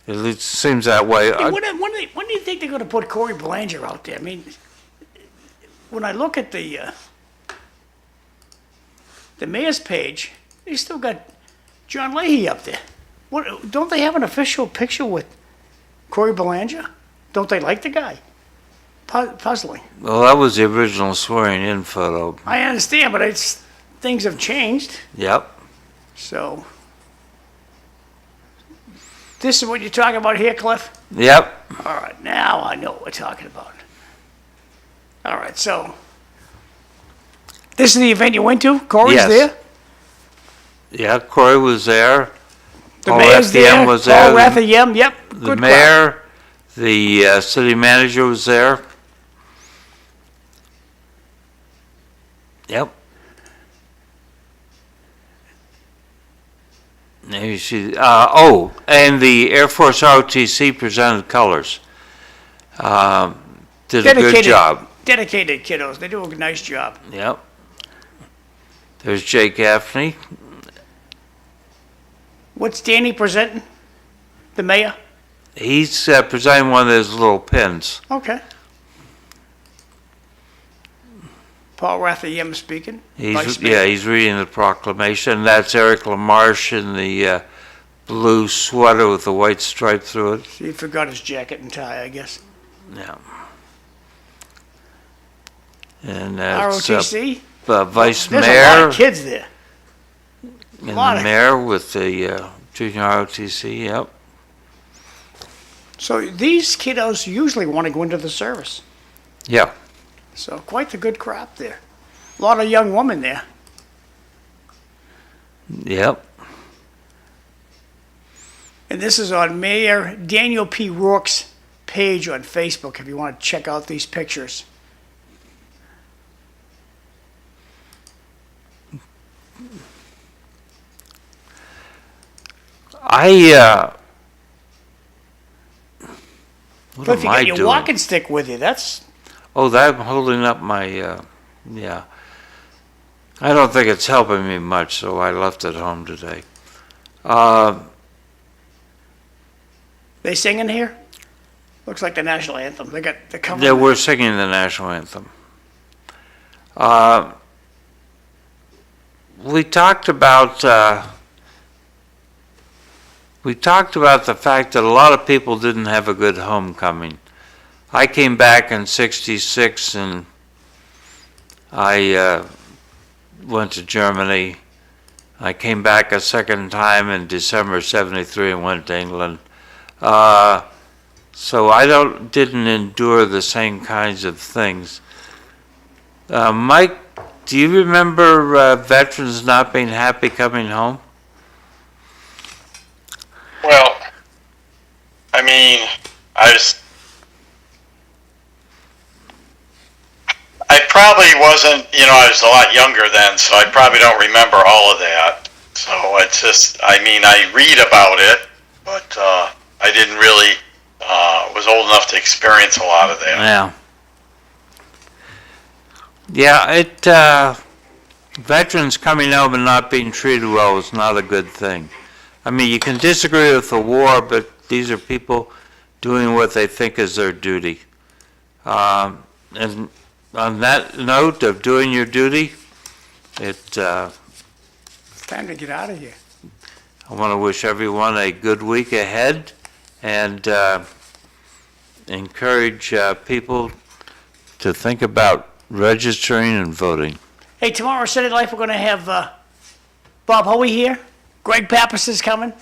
[SPEAKER 3] It seems that way.
[SPEAKER 7] Hey, when do you think they're going to put Corey Belanger out there? I mean, when I look at the mayor's page, they still got John Leahy up there. What, don't they have an official picture with Corey Belanger? Don't they like the guy? Puzzling.
[SPEAKER 3] Well, that was the original swearing-in photo.
[SPEAKER 7] I understand, but things have changed.
[SPEAKER 3] Yep.
[SPEAKER 7] So, this is what you're talking about here, Cliff?
[SPEAKER 3] Yep.
[SPEAKER 7] All right, now I know what we're talking about. All right, so this is the event you went to? Corey's
[SPEAKER 3] Yes.
[SPEAKER 7] there?
[SPEAKER 3] Yeah, Corey was there.
[SPEAKER 7] The
[SPEAKER 3] Paul
[SPEAKER 7] mayor's there?
[SPEAKER 3] Rathayem was
[SPEAKER 7] Paul
[SPEAKER 3] there.
[SPEAKER 7] Rathayem, yep.
[SPEAKER 3] The
[SPEAKER 7] Good crowd.
[SPEAKER 3] mayor, the city manager was there. Yep. There you see. And the Air Force ROTC presented colors. Did a good job.
[SPEAKER 7] Dedicated kiddos. They do a nice job.
[SPEAKER 3] Yep. There's Jake Gaffney.
[SPEAKER 7] What's Danny presenting? The mayor?
[SPEAKER 3] He's presenting one of those little pins.
[SPEAKER 7] Okay. Paul Rathayem speaking. Vice Mayor.
[SPEAKER 3] He's reading the proclamation. That's Eric LaMarche in the blue sweater with the white stripe through it.
[SPEAKER 7] He forgot his jacket and tie, I guess.
[SPEAKER 3] Yeah. And that's
[SPEAKER 7] ROTC?
[SPEAKER 3] Vice
[SPEAKER 7] There's
[SPEAKER 3] Mayor.
[SPEAKER 7] a lot of kids there.
[SPEAKER 3] And
[SPEAKER 7] lot
[SPEAKER 3] the
[SPEAKER 7] of-
[SPEAKER 3] mayor with the junior ROTC, yep.
[SPEAKER 7] So these kiddos usually want to go into the service.
[SPEAKER 3] Yeah.
[SPEAKER 7] So quite the good crop there. A lot of young women there.
[SPEAKER 3] Yep.
[SPEAKER 7] And this is on Mayor Daniel P. Rourke's page on Facebook if you want to check out these pictures.
[SPEAKER 3] What
[SPEAKER 7] But if
[SPEAKER 3] am
[SPEAKER 7] you
[SPEAKER 3] I
[SPEAKER 7] get your
[SPEAKER 3] doing?
[SPEAKER 7] walking stick with you, that's
[SPEAKER 3] Oh, that I'm holding up my, yeah. I don't think it's helping me much, so I left it home today.
[SPEAKER 7] they singing here. Looks like the national anthem. They got the cover.
[SPEAKER 3] Yeah, we're singing the national anthem. We talked about the fact that a lot of people didn't have a good homecoming. I came back in '66 and I went to Germany. I came back a second time in December '73 and went to England. So I didn't endure the same kinds of things. Mike, do you remember veterans not being happy coming home?
[SPEAKER 4] Well, I mean, I probably wasn't, I was a lot younger then, so I probably don't remember all of that. So it's just, I read about it, but I didn't really, was old enough to experience a lot of that.
[SPEAKER 3] Yeah, veterans coming home and not being treated well is not a good thing. I mean, you can disagree with the war, but these are people doing what they think is their duty. And on that note of doing your duty,
[SPEAKER 7] It's time to get out of here.
[SPEAKER 3] I want to wish everyone a good week ahead and encourage people to think about registering and voting.
[SPEAKER 7] Hey, tomorrow, City Life, we're going to have Bob Hoey here. Greg Pappas is coming.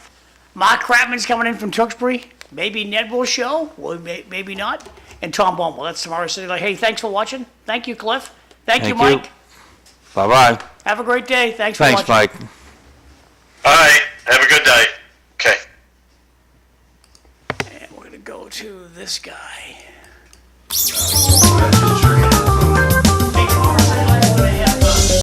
[SPEAKER 7] Mark Kratman's coming in from Tewksbury. Maybe Ned will show, or maybe not. And Tom Baumel. That's tomorrow, City Life. Hey, thanks for watching. Thank you, Cliff. Thank you, Mike.
[SPEAKER 3] Bye-bye.
[SPEAKER 7] Have a great day. Thanks for
[SPEAKER 3] Thanks,
[SPEAKER 7] watching.
[SPEAKER 3] Mike.
[SPEAKER 4] All right, have a good day. Okay.
[SPEAKER 7] And we're going to go to this guy.